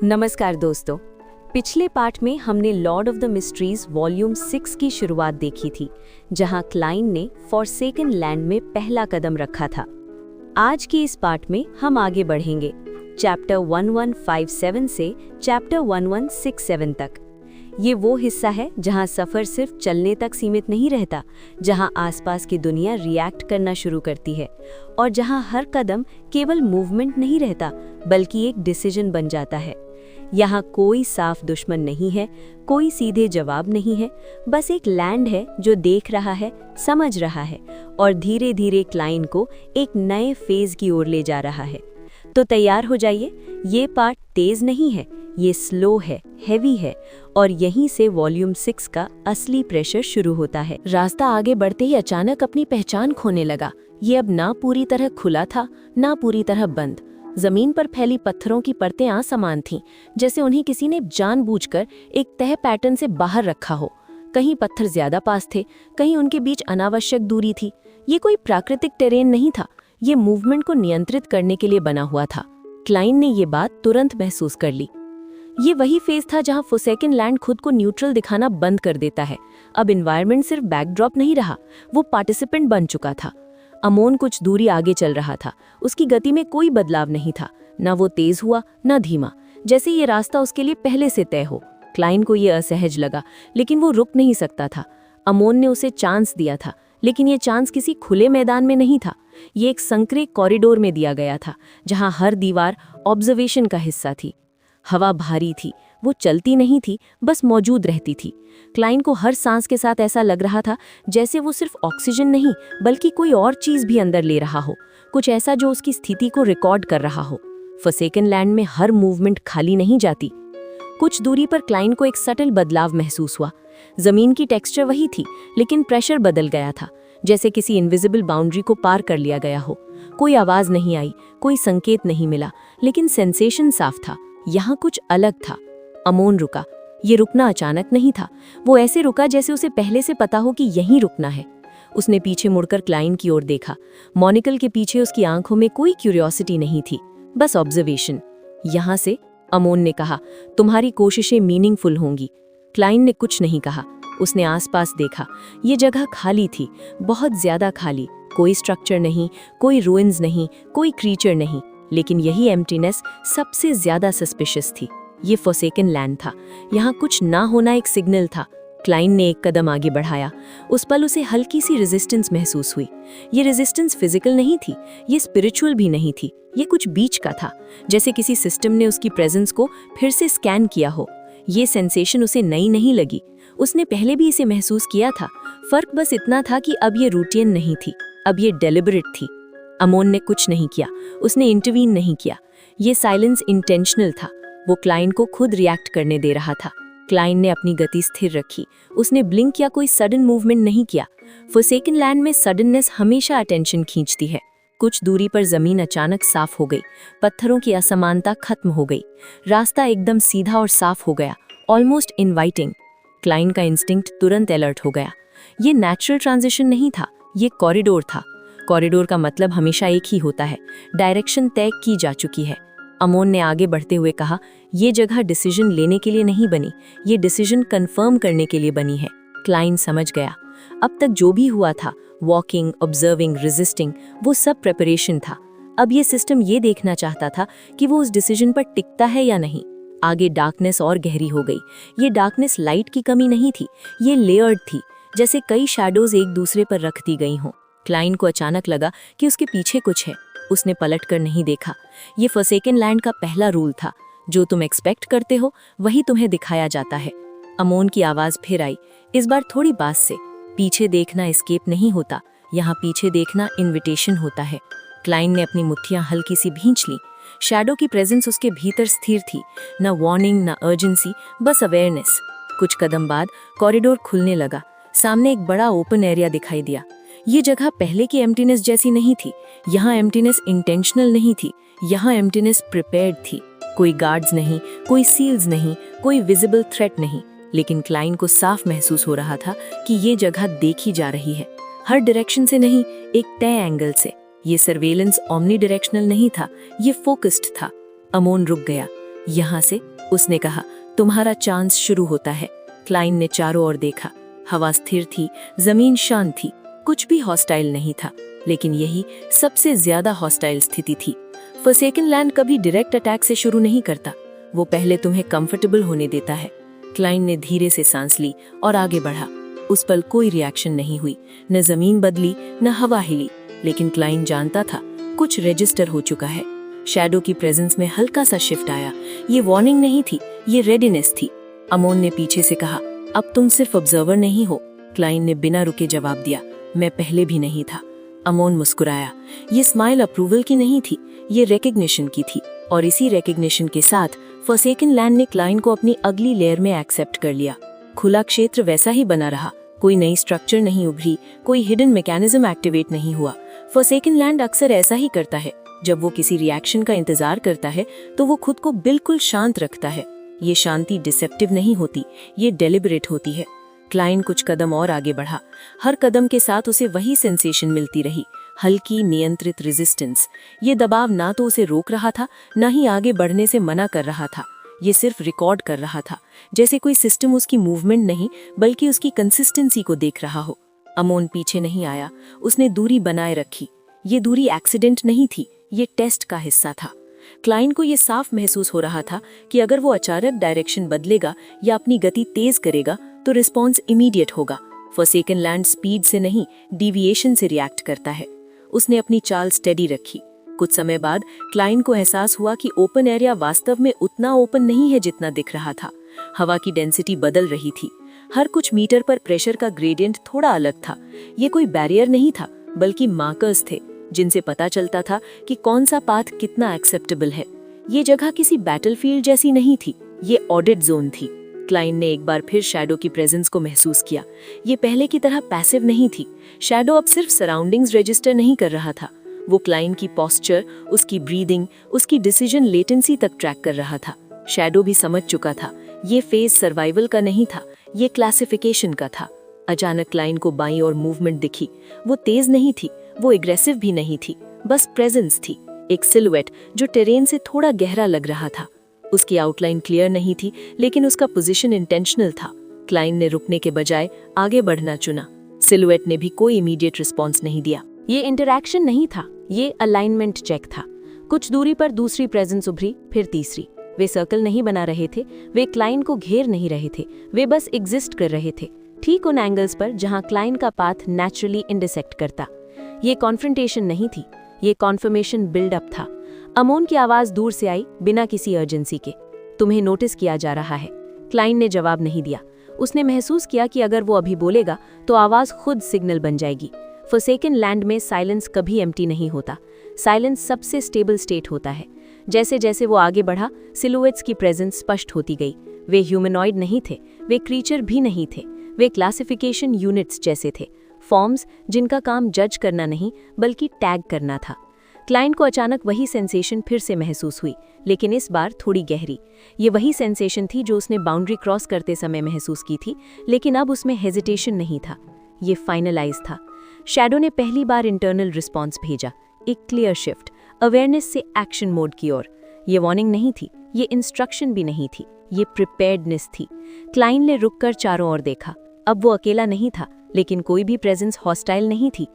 नमस्कार दोस्तों। पिछले पार्ट में हमने Lord of the mysteries volume 6 की शुरुआत देखी थी, जहां क्लाइन ने फॉरसेकन लैंड में पहला कदम रखा था। आज के इस पार्ट में हम आगे बढ़ेंगे चैप्टर 1157 से चैप्टर 1167 तक। ये वो हिस्सा है जहां सफ़र सिर्फ चलने तक सीमित नहीं रहता, जहां आसपास की दुनिया रिएक्ट करना शुरू करती है और जहां हर कदम केवल मूवमेंट नहीं रहता बल्कि एक डिसीजन बन जाता है। यहाँ कोई साफ दुश्मन नहीं है, कोई सीधे जवाब नहीं है, बस एक लैंड है जो देख रहा है, समझ रहा है और धीरे धीरे क्लाइन को एक नए फेज की ओर ले जा रहा है। तो तैयार हो जाइए, ये पार्ट तेज नहीं है, ये स्लो है, हैवी है और यहीं से वॉल्यूम 6 का असली प्रेशर शुरू होता है। रास्ता आगे बढ़ते ही अचानक अपनी पहचान खोने लगा। ये अब ना पूरी तरह खुला था, ना पूरी तरह बंद। जमीन पर फैली पत्थरों की परतें असमान थीं, जैसे उन्हें किसी ने जानबूझकर एक तय पैटर्न से बाहर रखा हो। कहीं पत्थर ज्यादा पास थे, कहीं उनके बीच अनावश्यक दूरी थी। ये कोई प्राकृतिक टेरेन नहीं था, ये मूवमेंट को नियंत्रित करने के लिए बना हुआ था। क्लाइन ने ये बात तुरंत महसूस कर ली। ये वही फेज था जहां फॉरसेकन लैंड खुद को न्यूट्रल दिखाना बंद कर देता है। अब एनवायरनमेंट सिर्फ बैकड्रॉप नहीं रहा, वो पार्टिसिपेंट बन चुका था। अमोन कुछ दूरी आगे चल रहा था। उसकी गति में कोई बदलाव नहीं था, ना वो तेज हुआ ना धीमा, जैसे ये रास्ता उसके लिए पहले से तय हो। क्लाइन को ये असहज लगा, लेकिन वो रुक नहीं सकता था। अमोन ने उसे चांस दिया था, लेकिन ये चांस किसी खुले मैदान में नहीं था। ये एक संकरे कॉरिडोर में दिया गया था, जहां हर दीवार ऑब्जर्वेशन का हिस्सा थी। हवा भारी थी, वो चलती नहीं थी, बस मौजूद रहती थी। क्लाइन को हर सांस के साथ ऐसा लग रहा था जैसे वो सिर्फ ऑक्सीजन नहीं बल्कि कोई और चीज भी अंदर ले रहा हो, कुछ ऐसा जो उसकी स्थिति को रिकॉर्ड कर रहा हो। फॉरसेकन लैंड में हर मूवमेंट खाली नहीं जाती। कुछ दूरी पर क्लाइन को एक सटल बदलाव महसूस हुआ। जमीन की टेक्सचर वही थी, लेकिन प्रेशर बदल गया था, जैसे किसी इनविजिबल बाउंड्री को पार कर लिया गया हो। कोई आवाज नहीं आई, कोई संकेत नहीं मिला, लेकिन सेंसेशन साफ था, यहाँ कुछ अलग था। अमोन रुका। ये रुकना अचानक नहीं था, वो ऐसे रुका जैसे उसे पहले से पता हो कि यहीं रुकना है। उसने पीछे मुड़कर क्लाइन की ओर देखा। मॉनिकल के पीछे उसकी आंखों में कोई क्यूरियोसिटी नहीं थी, बस ऑब्जर्वेशन। यहाँ से, अमोन ने कहा, तुम्हारी कोशिशें मीनिंगफुल होंगी। क्लाइन ने कुछ नहीं कहा। उसने आसपास देखा। ये जगह खाली थी, बहुत ज्यादा खाली। कोई स्ट्रक्चर नहीं, कोई रूइंस नहीं, कोई क्रीचर नहीं, लेकिन यही एम्प्टीनेस सबसे ज्यादा सस्पिशियस थी। ये फॉरसेकन लैंड था, यहाँ कुछ ना होना एक सिग्नल था। क्लाइन ने एक कदम आगे बढ़ाया। उस पल उसे हल्की सी रेजिस्टेंस महसूस हुई। ये रेजिस्टेंस फिजिकल नहीं थी, ये स्पिरिचुअल भी नहीं थी, ये कुछ बीच का था, जैसे किसी सिस्टम ने उसकी प्रेजेंस को फिर से स्कैन किया हो। ये सेंसेशन उसे नई नहीं लगी, उसने पहले भी इसे महसूस किया था। फर्क बस इतना था कि अब ये रूटीन नहीं थी, अब ये डेलिबरेट थी। अमोन ने कुछ नहीं किया, उसने इंटरवीन नहीं किया। ये साइलेंस इंटेंशनल था, वो क्लाइन को खुद रिएक्ट करने दे रहा था। क्लाइन ने अपनी गति स्थिर रखी, उसने ब्लिंक या कोई सडन मूवमेंट नहीं किया। फॉरसेकन लैंड में सडननेस हमेशा अटेंशन खींचती है। कुछ दूरी पर जमीन अचानक साफ हो गई, पत्थरों की असमानता खत्म हो गई, रास्ता एकदम सीधा और साफ हो गया, ऑलमोस्ट इनवाइटिंग। क्लाइन का इंस्टिंक्ट तुरंत अलर्ट हो गया। ये नेचुरल ट्रांजिशन नहीं था, ये कॉरिडोर था। कॉरिडोर का मतलब हमेशा एक ही होता है, डायरेक्शन तय की जा चुकी है। अमोन ने आगे बढ़ते हुए कहा, ये जगह डिसीजन लेने के लिए नहीं बनी, ये डिसीजन कंफर्म करने के लिए बनी है। क्लाइन समझ गया, अब तक जो भी हुआ था, वॉकिंग, ऑब्जर्विंग, रेजिस्टिंग, वो सब प्रेपरेशन था। अब ये सिस्टम ये देखना चाहता था कि वो उस डिसीजन पर टिकता है या नहीं। आगे डार्कनेस और गहरी हो गई। ये डार्कनेस लाइट की कमी नहीं थी, ये लेयर्ड थी, जैसे कई शैडोज एक दूसरे पर रख दी गई हों। क्लाइन को अचानक लगा कि उसके पीछे कुछ है। उसने पलटकर नहीं देखा। ये फॉरसेकन लैंड का पहला रूल था, जो तुम एक्सपेक्ट करते हो वही तुम्हें दिखाया जाता है। अमोन की आवाज फिर आई, इस बार थोड़ी बास से, पीछे देखना एस्केप नहीं होता, यहाँ पीछे देखना इन्विटेशन होता है। क्लाइन ने अपनी मुट्ठियां हल्की सी भींच ली। शैडो की प्रेजेंस उसके भीतर स्थिर थी, न वार्निंग न अर्जेंसी, बस अवेयरनेस। कुछ कदम बाद कॉरिडोर खुलने लगा। सामने एक बड़ा ओपन एरिया दिखाई दिया। ये जगह पहले की एम्प्टीनेस जैसी नहीं थी। यहाँ एम्प्टीनेस इंटेंशनल नहीं थी, यहाँ एम्प्टीनेस प्रिपेयर्ड थी। कोई गार्ड्स नहीं, कोई सील्स नहीं, कोई विजिबल थ्रेट नहीं, लेकिन क्लाइन को साफ महसूस हो रहा था कि ये जगह देखी जा रही है, हर डायरेक्शन से नहीं, एक तय एंगल से। ये सर्वेलेंस ओमनी डायरेक्शनल नहीं था, ये फोकस्ड था। अमोन रुक गया। यहाँ से, उसने कहा, तुम्हारा चांस शुरू होता है। क्लाइन ने चारों ओर देखा। हवा स्थिर थी, जमीन शांत थी, कुछ भी हॉस्टाइल नहीं था। लेकिन यही सबसे ज्यादा हॉस्टाइल स्थिति थी। फॉरसेकन लैंड कभी डायरेक्ट अटैक से शुरू नहीं करता, वो पहले तुम्हें कंफर्टेबल होने देता है। क्लाइन ने धीरे से सांस ली और आगे बढ़ा। उस पल कोई रिएक्शन नहीं हुई, न जमीन बदली न हवा हिली। लेकिन क्लाइन जानता था कुछ रजिस्टर हो चुका है। शैडो की प्रेजेंस में हल्का सा शिफ्ट आया। ये वार्निंग नहीं थी, ये रेडीनेस थी। अमोन ने पीछे से कहा, अब तुम सिर्फ ऑब्जर्वर नहीं हो। क्लाइन ने बिना रुके जवाब दिया, मैं पहले भी नहीं था। अमोन मुस्कुराया। ये स्माइल अप्रूवल की नहीं थी, ये रिकग्निशन की थी। और इसी रिकग्निशन के साथ फॉरसेकन लैंड ने क्लाइन को अपनी अगली लेयर में एक्सेप्ट कर लिया। खुला क्षेत्र वैसा ही बना रहा, कोई नई स्ट्रक्चर नहीं उभरी, कोई हिडन मैकेनिज्म एक्टिवेट नहीं हुआ। फॉरसेकन लैंड अक्सर ऐसा ही करता है, जब वो किसी रिएक्शन का इंतजार करता है तो वो खुद को बिल्कुल शांत रखता है। ये शांति डिसेप्टिव नहीं होती, ये डेलिबरेट होती है। क्लाइन कुछ कदम और आगे बढ़ा। हर कदम के साथ उसे वही सेंसेशन मिलती रही, हल्की नियंत्रित रेजिस्टेंस। ये दबाव ना तो उसे रोक रहा था, ना ही आगे बढ़ने से मना कर रहा था। ये सिर्फ रिकॉर्ड कर रहा था, जैसे कोई सिस्टम उसकी मूवमेंट नहीं बल्कि उसकी कंसिस्टेंसी को देख रहा हो। अमोन पीछे नहीं आया, उसने दूरी बनाए रखी। ये दूरी एक्सीडेंट नहीं थी, ये टेस्ट का हिस्सा था। क्लाइन को ये साफ महसूस हो रहा था कि अगर वो अचानक डायरेक्शन बदलेगा या अपनी गति तेज करेगा तो रिस्पॉन्स इमीडिएट होगा। फॉरसेकन लैंड स्पीड से नहीं, डिविएशन से रिएक्ट करता है। उसने अपनी चाल स्टेडी रखी। कुछ समय बाद क्लाइन को एहसास हुआ कि ओपन एरिया वास्तव में उतना ओपन नहीं है जितना दिख रहा था। हवा की डेंसिटी बदल रही थी। हर कुछ मीटर पर प्रेशर का ग्रेडियंट थोड़ा अलग था। ये कोई बैरियर नहीं था, बल्कि मार्कर्स थे, जिनसे पता चलता था कि कौन सा पाथ कितना एक्सेप्टेबल है। ये जगह किसी बैटलफील्ड जैसी नहीं थी, ये ऑडिट जोन थी। क्लाइन ने एक बार फिर शैडो की प्रेजेंस को महसूस किया। ये पहले की तरह पैसिव नहीं थी। शैडो अब सिर्फ सराउंडिंग्स रजिस्टर नहीं कर रहा था, वो क्लाइन की पोस्चर, उसकी ब्रीदिंग, उसकी डिसीजन लेटेंसी तक ट्रैक कर रहा था। शैडो भी समझ चुका था, ये फेज सर्वाइवल का नहीं था, ये क्लासिफिकेशन का था। अचानक क्लाइन को बाईं ओर मूवमेंट दिखी। वो तेज नहीं थी, वो एग्रेसिव भी नहीं थी, बस प्रेजेंस थी। एक सिलुएट जो टेरेन से थोड़ा गहरा लग रहा था। उसकी आउटलाइन क्लियर नहीं थी, लेकिन उसका पोजीशन इंटेंशनल था। क्लाइन ने रुकने के बजाय आगे बढ़ना चुना। सिलुएट ने भी कोई इमीडिएट रिस्पॉन्स नहीं दिया। ये इंटरैक्शन नहीं था, ये अलाइनमेंट चेक था। कुछ दूरी पर दूसरी प्रेजेंस उभरी, फिर तीसरी। वे सर्कल नहीं बना रहे थे, वे क्लाइन को घेर नहीं रहे थे, वे बस एग्जिस्ट कर रहे थे, ठीक उन एंगल्स पर जहां क्लाइन का पाथ नेचुरली इंटरसेक्ट करता। ये कॉन्फ्रंटेशन नहीं थी, ये कॉन्फर्मेशन बिल्डअप था। अमोन की आवाज दूर से आई, बिना किसी अर्जेंसी के। तुम्हें नोटिस किया जा रहा है। क्लाइन ने जवाब नहीं दिया। उसने महसूस किया कि अगर वो अभी बोलेगा तो आवाज खुद सिग्नल बन जाएगी। फॉरसेकन लैंड में साइलेंस कभी एम्प्टी नहीं होता। साइलेंस सबसे स्टेबल स्टेट होता है। जैसे जैसे वो आगे बढ़ा, सिलुएट्स की प्रेजेंस स्पष्ट होती गई। वे ह्यूमनॉइड नहीं थे, वे क्रीचर भी नहीं थे, वे क्लासिफिकेशन यूनिट्स जैसे थे, फॉर्म्स जिनका काम जज करना नहीं बल्कि टैग करना था। क्लाइंट को अचानक वही सेंसेशन फिर से महसूस हुई, लेकिन इस बार थोड़ी गहरी। ये वही सेंसेशन थी जो उसने बाउंड्री क्रॉस करते समय महसूस की थी, लेकिन अब उसमें हेजिटेशन नहीं था, ये फाइनलाइज था। शैडो ने पहली बार इंटरनल रिस्पॉन्स भेजा, एक क्लियर शिफ्ट, अवेयरनेस से एक्शन मोड की ओर। ये वार्निंग नहीं थी, ये इंस्ट्रक्शन भी नहीं थी, ये प्रिपेयर्डनेस थी। क्लाइंट ने रुककर चारों ओर देखा। अब वो अकेला नहीं था, लेकिन कोई भी प्रेजेंस हॉस्टाइल नहीं थी।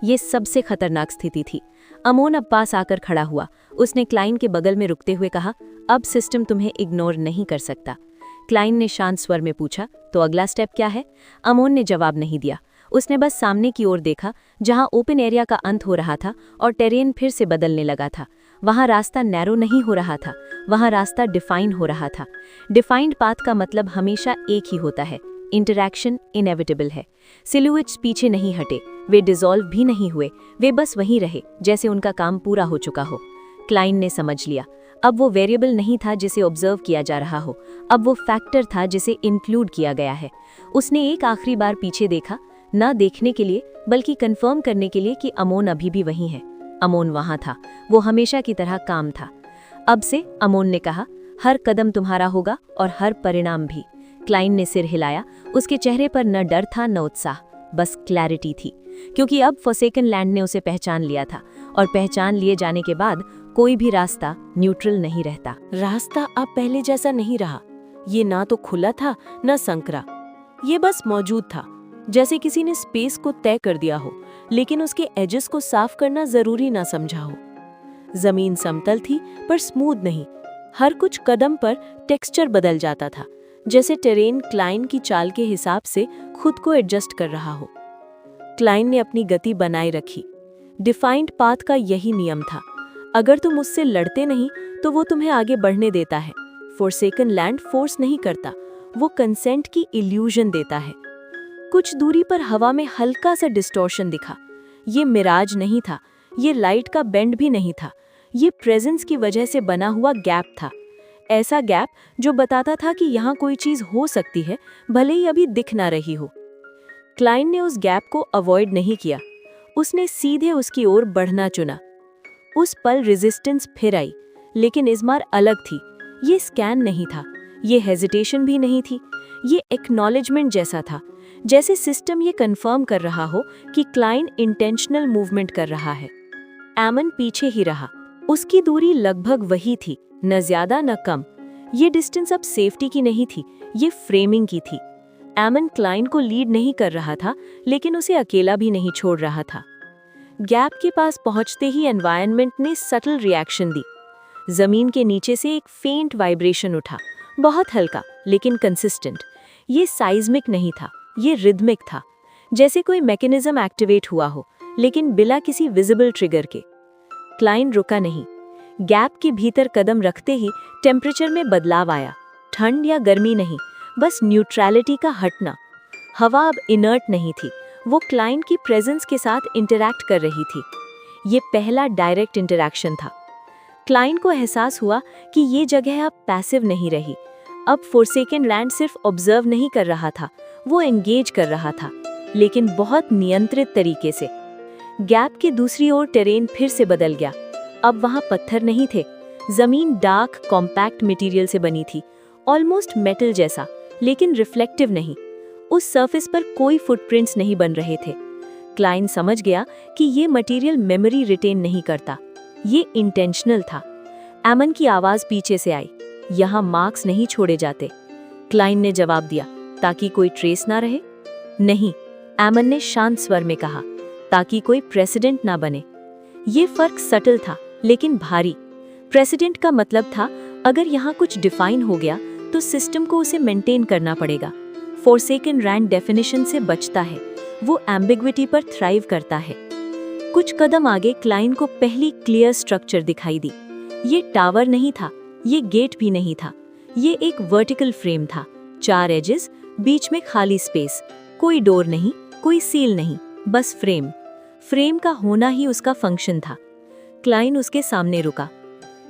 ये सबसे खतरनाक स्थिति थी। अमोन अब पास आकर खड़ा हुआ। उसने क्लाइंट के बगल में रुकते हुए कहा, अब सिस्टम तुम्हें इग्नोर नहीं कर सकता। क्लाइंट ने शांत स्वर में पूछा, तो अगला स्टेप क्या है? अमोन ने जवाब नहीं दिया। उसने बस सामने की ओर देखा, जहां ओपन एरिया का अंत हो रहा था और टेरेन फिर से बदलने लगा था। वहां रास्ता नैरो नहीं हो रहा था, वहां रास्ता डिफाइन हो रहा था। डिफाइंड पाथ का मतलब हमेशा एक ही होता है, इंटरैक्शन इनएविटेबल है। सिलुएट्स पीछे नहीं हटे, वे डिसॉल्व भी नहीं हुए, वे बस वहीं रहे जैसे उनका काम पूरा हो चुका हो। क्लाइंट ने समझ लिया, अब वो वेरिएबल नहीं था जिसे ऑब्जर्व किया जा रहा हो, अब वो फैक्टर था जिसे इंक्लूड किया गया है। उसने एक आखिरी बार पीछे देखा, ना देखने के लिए बल्कि कंफर्म करने के लिए कि अमोन अभी भी वहीं है। अमोन वहां था, वो हमेशा की तरह काम था। अब से, अमोन ने कहा, हर कदम तुम्हारा होगा और हर परिणाम भी। क्लाइंट ने सिर हिलाया। उसके चेहरे पर न डर था न उत्साह, बस क्लैरिटी थी, क्योंकि अब फॉरसेकन लैंड ने उसे पहचान लिया था। और पहचान लिए जाने के बाद कोई भी रास्ता न्यूट्रल नहीं रहता। रास्ता अब पहले जैसा नहीं रहा। ये ना तो खुला था न संकरा, ये बस मौजूद था, जैसे किसी ने स्पेस को तय कर दिया हो लेकिन उसके एजेस को साफ करना जरूरी ना समझा हो। जमीन समतल थी पर स्मूथ नहीं, हर कुछ कदम पर टेक्सचर बदल जाता था, जैसे टेरेन क्लाइन की चाल के हिसाब से खुद को एडजस्ट कर रहा हो। क्लाइन ने अपनी गति बनाए रखी। डिफाइंड पाथ का यही नियम था, अगर तुम उससे लड़ते नहीं तो वो तुम्हें आगे बढ़ने देता है। फोरसेकन लैंड फोर्स नहीं करता, वो कंसेंट की इल्यूजन देता है। कुछ दूरी पर हवा में हल्का सा डिस्टॉर्शन दिखा। ये मिराज नहीं था, ये लाइट का बेंड भी नहीं था, ये प्रेजेंस की वजह से बना हुआ गैप था। ऐसा गैप जो बताता था कि यहाँ कोई चीज हो सकती है, भले ही अभी दिख ना रही हो। क्लाइन ने उस गैप को अवॉइड नहीं किया, उसने सीधे उसकी ओर बढ़ना चुना। उस पल रेजिस्टेंस फिर आई, लेकिन इस बार अलग थी। ये स्कैन नहीं था, ये हेजिटेशन भी नहीं थी, ये एक्नॉलेजमेंट जैसा था, जैसे सिस्टम ये कंफर्म कर रहा हो कि क्लाइन इंटेंशनल मूवमेंट कर रहा है। एमन पीछे ही रहा, उसकी दूरी लगभग वही थी, न ज्यादा न कम। ये डिस्टेंस अब सेफ्टी की नहीं थी, ये फ्रेमिंग की थी। एमन क्लाइन को लीड नहीं कर रहा था, लेकिन उसे अकेला भी नहीं छोड़ रहा था। गैप के पास पहुंचते ही एनवायरनमेंट ने सटल रिएक्शन दी। जमीन के नीचे से एक फेंट वाइब्रेशन उठा, बहुत हल्का लेकिन कंसिस्टेंट। ये साइज्मिक नहीं था, ये रिदमिक था, जैसे कोई मैकेनिज्म एक्टिवेट हुआ हो, लेकिन बिना किसी विजिबल ट्रिगर के। क्लाइन रुका नहीं। गैप के भीतर कदम रखते ही टेम्परेचर में बदलाव आया। ठंड या गर्मी नहीं, बस न्यूट्रलिटी का हटना। हवा अब इनर्ट नहीं थी, वो क्लाइन की प्रेजेंस के साथ इंटरैक्ट कर रही थी। ये पहला डायरेक्ट इंटरैक्शन था। क्लाइन को एहसास हुआ कि ये जगह अब पैसिव नहीं रही। अब फोरसेकन लैंड सिर्फ ऑब्जर्व नहीं कर रहा था, वो एंगेज कर रहा था, लेकिन बहुत नियंत्रित तरीके से। गैप की दूसरी ओर टेरेन फिर से बदल गया। अब वहां पत्थर नहीं थे, जमीन डार्क कॉम्पैक्ट मटेरियल से बनी थी, ऑलमोस्ट मेटल जैसा, लेकिन रिफ्लेक्टिव नहीं। उस सरफेस पर कोई फुटप्रिंट्स नहीं बन रहे थे। क्लाइन समझ गया कि ये मटेरियल मेमोरी रिटेन नहीं करता, ये इंटेंशनल था। एमन की आवाज पीछे से आई, यहाँ मार्क्स नहीं छोड़े जाते। क्लाइन ने जवाब दिया, ताकि कोई ट्रेस ना रहे। नहीं, एमन ने शांत स्वर में कहा, ताकि कोई प्रेसिडेंट ना बने। ये फर्क सटल था लेकिन भारी। प्रेसिडेंट का मतलब था अगर यहाँ कुछ डिफाइन हो गया तो सिस्टम को उसे मेंटेन करना पड़ेगा। फोरसेकन लैंड डेफिनेशन से बचता है, वो एम्बिग्विटी पर थ्राइव करता है। कुछ कदम आगे क्लाइन को पहली क्लियर स्ट्रक्चर दिखाई दी। ये टावर नहीं था, ये गेट भी नहीं था, ये एक वर्टिकल फ्रेम था। 4 एजेस, बीच में खाली स्पेस, कोई डोर नहीं, कोई सील नहीं, बस फ्रेम। फ्रेम का होना ही उसका फंक्शन था। क्लाइन उसके सामने रुका।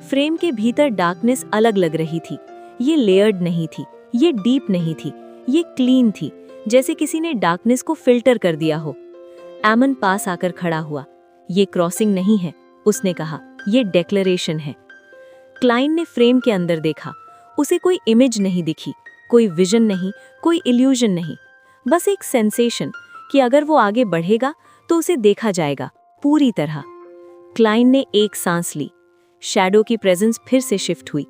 फ्रेम के भीतर डार्कनेस अलग लग रही थी। ये लेयर्ड नहीं थी, ये डीप नहीं थी, ये क्लीन थी, जैसे किसी ने डार्कनेस को फिल्टर कर दिया हो। एमन पास आकर खड़ा हुआ। ये क्रॉसिंग नहीं है, उसने कहा, ये डेक्लेरेशन है। क्लाइन ने फ्रेम के अंदर देखा। उसे कोई इमेज नहीं दिखी, कोई विजन नहीं, कोई इल्यूजन नहीं, बस एक सेंसेशन कि अगर वो आगे बढ़ेगा तो उसे देखा जाएगा पूरी तरह। क्लाइन ने एक सांस ली। शैडो की प्रेजेंस फिर से शिफ्ट हुई।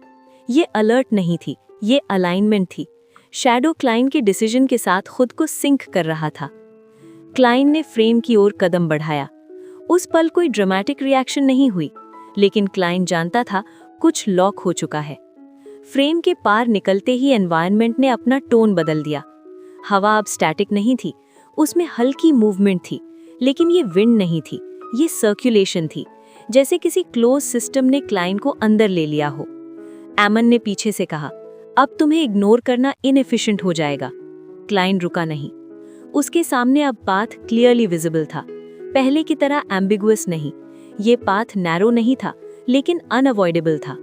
ये अलर्ट नहीं थी, ये अलाइनमेंट थी। शैडो क्लाइन के डिसीजन के साथ खुद को सिंक कर रहा था। क्लाइन ने फ्रेम की ओर कदम बढ़ाया। उस पल कोई ड्रामेटिक रिएक्शन नहीं हुई, लेकिन क्लाइन जानता था कुछ लॉक हो चुका है। फ्रेम के पार निकलते ही एनवायरनमेंट ने अपना टोन बदल दिया। हवा अब स्टैटिक नहीं थी, उसमें हल्की मूवमेंट थी, लेकिन ये विंड नहीं थी, ये सर्कुलेशन थी, जैसे किसी क्लोज सिस्टम ने क्लाइन को अंदर ले लिया हो। एमन ने पीछे से कहा, अब तुम्हें इग्नोर करना इनएफिशिएंट हो जाएगा। क्लाइन रुका नहीं। उसके सामने अब पाथ क्लियरली विजिबल था, पहले की तरह एम्बिगुअस नहीं। ये पाथ नैरो नहीं था, लेकिन अनअवॉइडेबल था।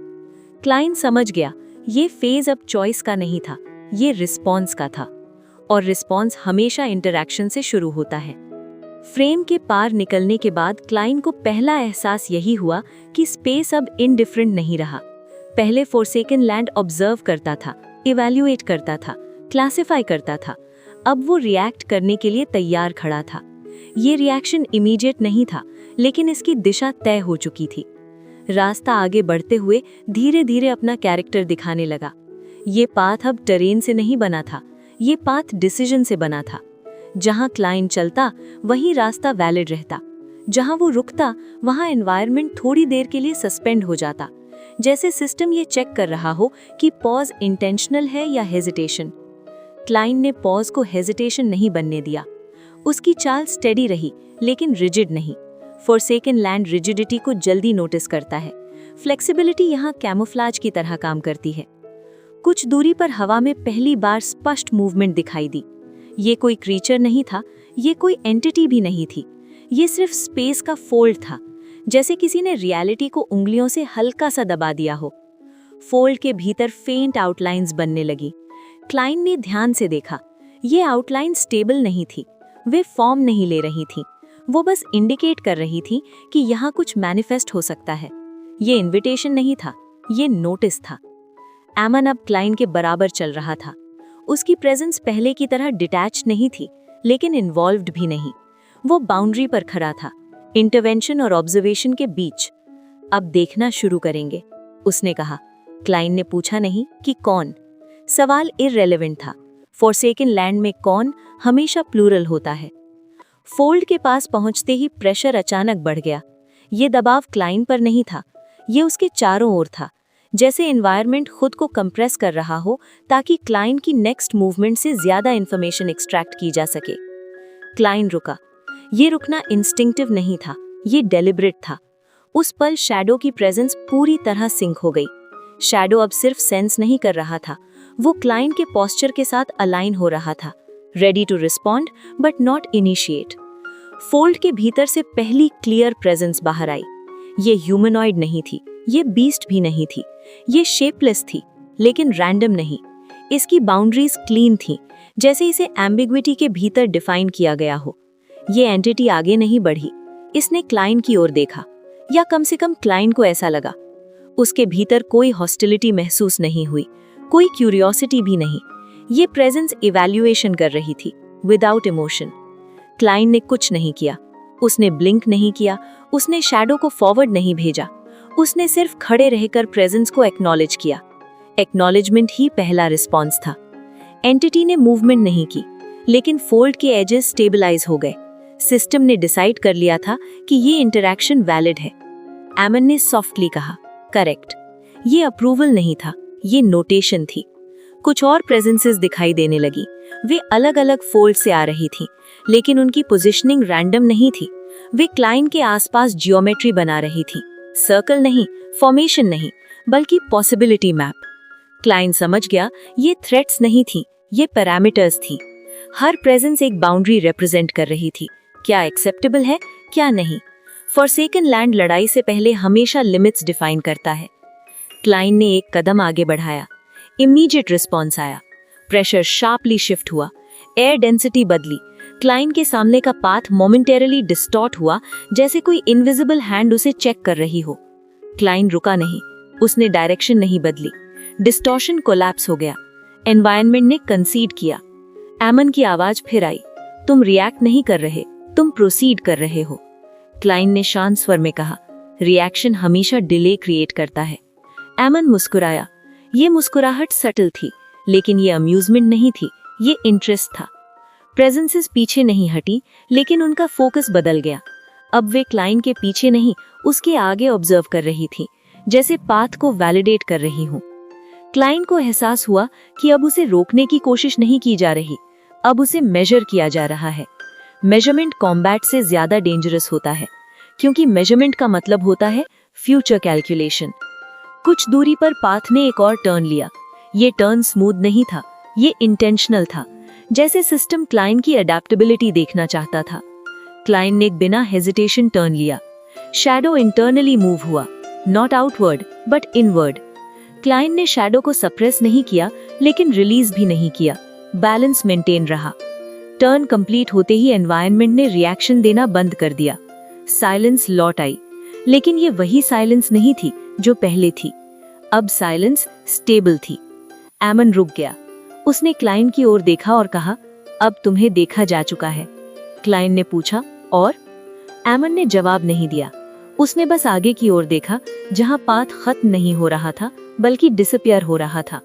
क्लाइन समझ गया, ये फेज अब चॉइस का नहीं था, ये रिस्पॉन्स का था, और रिस्पॉन्स हमेशा इंटरैक्शन से शुरू होता है। फ्रेम के पार निकलने के बाद क्लाइन को पहला एहसास यही हुआ कि स्पेस अब इनडिफरेंट नहीं रहा। पहले फोरसेकन लैंड ऑब्जर्व करता था, इवैल्यूएट करता था, क्लासिफाई करता था। अब वो रिएक्ट करने के लिए तैयार खड़ा था। ये रिएक्शन इमीडिएट नहीं था, लेकिन इसकी दिशा तय हो चुकी थी। रास्ता आगे बढ़ते हुए धीरे धीरे अपना कैरेक्टर दिखाने लगा। ये पाथ अब टेरेन से नहीं बना था, ये पाथ डिसीजन से बना था। जहां क्लाइंट चलता वहीं रास्ता वैलिड रहता, जहां वो रुकता वहां एनवायरनमेंट थोड़ी देर के लिए सस्पेंड हो जाता, जैसे सिस्टम ये चेक कर रहा हो कि पॉज इंटेंशनल है या हेजिटेशन। क्लाइंट ने पॉज को हेजिटेशन नहीं बनने दिया। उसकी चाल स्टेडी रही लेकिन रिजिड नहीं। फॉरसेकन लैंड रिजिडिटी को जल्दी नोटिस करता है। फ्लेक्सिबिलिटी यहाँ कैमोफ्लाज की तरह काम करती है। कुछ दूरी पर हवा में पहली बार स्पष्ट मूवमेंट दिखाई दी। ये कोई क्रीचर नहीं था, ये कोई एंटिटी भी नहीं थी, ये सिर्फ स्पेस का फोल्ड था, जैसे किसी ने रियलिटी को उंगलियों से हल्का सा दबा दिया हो। फोल्ड के भीतर फेंट आउटलाइंस बनने लगी। क्लाइंट ने ध्यान से देखा। ये आउटलाइन स्टेबल नहीं थी, वे फॉर्म नहीं ले रही थी, वो बस इंडिकेट कर रही थी कि यहाँ कुछ मैनिफेस्ट हो सकता है। ये इन्विटेशन नहीं था, ये नोटिस था। एमन अब क्लाइंट के बराबर चल रहा था। उसकी प्रेजेंस पहले की तरह डिटैच नहीं थी, लेकिन इन्वॉल्व्ड भी नहीं। वो बाउंड्री पर खड़ा था, इंटरवेंशन और ऑब्जर्वेशन के बीच। अब देखना शुरू करेंगे, उसने कहा। क्लाइंट ने पूछा नहीं कि कौन। सवाल इररेलेवेंट था। फॉरसेकन लैंड में कौन हमेशा प्लूरल होता है। फोल्ड के पास पहुंचते ही प्रेशर अचानक बढ़ गया। ये दबाव क्लाइंट पर नहीं था, ये उसके चारों ओर था, जैसे एनवायरनमेंट खुद को कंप्रेस कर रहा हो ताकि क्लाइंट की नेक्स्ट मूवमेंट से ज्यादा इंफॉर्मेशन एक्सट्रैक्ट की जा सके। क्लाइंट रुका। ये रुकना इंस्टिंक्टिव नहीं था, ये डेलिब्रेट था। उस पल शैडो की प्रेजेंस पूरी तरह सिंक हो गई। शैडो अब सिर्फ सेंस नहीं कर रहा था, वो क्लाइंट के पोस्चर के साथ अलाइन हो रहा था, ready to respond but not initiate. Fold के भीतर से पहली क्लियर प्रेजेंस बाहर आई। ये ह्यूमनॉइड नहीं थी, ये बीस्ट भी नहीं थी, ये शेपलेस थी, लेकिन रैंडम नहीं। इसकी बाउंड्रीज क्लीन थी, जैसे इसे एम्बिग्विटी के भीतर डिफाइन किया गया हो। ये एंटिटी आगे नहीं बढ़ी, इसने क्लाइंट की ओर देखा, या कम से कम क्लाइंट को ऐसा लगा। उसके भीतर कोई हॉस्टिलिटी महसूस नहीं हुई, कोई क्यूरियोसिटी भी नहीं। ये प्रेजेंस इवैल्यूएशन कर रही थी, विदाउट इमोशन। क्लाइंट ने कुछ नहीं किया, उसने ब्लिंक नहीं किया, उसने शैडो को फॉरवर्ड नहीं भेजा, उसने सिर्फ खड़े रहकर प्रेजेंस को एक्नॉलेज किया। एक्नॉलेजमेंट ही पहला रिस्पॉन्स था। एंटिटी ने मूवमेंट नहीं की, लेकिन फोल्ड के एजेस स्टेबलाइज हो गए। सिस्टम ने डिसाइड कर लिया था कि ये इंटरैक्शन वैलिड है। एमन ने सॉफ्टली कहा, करेक्ट। ये अप्रूवल नहीं था, ये नोटेशन थी। कुछ और प्रेजेंसेस दिखाई देने लगी। वे अलग अलग फोल्ड से आ रही थीं, लेकिन उनकी पोजीशनिंग रैंडम नहीं थी। वे क्लाइंट के आसपास जियोमेट्री बना रही थी, सर्कल नहीं, फॉर्मेशन नहीं, बल्कि पॉसिबिलिटी मैप। क्लाइंट समझ गया ये थ्रेट्स नहीं थी, ये पैरामीटर्स थी। हर प्रेजेंस एक बाउंड्री रिप्रेजेंट कर रही थी, क्या एक्सेप्टेबल है, क्या नहीं। फॉरसेकन लैंड लड़ाई से पहले हमेशा लिमिट्स डिफाइन करता है। क्लाइंट ने एक कदम आगे बढ़ाया, इमीडिएट रिस्पॉन्स आया। प्रेशर शार्पली शिफ्ट हुआ, एयर डेंसिटी बदली। क्लाइंट के सामने का पाथ मोमेंटेरली डिस्टॉर्ट हुआ, जैसे कोई इनविजिबल हैंड उसे चेक कर रही हो। क्लाइंट रुका नहीं, उसने डायरेक्शन नहीं बदली। डिस्टॉर्शन कोलैप्स हो गया। एनवायरनमेंट ने कंसीड किया। एमन की आवाज फिर आई, तुम रिएक्ट नहीं कर रहे, तुम प्रोसीड कर रहे हो। क्लाइंट ने शांत स्वर में कहा, रिएक्शन हमेशा डिले क्रिएट करता है। एमन मुस्कुराया। ये मुस्कुराहट सटल थी, लेकिन ये अम्यूजमेंट नहीं थी, ये इंटरेस्ट था। प्रेजेंसेस पीछे नहीं हटी, लेकिन उनका फोकस बदल गया। अब वे क्लाइंट के पीछे नहीं, उसके आगे ऑब्जर्व कर रही थी, जैसे पाथ को वैलिडेट कर रही हूँ। क्लाइंट को एहसास हुआ कि अब उसे रोकने की कोशिश नहीं की जा रही, अब उसे मेजर किया जा रहा है। मेजरमेंट कॉम्बैट से ज्यादा डेंजरस होता है, क्योंकि मेजरमेंट का मतलब होता है फ्यूचर कैलकुलेशन। कुछ दूरी पर पाथ ने एक और टर्न लिया। ये टर्न स्मूथ नहीं था, ये इंटेंशनल था, जैसे सिस्टम क्लाइंट की अडेप्टेबिलिटी देखना चाहता था। क्लाइंट ने बिना हेजिटेशन टर्न लिया। शैडो इंटरनली मूव हुआ, not outward but inward. Client ने शैडो को सप्रेस नहीं किया, लेकिन रिलीज भी नहीं किया। बैलेंस मेंटेन रहा। टर्न कंप्लीट होते ही एनवायरनमेंट ने रिएक्शन देना बंद कर दिया। साइलेंस लौट आई, लेकिन ये वही साइलेंस नहीं थी जो पहले थी। अब साइलेंस स्टेबल थी। एमन रुक गया। उसने क्लाइंट की ओर देखा और कहा, अब तुम्हें देखा जा चुका है। क्लाइंट ने पूछा, और? एमन ने जवाब नहीं दिया। उसने बस आगे की ओर देखा, जहां पाथ खत्म नहीं हो रहा था बल्कि डिसअपियर हो रहा था।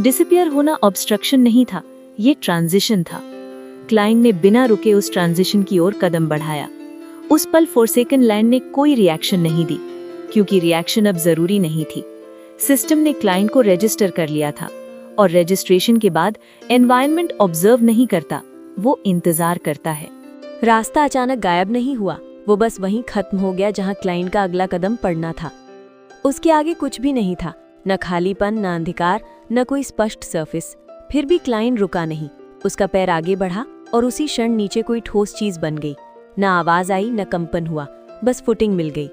डिसअपियर होना ऑब्स्ट्रक्शन नहीं था, ये ट्रांजिशन था। क्लाइन ने बिना रुके उस ट्रांजिशन की ओर कदम बढ़ाया। उस पल फोरसेकन लैंड ने कोई रिएक्शन नहीं दी, क्योंकि रिएक्शन अब जरूरी नहीं थी। सिस्टम ने क्लाइन को रजिस्टर कर लिया था, और रजिस्ट्रेशन के बाद एनवायरनमेंट ऑब्जर्व नहीं करता, वो इंतजार करता है। रास्ता अचानक गायब नहीं हुआ, वो बस वहीं खत्म हो गया जहां क्लाइन का अगला कदम पड़ना था। उसके आगे कुछ भी नहीं था, न खालीपन, न अंधकार, न कोई स्पष्ट सरफेस। फिर भी क्लाइन रुका नहीं। उसका पैर आगे बढ़ा और उसी क्षण नीचे कोई ठोस चीज बन गई। न आवाज आई, न कंपन हुआ, बस फुटिंग मिल गई।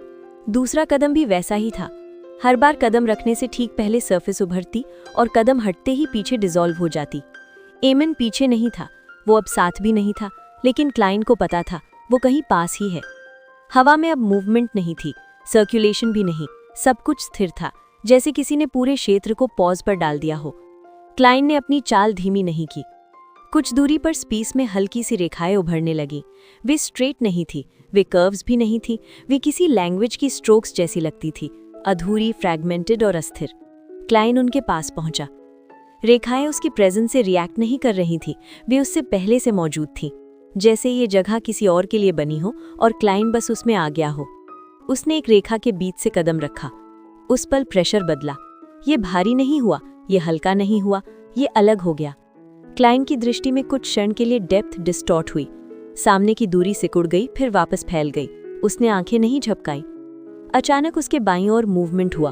दूसरा कदम भी वैसा ही था। हर बार कदम रखने से ठीक पहले सरफेस उभरती और कदम हटते ही पीछे डिसॉल्व हो जाती। एमन पीछे नहीं था, वो अब साथ भी नहीं था, लेकिन क्लाइन को पता था वो कहीं पास ही है। हवा में अब मूवमेंट नहीं थी, सर्कुलेशन भी नहीं, सब कुछ स्थिर था, जैसे किसी ने पूरे क्षेत्र को पॉज पर डाल दिया हो। क्लाइन ने अपनी चाल धीमी नहीं की। कुछ दूरी पर स्पेस में हल्की सी रेखाएं उभरने लगी। वे स्ट्रेट नहीं थी, वे कर्व्स भी नहीं थी, वे किसी लैंग्वेज की स्ट्रोक्स जैसी लगती थी, अधूरी, फ्रैगमेंटेड और अस्थिर। क्लाइन उनके पास पहुंचा। रेखाएं उसकी प्रेजेंस से रिएक्ट नहीं कर रही थी, वे उससे पहले से मौजूद थीं, जैसे ये जगह किसी और के लिए बनी हो और क्लाइन बस उसमें आ गया हो। उसने एक रेखा के बीच से कदम रखा। उस पल प्रेशर बदला। ये भारी नहीं हुआ, ये हल्का नहीं हुआ, ये अलग हो गया। क्लाइन की दृष्टि में कुछ क्षण के लिए डेप्थ डिस्टॉर्ट हुई। सामने की दूरी सिकुड़ गई, फिर वापस फैल गई। उसने आंखें नहीं झपकाई। अचानक उसके बाईं ओर मूवमेंट हुआ।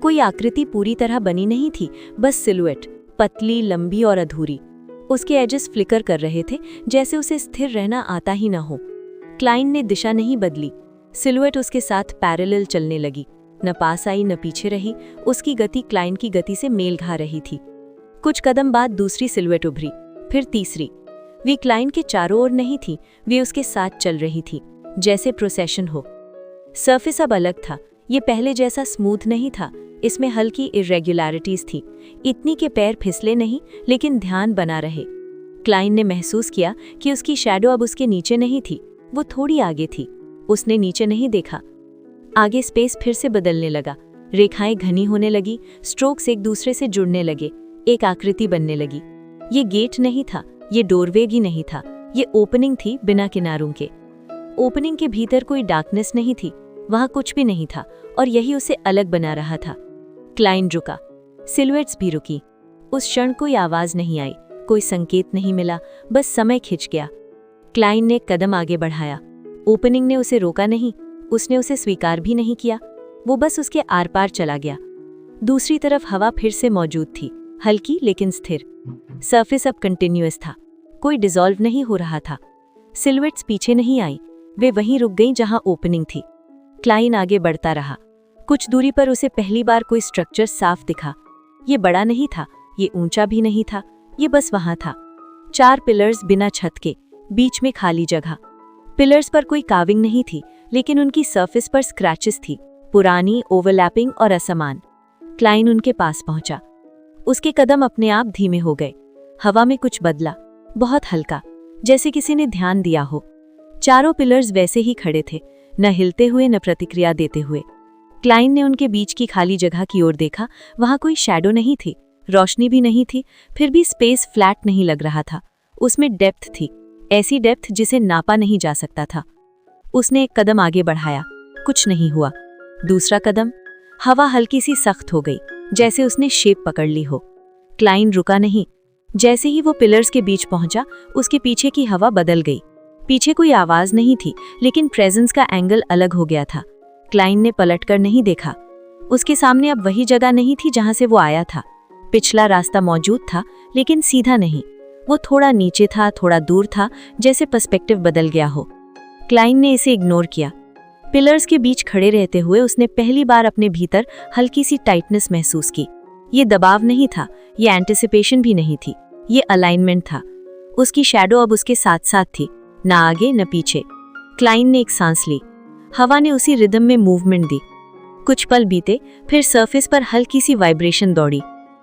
कोई आकृति पूरी तरह बनी नहीं थी, बस सिलुएट, पतली, लंबी और अधूरी। उसके एजेस फ्लिकर कर रहे थे, जैसे उसे स्थिर रहना आता ही ना हो। क्लाइन ने दिशा नहीं बदली। सिलुएट उसके साथ पैरेलल चलने लगी, न पास आई न पीछे रही। उसकी गति क्लाइन की गति से मेल खा रही थी। कुछ कदम बाद दूसरी सिलुएट उभरी, फिर तीसरी। वे क्लाइन के चारों ओर नहीं थी, वे उसके साथ चल रही थी, जैसे प्रोसेशन हो। सरफेस अब अलग था, ये पहले जैसा स्मूथ नहीं था, इसमें हल्की इर्रेगुलरिटीज थी। इतनी के पैर फिसले नहीं, लेकिन ध्यान बना रहे। क्लाइन ने महसूस किया कि उसकी शैडो अब उसके नीचे नहीं थी, वो थोड़ी आगे थी। उसने नीचे नहीं देखा। आगे स्पेस फिर से बदलने लगा, रेखाएं घनी होने लगी, स्ट्रोक्स एक दूसरे से जुड़ने लगे, एक आकृति बनने लगी। ये गेट नहीं था, ये डोरवे भी नहीं था, ये ओपनिंग थी बिना किनारों के। ओपनिंग के भीतर कोई डार्कनेस नहीं थी, वहां कुछ भी नहीं था, और यही उसे अलग बना रहा था। क्लाइन रुका, सिलुएट्स भी रुकी। उस क्षण कोई आवाज नहीं आई, कोई संकेत नहीं मिला, बस समय खिंच गया। क्लाइन ने कदम आगे बढ़ाया। ओपनिंग ने उसे रोका नहीं, उसने उसे स्वीकार भी नहीं किया, वो बस उसके आर पार चला गया। दूसरी तरफ हवा फिर से मौजूद थी, हल्की लेकिन स्थिर। सरफेस अब कंटिन्यूअस था, कोई डिसॉल्व नहीं हो रहा था। सिलुएट्स पीछे नहीं आई, वे वहीं रुक गईं जहां ओपनिंग थी। क्लाइन आगे बढ़ता रहा। कुछ दूरी पर उसे पहली बार कोई स्ट्रक्चर साफ दिखा। ये बड़ा नहीं था, ये ऊंचा भी नहीं था, ये बस वहां था। 4 पिलर्स बिना छत के, बीच में खाली जगह। पिलर्स पर कोई कार्विंग नहीं थी, लेकिन उनकी सरफेस पर स्क्रैचेस थी, पुरानी, ओवरलैपिंग और असमान। क्लाइन उनके पास पहुंचा। उसके कदम अपने आप धीमे हो गए। हवा में कुछ बदला, बहुत हल्का, जैसे किसी ने ध्यान दिया हो। चारों पिलर्स वैसे ही खड़े थे, न हिलते हुए न प्रतिक्रिया देते हुए। क्लाइन ने उनके बीच की खाली जगह की ओर देखा। वहां कोई शैडो नहीं थी, रोशनी भी नहीं थी, फिर भी स्पेस फ्लैट नहीं लग रहा था। उसमें डेप्थ थी, ऐसी डेप्थ जिसे नापा नहीं जा सकता था। उसने एक कदम आगे बढ़ाया, कुछ नहीं हुआ। दूसरा कदम, हवा हल्की सी सख्त हो गई, जैसे उसने शेप पकड़ ली हो। क्लाइन रुका नहीं। जैसे ही वो पिलर्स के बीच पहुंचा, उसके पीछे की हवा बदल गई। पीछे कोई आवाज नहीं थी, लेकिन प्रेजेंस का एंगल अलग हो गया था। क्लाइन ने पलटकर नहीं देखा। उसके सामने अब वही जगह नहीं थी जहां से वो आया था। पिछला रास्ता मौजूद था, लेकिन सीधा नहीं। वो थोड़ा नीचे था, थोड़ा दूर था, जैसे पर्सपेक्टिव बदल गया हो। क्लाइन ने इसे इग्नोर किया। पिलर्स के बीच खड़े रहते हुए उसने पहली बार अपने भीतर हल्की सी टाइटनेस महसूस की। ये दबाव नहीं था, ये एंटिसिपेशन भी नहीं थी, ये अलाइनमेंट था। उसकी शैडो अब उसके साथ साथ थी, ना आगे न पीछे। क्लाइन ने एक सांस ली। हवा ने उसी रिदम में मूवमेंट दी। कुछ पल बीते, फिर सरफेस पर हल्की सी वाइब्रेशन दौड़ी।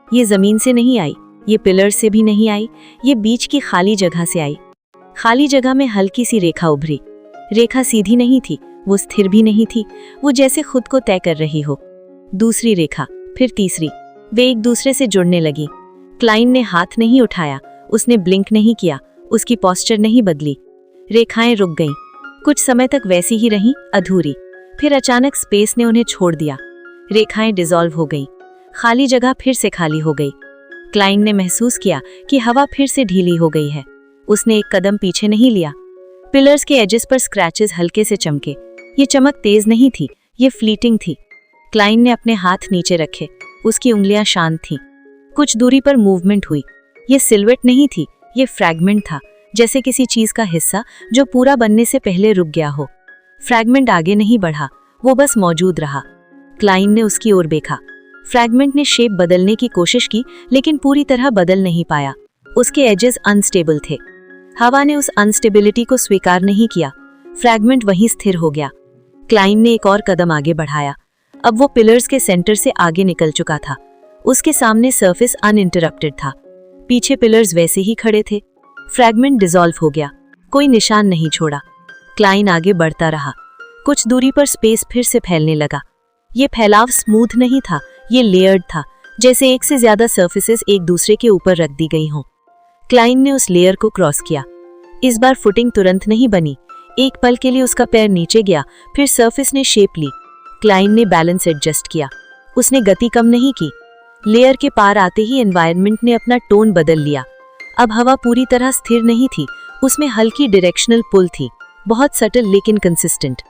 ये जमीन से नहीं आई, ये पिलर्स से भी नहीं आई, ये बीच की खाली जगह से आई। खाली जगह में हल्की सी रेखा उभरी। रेखा सीधी नहीं थी, वो स्थिर भी नहीं थी, वो जैसे खुद को तय कर रही हो। दूसरी रेखा, फिर तीसरी, वे एक दूसरे से जुड़ने लगी। क्लाइंट ने हाथ नहीं उठाया, उसने ब्लिंक नहीं किया, उसकी पोस्चर नहीं बदली। रेखाएं रुक गईं, कुछ समय तक वैसी ही रहीं, अधूरी। फिर अचानक स्पेस ने उन्हें छोड़ दिया। रेखाएं डिसॉल्व हो गईं, खाली जगह फिर से खाली हो गई। क्लाइंट ने महसूस किया कि हवा फिर से ढीली हो गई है। उसने एक कदम पीछे नहीं लिया। पिलर्स के एजेस पर स्क्रैचेस हल्के से चमके। ये चमक तेज नहीं थी, ये फ्लीटिंग थी। क्लाइंट ने अपने हाथ नीचे रखे, उसकी उंगलियां शांत थीं। कुछ दूरी पर मूवमेंट हुई। ये सिलवेट नहीं थी, ये फ्रैगमेंट था, जैसे किसी चीज का हिस्सा जो पूरा बनने से पहले रुक गया हो। फ्रैगमेंट आगे नहीं बढ़ा, वो बस मौजूद रहा। क्लाइंट ने उसकी ओर देखा। फ्रैगमेंट ने शेप बदलने की कोशिश की, लेकिन पूरी तरह बदल नहीं पाया। उसके एजेस अनस्टेबल थे। हवा ने उस अनस्टेबिलिटी को स्वीकार नहीं किया। फ्रैगमेंट वहीं स्थिर हो गया। क्लाइंट ने एक और कदम आगे बढ़ाया। अब वो पिलर्स के सेंटर से आगे निकल चुका था। उसके सामने सरफेस अनइंटरप्टेड था। पीछे पिलर्स वैसे ही खड़े थे। फ्रैगमेंट डिसॉल्व हो गया, कोई निशान नहीं छोड़ा। क्लाइंट आगे बढ़ता रहा। कुछ दूरी पर स्पेस फिर से फैलने लगा। ये फैलाव स्मूथ नहीं था, ये लेयर्ड था, जैसे एक से ज्यादा सर्फेसेस एक दूसरे के ऊपर रख दी गई हों। क्लाइंट ने उस लेयर को क्रॉस किया। इस बार फुटिंग तुरंत नहीं बनी। एक पल के लिए उसका पैर नीचे गया, फिर सरफेस ने शेप ली। क्लाइंट ने बैलेंस एडजस्ट किया। उसने गति कम नहीं की। लेयर के पार आते ही एनवायरनमेंट ने अपना टोन बदल लिया। अब हवा पूरी तरह स्थिर नहीं थी, उसमें हल्की डायरेक्शनल पुल थी, बहुत सटल लेकिन कंसिस्टेंट।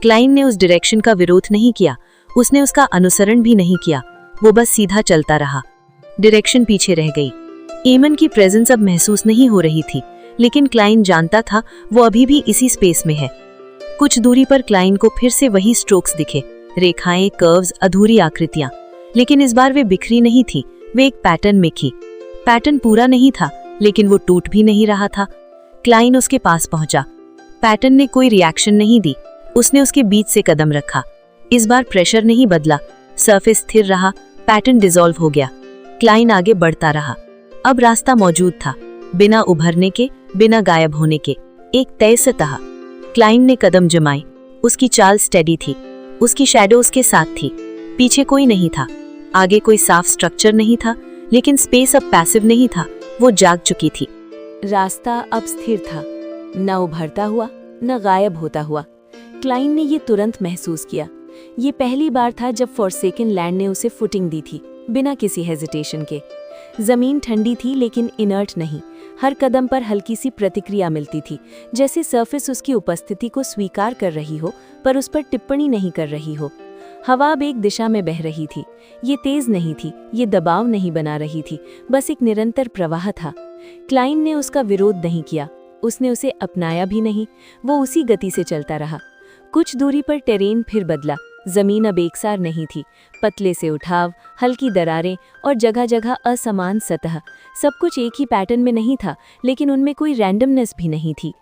क्लाइंट ने उस डायरेक्शन का विरोध नहीं किया, उसने उसका अनुसरण भी नहीं किया, वो बस सीधा चलता रहा। डायरेक्शन पीछे रह गई। एमन की प्रेजेंस अब महसूस नहीं हो रही थी, लेकिन क्लाइंट जानता था वो अभी भी इसी स्पेस में है। कुछ दूरी पर क्लाइंट को फिर से वही स्ट्रोक्स दिखे, रेखाएं, कर्व्स, अधूरी आकृतियां, लेकिन इस बार वे बिखरी नहीं थी, वे एक पैटर्न में थी। पैटर्न पूरा नहीं था, लेकिन वो टूट भी नहीं रहा था। क्लाइंट उसके पास पहुंचा। पैटर्न ने कोई रिएक्शन नहीं दी, उसने उसके बीच से कदम रखा। इस बार प्रेशर नहीं बदला, सरफेस स्थिर रहा, पैटर्न डिसॉल्व हो गया। क्लाइंट आगे बढ़ता रहा। अब रास्ता मौजूद था, बिना उभरने के, बिना गायब होने के, एक तय सतह। क्लाइंट ने कदम जमाए। उसकी चाल स्टेडी थी, उसकी शैडो उसके साथ थी। पीछे कोई नहीं था, आगे कोई साफ स्ट्रक्चर नहीं था, लेकिन स्पेस अब पैसिव नहीं था, वो जाग चुकी थी। रास्ता अब स्थिर था, न उभरता हुआ न गायब होता हुआ। क्लाइंट ने ये तुरंत महसूस किया। ये पहली बार था जब फॉरसेकन लैंड ने उसे फुटिंग दी थी, बिना किसी हेजिटेशन के। जमीन ठंडी थी लेकिन इनर्ट नहीं। हर कदम पर हल्की सी प्रतिक्रिया मिलती थी, जैसे सरफेस उसकी उपस्थिति को स्वीकार कर रही हो पर उस पर टिप्पणी नहीं कर रही हो। हवा अब एक दिशा में बह रही थी। ये तेज नहीं थी, ये दबाव नहीं बना रही थी, बस एक निरंतर प्रवाह था। क्लाइंट ने उसका विरोध नहीं किया, उसने उसे अपनाया भी नहीं, वो उसी गति से चलता रहा। कुछ दूरी पर टेरेन फिर बदला। जमीन अब एकसार नहीं थी, पतले से उठाव, हल्की दरारें और जगह जगह असमान सतह। सब कुछ एक ही पैटर्न में नहीं था, लेकिन उनमें कोई रैंडमनेस भी नहीं थी।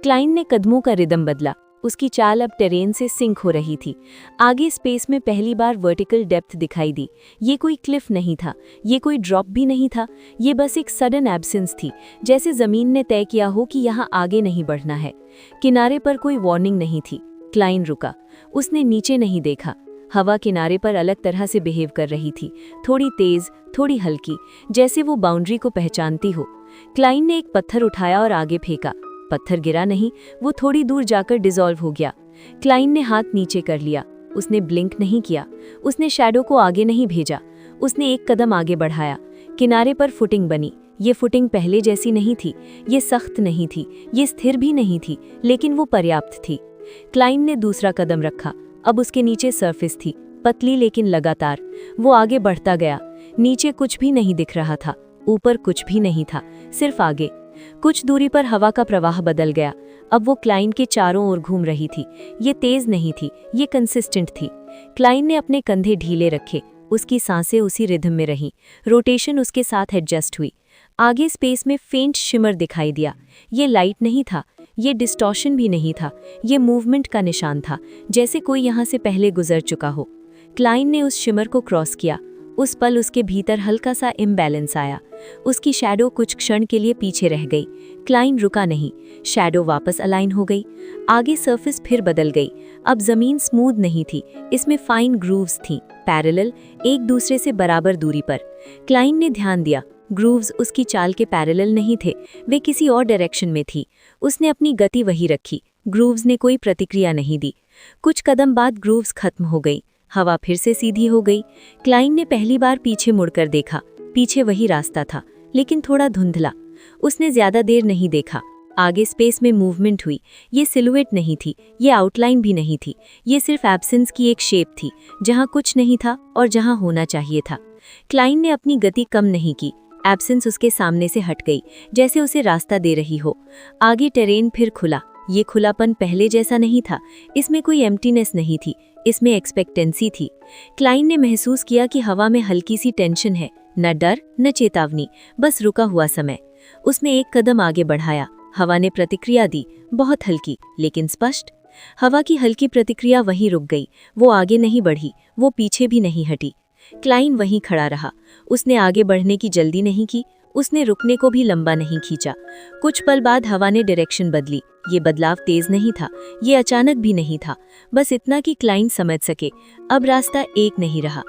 क्लाइंट ने कदमों का रिदम बदला। उसकी चाल अब टेरेन से सिंक हो रही थी। आगे स्पेस में पहली बार वर्टिकल डेप्थ दिखाई दी। ये कोई क्लिफ नहीं था, ये कोई ड्रॉप भी नहीं था, ये बस एक सडन एब्सेंस थी, जैसे जमीन ने तय किया हो कि यहाँ आगे नहीं बढ़ना है। किनारे पर कोई वार्निंग नहीं थी। क्लाइंट रुका, उसने नीचे नहीं देखा। हवा किनारे पर अलग तरह से बिहेव कर रही थी, थोड़ी तेज, थोड़ी हल्की, जैसे वो बाउंड्री को पहचानती हो। क्लाइंट ने एक पत्थर उठाया और आगे फेंका। पत्थर गिरा नहीं, वो थोड़ी दूर जाकर डिसॉल्व हो गया। क्लाइंट ने हाथ नीचे कर लिया। उसने ब्लिंक नहीं किया, उसने शैडो को आगे नहीं भेजा, उसने एक कदम आगे बढ़ाया। किनारे पर फुटिंग बनी। ये फुटिंग पहले जैसी नहीं थी, ये सख्त नहीं थी, ये स्थिर भी नहीं थी, लेकिन वो पर्याप्त थी। क्लाइंट ने दूसरा कदम रखा। अब उसके नीचे सरफेस थी, पतली लेकिन लगातार। वो आगे बढ़ता गया। नीचे कुछ भी नहीं दिख रहा था, ऊपर कुछ भी नहीं था, सिर्फ आगे। कुछ दूरी पर हवा का प्रवाह बदल गया। अब वो क्लाइंट के चारों ओर घूम रही थी। ये तेज नहीं थी, ये कंसिस्टेंट थी। क्लाइंट ने अपने कंधे ढीले रखे, उसकी सांसें उसी रिदम में रहीं। रोटेशन उसके साथ एडजस्ट हुई। आगे स्पेस में फेंट शिमर दिखाई दिया। ये लाइट नहीं था, ये डिस्टॉर्शन भी नहीं था, ये मूवमेंट का निशान था, जैसे कोई यहाँ से पहले गुजर चुका हो। क्लाइंट ने उस शिमर को क्रॉस किया। उस पल उसके भीतर हल्का सा इम्बैलेंस आया। उसकी शैडो कुछ क्षण के लिए पीछे रह गई। क्लाइन रुका नहीं, शैडो वापस अलाइन हो गई। आगे सरफेस फिर बदल गई। अब जमीन स्मूथ नहीं थी, इसमें फाइन ग्रूव्स थीं, पैरेलल, एक दूसरे से बराबर दूरी पर। क्लाइन ने ध्यान दिया, ग्रूव्स उसकी चाल के पैरेलल नहीं थे, वे किसी और डायरेक्शन में थी। उसने अपनी गति वही रखी, ग्रूव्स ने कोई प्रतिक्रिया नहीं दी। कुछ कदम बाद ग्रूव्स खत्म हो गई, हवा फिर से सीधी हो गई। क्लाइन ने पहली बार पीछे मुड़कर देखा। पीछे वही रास्ता था, लेकिन थोड़ा धुंधला। उसने ज्यादा देर नहीं देखा। आगे स्पेस में मूवमेंट हुई। ये सिलुएट नहीं थी, ये आउटलाइन भी नहीं थी, ये सिर्फ एब्सेंस की एक शेप थी, जहां कुछ नहीं था और जहां होना चाहिए था। क्लाइन ने अपनी गति कम नहीं की। एब्सेंस उसके सामने से हट गई, जैसे उसे रास्ता दे रही हो। आगे टेरेन फिर खुला। ये खुलापन पहले जैसा नहीं था। इसमें कोई एम्प्टीनेस नहीं थी, इसमें एक्सपेक्टेंसी थी। क्लाइन ने महसूस किया कि हवा में हल्की सी टेंशन है, न डर न चेतावनी, बस रुका हुआ समय। उसने एक कदम आगे बढ़ाया। हवा ने प्रतिक्रिया दी, बहुत हल्की लेकिन स्पष्ट। हवा की हल्की प्रतिक्रिया वहीं रुक गई। वो आगे नहीं बढ़ी, वो पीछे भी नहीं हटी। क्लाइन वहीं खड़ा रहा। उसने आगे बढ़ने की जल्दी नहीं की, उसने रुकने को भी लंबा नहीं खींचा। कुछ पल बाद हवा ने डायरेक्शन बदली। ये बदलाव तेज नहीं था, ये अचानक भी नहीं था, बस इतना कि क्लाइन समझ सके अब रास्ता एक नहीं रहा।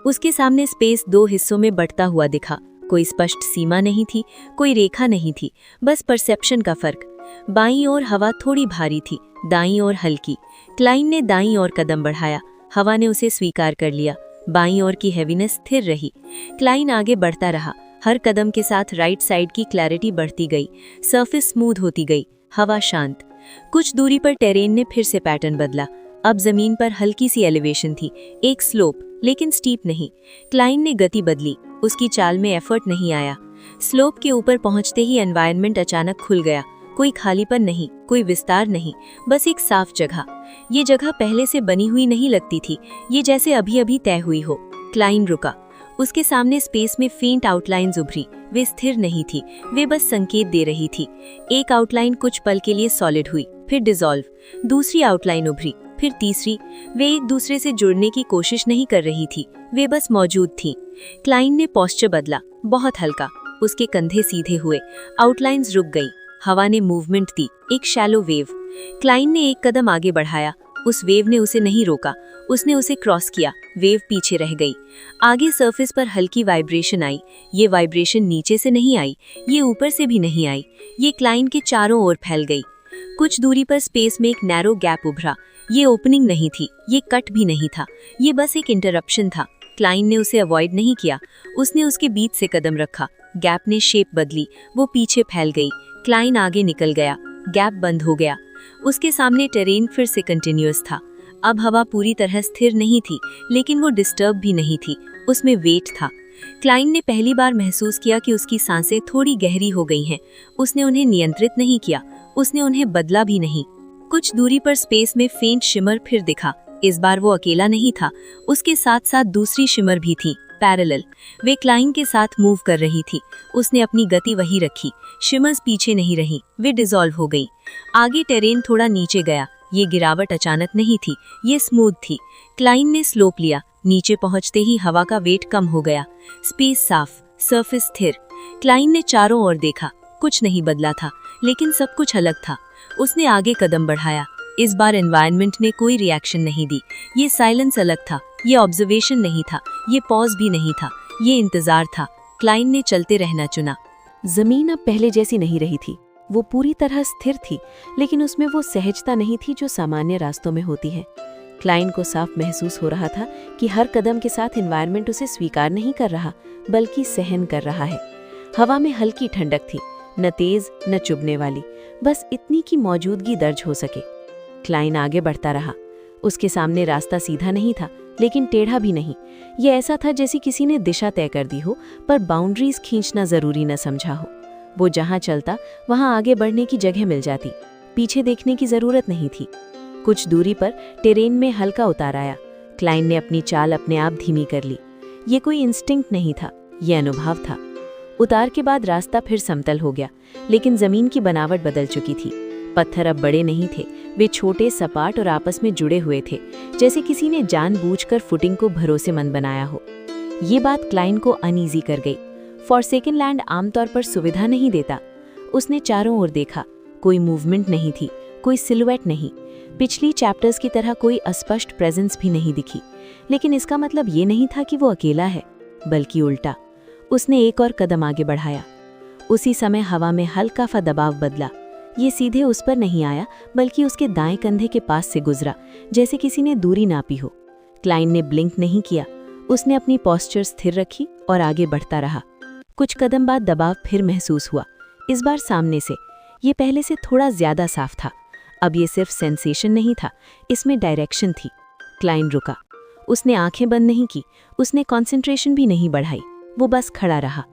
उसके सामने स्पेस दो हिस्सों में बंटता हुआ दिखा। कोई स्पष्ट सीमा नहीं थी, कोई रेखा नहीं थी, बस परसेप्शन का फर्क। बाईं ओर हवा थोड़ी भारी थी, दाईं ओर हल्की। क्लाइन ने दाईं ओर कदम बढ़ाया। हवा ने उसे स्वीकार कर लिया। बाईं ओर की हैवीनेस स्थिर रही। क्लाइन आगे बढ़ता रहा। हर कदम के साथ राइट साइड की क्लैरिटी बढ़ती गई। सरफेस स्मूथ होती गई, हवा शांत। कुछ दूरी पर टेरेन ने फिर से पैटर्न बदला। अब जमीन पर हल्की सी एलिवेशन थी, एक स्लोप, लेकिन स्टीप नहीं। क्लाइन ने गति बदली। उसकी चाल में एफर्ट नहीं आया। स्लोप के ऊपर पहुंचते ही एनवायरनमेंट अचानक खुल गया। कोई खालीपन नहीं, कोई विस्तार नहीं, बस एक साफ जगह। ये जगह पहले से बनी हुई नहीं लगती थी, ये जैसे अभी अभी तय हुई हो। क्लाइन रुका। उसके सामने स्पेस में फेंट आउटलाइंस उभरी। वे स्थिर नहीं थी, वे बस संकेत दे रही थी। एक आउटलाइन कुछ पल के लिए सॉलिड हुई, फिर डिसॉल्व। दूसरी आउटलाइन उभरी, फिर तीसरी। वे एक दूसरे से जुड़ने की कोशिश नहीं कर रही थी, वे बस मौजूद थीं। क्लाइन ने पोस्चर बदला, बहुत हल्का। उसके कंधे सीधे हुए, आउटलाइंस रुक गई। हवा ने मूवमेंट दी, एक शैलो वेव। क्लाइन ने एक कदम आगे बढ़ाया। उस वेव ने उसे नहीं रोका, उसने उसे क्रॉस किया। वेव पीछे रह गई। आगे सरफेस पर हल्की वाइब्रेशन आई। ये वाइब्रेशन नीचे से नहीं आई, ये ऊपर से भी नहीं आई, ये क्लाइन के चारों ओर फैल गई। कुछ दूरी पर स्पेस में एक नैरो गैप उभरा। ये ओपनिंग नहीं थी, ये कट भी नहीं था, ये बस एक इंटरप्शन था। क्लाइन ने उसे अवॉइड नहीं किया, उसने उसके बीच से कदम रखा। गैप ने शेप बदली, वो पीछे फैल गई। क्लाइन आगे निकल गया, गैप बंद हो गया। उसके सामने टेरेन फिर से कंटिन्यूअस था। अब हवा पूरी तरह स्थिर नहीं थी, लेकिन वो डिस्टर्ब भी नहीं थी, उसमें वेट था। क्लाइन ने पहली बार महसूस किया कि उसकी सांसें थोड़ी गहरी हो गई हैं। उसने उन्हें नियंत्रित नहीं किया, उसने उन्हें बदला भी नहीं। कुछ दूरी पर स्पेस में फेंट शिमर फिर दिखा। इस बार वो अकेला नहीं था, उसके साथ साथ दूसरी शिमर भी थी, पैरेलल। वे क्लाइन के साथ मूव कर रही थी। उसने अपनी गति वही रखी। शिमर्स पीछे नहीं रही, वे डिसॉल्व हो गई। आगे टेरेन थोड़ा नीचे गया। ये गिरावट अचानक नहीं थी, ये स्मूथ थी। क्लाइन ने स्लोप लिया। नीचे पहुंचते ही हवा का वेट कम हो गया। स्पेस साफ, सरफेस स्थिर। क्लाइन ने चारों ओर देखा। कुछ नहीं बदला था, लेकिन सब कुछ अलग था। उसने आगे कदम बढ़ाया। इस बार एनवायरनमेंट ने कोई रिएक्शन नहीं दी। ये साइलेंस अलग था, ये ऑब्जर्वेशन नहीं था, ये पॉज भी नहीं था, ये इंतजार था। क्लाइन ने चलते रहना चुना। जमीन अब पहले जैसी नहीं रही थी। वो पूरी तरह स्थिर थी, लेकिन उसमें वो सहजता नहीं थी जो सामान्य रास्तों में होती है। क्लाइन को साफ महसूस हो रहा था कि हर कदम के साथ एनवायरनमेंट उसे स्वीकार नहीं कर रहा, बल्कि सहन कर रहा है। हवा में हल्की ठंडक थी, न तेज न चुभने वाली, बस इतनी की मौजूदगी दर्ज हो सके। क्लाइन आगे बढ़ता रहा। उसके सामने रास्ता सीधा नहीं था, लेकिन टेढ़ा भी नहीं। ये ऐसा था जैसे किसी ने दिशा तय कर दी हो, पर बाउंड्रीज खींचना जरूरी न समझा हो। वो जहां चलता वहां आगे बढ़ने की जगह मिल जाती, पीछे देखने की जरूरत नहीं थी। कुछ दूरी पर टेरेन में हल्का उतार आया। क्लाइन ने अपनी चाल अपने आप धीमी कर ली। ये कोई इंस्टिंक्ट नहीं था, ये अनुभव था। उतार के बाद रास्ता फिर समतल हो गया, लेकिन जमीन की बनावट बदल चुकी थी। पत्थर अब बड़े नहीं थे, वे छोटे, सपाट और आपस में जुड़े हुए थे, जैसे किसी ने जानबूझकर फुटिंग को भरोसेमंद बनाया हो। ये बात क्लाइन को अनईजी कर गई। फॉरसेकन लैंड आमतौर पर सुविधा नहीं देता। उसने चारों ओर देखा, कोई मूवमेंट नहीं थी, कोई सिलुएट नहीं, पिछली चैप्टर्स की तरह कोई अस्पष्ट प्रेजेंस भी नहीं दिखी। लेकिन इसका मतलब ये नहीं था कि वो अकेला है, बल्कि उल्टा। उसने एक और कदम आगे बढ़ाया। उसी समय हवा में हल्का सा दबाव बदला। ये सीधे उस पर नहीं आया, बल्कि उसके दाएं कंधे के पास से गुजरा, जैसे किसी ने दूरी नापी हो। क्लाइन ने ब्लिंक नहीं किया। उसने अपनी पोस्चर स्थिर रखी और आगे बढ़ता रहा। कुछ कदम बाद दबाव फिर महसूस हुआ, इस बार सामने से। ये पहले से थोड़ा ज्यादा साफ था। अब ये सिर्फ सेंसेशन नहीं था, इसमें डायरेक्शन थी। क्लाइन रुका। उसने आंखें बंद नहीं की, उसने कंसंट्रेशन भी नहीं बढ़ाई। वो बस खड़ा रहा।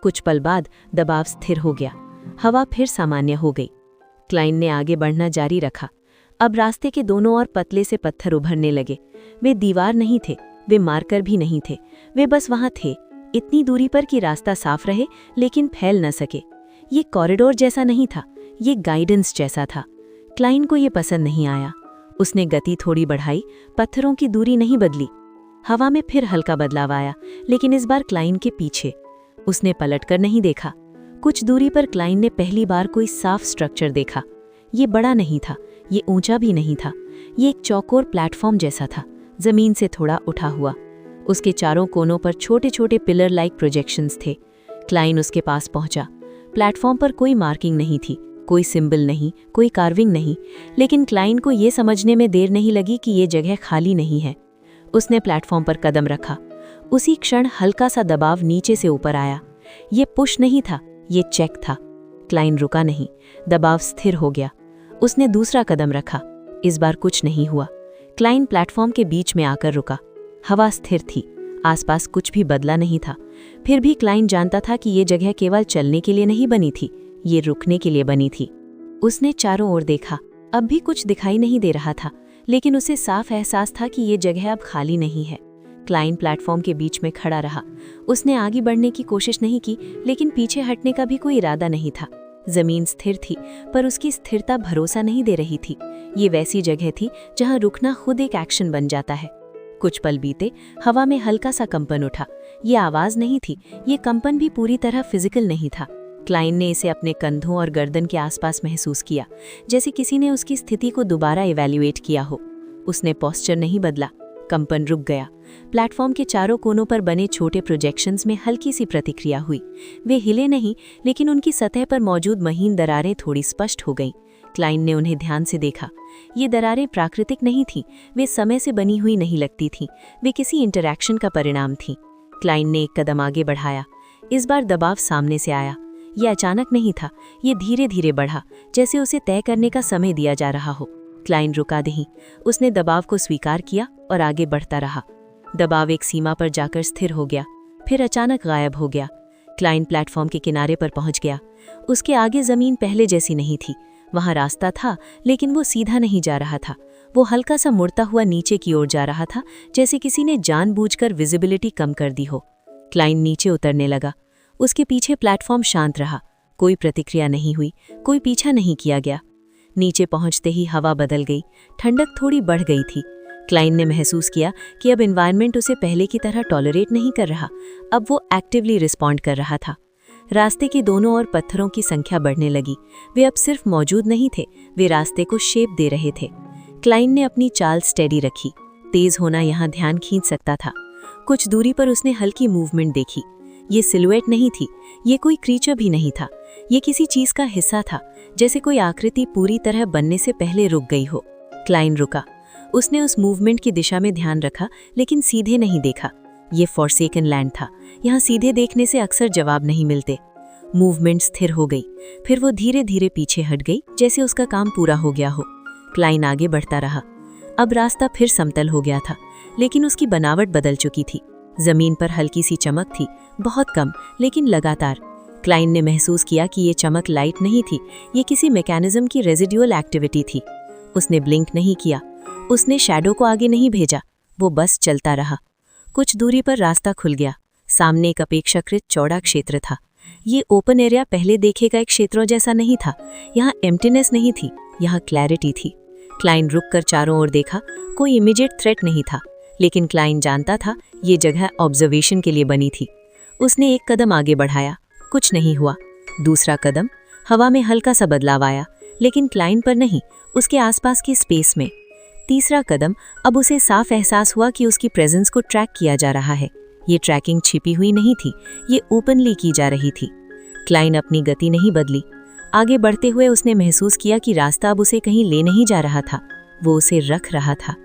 कुछ पल बाद दबाव स्थिर हो गया, हवा फिर सामान्य हो गई। क्लाइन ने आगे बढ़ना जारी रखा। अब रास्ते के दोनों ओर पतले से पत्थर उभरने लगे। वे दीवार नहीं थे, वे मार्कर भी नहीं थे, वे बस वहां थे, इतनी दूरी पर कि रास्ता साफ रहे लेकिन फैल न सके। ये कॉरिडोर जैसा नहीं था, ये गाइडेंस जैसा था। क्लाइन को ये पसंद नहीं आया। उसने गति थोड़ी बढ़ाई, पत्थरों की दूरी नहीं बदली। हवा में फिर हल्का बदलाव आया, लेकिन इस बार क्लाइन के पीछे। उसने पलटकर नहीं देखा। कुछ दूरी पर क्लाइन ने पहली बार कोई साफ स्ट्रक्चर देखा। ये बड़ा नहीं था, ये ऊंचा भी नहीं था, ये एक चौकोर प्लेटफॉर्म जैसा था, जमीन से थोड़ा उठा हुआ। उसके चारों कोनों पर छोटे छोटे पिलर लाइक प्रोजेक्शंस थे। क्लाइन उसके पास पहुंचा। प्लेटफॉर्म पर कोई मार्किंग नहीं थी, कोई सिंबल नहीं, कोई कार्विंग नहीं, लेकिन क्लाइन को ये समझने में देर नहीं लगी कि ये जगह खाली नहीं है। उसने प्लेटफॉर्म पर कदम रखा। उसी क्षण हल्का सा दबाव नीचे से ऊपर आया। ये पुश नहीं था, ये चेक था। क्लाइन रुका नहीं, दबाव स्थिर हो गया। उसने दूसरा कदम रखा। इस बार कुछ नहीं हुआ। क्लाइन प्लेटफॉर्म के बीच में आकर रुका। हवा स्थिर थी, आसपास कुछ भी बदला नहीं था। फिर भी क्लाइन जानता था कि ये जगह केवल चलने के लिए नहीं बनी थी, ये रुकने के लिए बनी थी। उसने चारों ओर देखा। अब भी कुछ दिखाई नहीं दे रहा था, लेकिन उसे साफ एहसास था कि ये जगह अब खाली नहीं है। क्लाइन प्लेटफॉर्म के बीच में खड़ा रहा। उसने आगे बढ़ने की कोशिश नहीं की, लेकिन पीछे हटने का भी कोई इरादा नहीं था। जमीन स्थिर थी, पर उसकी स्थिरता भरोसा नहीं दे रही थी। ये वैसी जगह थी जहां रुकना खुद एक एक्शन बन जाता है। कुछ पल बीते, हवा में हल्का सा कंपन उठा। ये आवाज नहीं थी, ये कंपन भी पूरी तरह फिजिकल नहीं था। क्लाइन ने इसे अपने कंधों और गर्दन के आसपास महसूस किया, जैसे किसी ने उसकी स्थिति को दोबारा इवैल्यूएट किया हो। उसने पोस्चर नहीं बदला, कंपन रुक गया। प्लेटफॉर्म के चारों कोनों पर बने छोटे प्रोजेक्शंस में हल्की सी प्रतिक्रिया हुई। वे हिले नहीं, लेकिन उनकी सतह पर मौजूद महीन दरारें थोड़ी स्पष्ट हो गईं। क्लाइन ने उन्हें ध्यान से देखा। ये दरारें प्राकृतिक नहीं थीं, वे समय से बनी हुई नहीं लगती थीं, वे किसी इंटरैक्शन का परिणाम थीं। क्लाइन ने एक कदम आगे बढ़ाया। इस बार दबाव सामने से आया। ये अचानक नहीं था, ये धीरे धीरे बढ़ा, जैसे उसे तय करने का समय दिया जा रहा हो। क्लाइन रुका नहीं। उसने दबाव को स्वीकार किया और आगे बढ़ता रहा। दबाव एक सीमा पर जाकर स्थिर हो गया, फिर अचानक गायब हो गया। क्लाइन प्लेटफॉर्म के किनारे पर पहुंच गया। उसके आगे जमीन पहले जैसी नहीं थी। वहां रास्ता था, लेकिन वो सीधा नहीं जा रहा था। वो हल्का सा मुड़ता हुआ नीचे की ओर जा रहा था, जैसे किसी ने जानबूझकर विजिबिलिटी कम कर दी हो। क्लाइन नीचे उतरने लगा। उसके पीछे प्लेटफॉर्म शांत रहा। कोई प्रतिक्रिया नहीं हुई, कोई पीछा नहीं किया गया। नीचे पहुंचते ही हवा बदल गई, ठंडक थोड़ी बढ़ गई थी। क्लाइन ने महसूस किया कि अब एनवायरनमेंट उसे पहले की तरह टॉलरेट नहीं कर रहा, अब वो एक्टिवली रिस्पॉन्ड कर रहा था। रास्ते के दोनों ओर पत्थरों की संख्या बढ़ने लगी। वे अब सिर्फ मौजूद नहीं थे, वे रास्ते को शेप दे रहे थे। क्लाइन ने अपनी चाल स्टेडी रखी। तेज होना यहाँ ध्यान खींच सकता था। कुछ दूरी पर उसने हल्की मूवमेंट देखी। ये सिलुएट नहीं थी, ये कोई क्रीचर भी नहीं था, ये किसी चीज का हिस्सा था, जैसे कोई आकृति पूरी तरह बनने से पहले रुक गई हो। क्लाइन रुका। उसने उस मूवमेंट की दिशा में ध्यान रखा, लेकिन सीधे नहीं देखा। ये फॉरसेकन लैंड था, यहाँ सीधे देखने से अक्सर जवाब नहीं मिलते। मूवमेंट स्थिर हो गई, फिर वो धीरे धीरे पीछे हट गई, जैसे उसका काम पूरा हो गया हो। क्लाइन आगे बढ़ता रहा। अब रास्ता फिर समतल हो गया था, लेकिन उसकी बनावट बदल चुकी थी। जमीन पर हल्की सी चमक थी, बहुत कम लेकिन लगातार। क्लाइन ने महसूस किया कि ये चमक लाइट नहीं थी, ये किसी मैकेनिज्म की रेजिडुअल एक्टिविटी थी। उसने ब्लिंक नहीं किया, उसने शैडो को आगे नहीं भेजा, वो बस चलता रहा। कुछ दूरी पर रास्ता खुल गया। सामने एक अपेक्षाकृत चौड़ा क्षेत्र था। ये ओपन एरिया पहले देखे गए क्षेत्रों जैसा नहीं था। यहाँ एम्प्टीनेस नहीं थी, यहाँ क्लैरिटी थी। क्लाइन रुककर चारों ओर देखा। कोई इमीडिएट थ्रेट नहीं था, लेकिन क्लाइन जानता था ये जगह ऑब्जर्वेशन के लिए बनी थी। उसने एक कदम आगे बढ़ाया, कुछ नहीं हुआ। दूसरा कदम, हवा में हल्का सा बदलाव आया, लेकिन क्लाइन पर नहीं, उसके आसपास की स्पेस में। तीसरा कदम, अब उसे साफ एहसास हुआ कि उसकी प्रेजेंस को ट्रैक किया जा रहा है। ये ट्रैकिंग छिपी हुई नहीं थी, ये ओपनली की जा रही थी। क्लाइन अपनी गति नहीं बदली। आगे बढ़ते हुए उसने महसूस किया कि रास्ता अब उसे कहीं ले नहीं जा रहा था, वो उसे रख रहा था।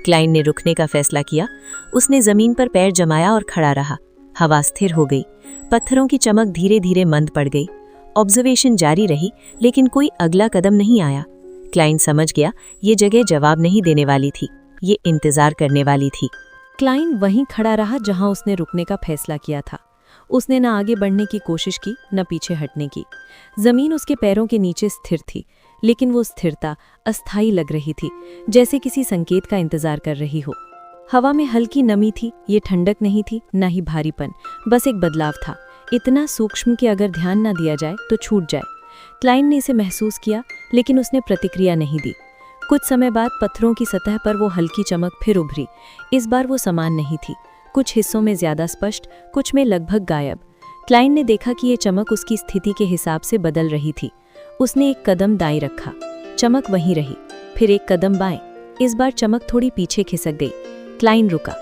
क्लाइन ने रुकने का फैसला किया। उसने जमीन पर पैर जमाया और खड़ा रहा। हवा स्थिर हो गई, पत्थरों की चमक धीरे धीरे मंद पड़ गई। ऑब्जर्वेशन जारी रही, लेकिन कोई अगला कदम नहीं आया। क्लाइन समझ गया ये जगह जवाब नहीं देने वाली थी, ये इंतजार करने वाली थी। क्लाइन वहीं खड़ा रहा जहां उसने रुकने का फैसला किया था। उसने न आगे बढ़ने की कोशिश की, न पीछे हटने की। जमीन उसके पैरों के नीचे स्थिर थी, लेकिन वो स्थिरता अस्थायी लग रही थी, जैसे किसी संकेत का इंतजार कर रही हो। हवा में हल्की नमी थी, ये ठंडक नहीं थी, न ही भारीपन, बस एक बदलाव था, इतना सूक्ष्म कि अगर ध्यान न दिया जाए तो छूट जाए। क्लाइन ने इसे महसूस किया, लेकिन उसने प्रतिक्रिया नहीं दी। कुछ समय बाद पत्थरों की सतह पर वो हल्की चमक फिर उभरी। इस बार वो समान नहीं थी, कुछ हिस्सों में ज्यादा स्पष्ट, कुछ में लगभग गायब। क्लाइन ने देखा कि ये चमक उसकी स्थिति के हिसाब से बदल रही थी। उसने एक कदम दाएं रखा, चमक वहीं रही। फिर एक कदम बाएं, इस बार चमक थोड़ी पीछे खिसक गई। क्लाइन रुका।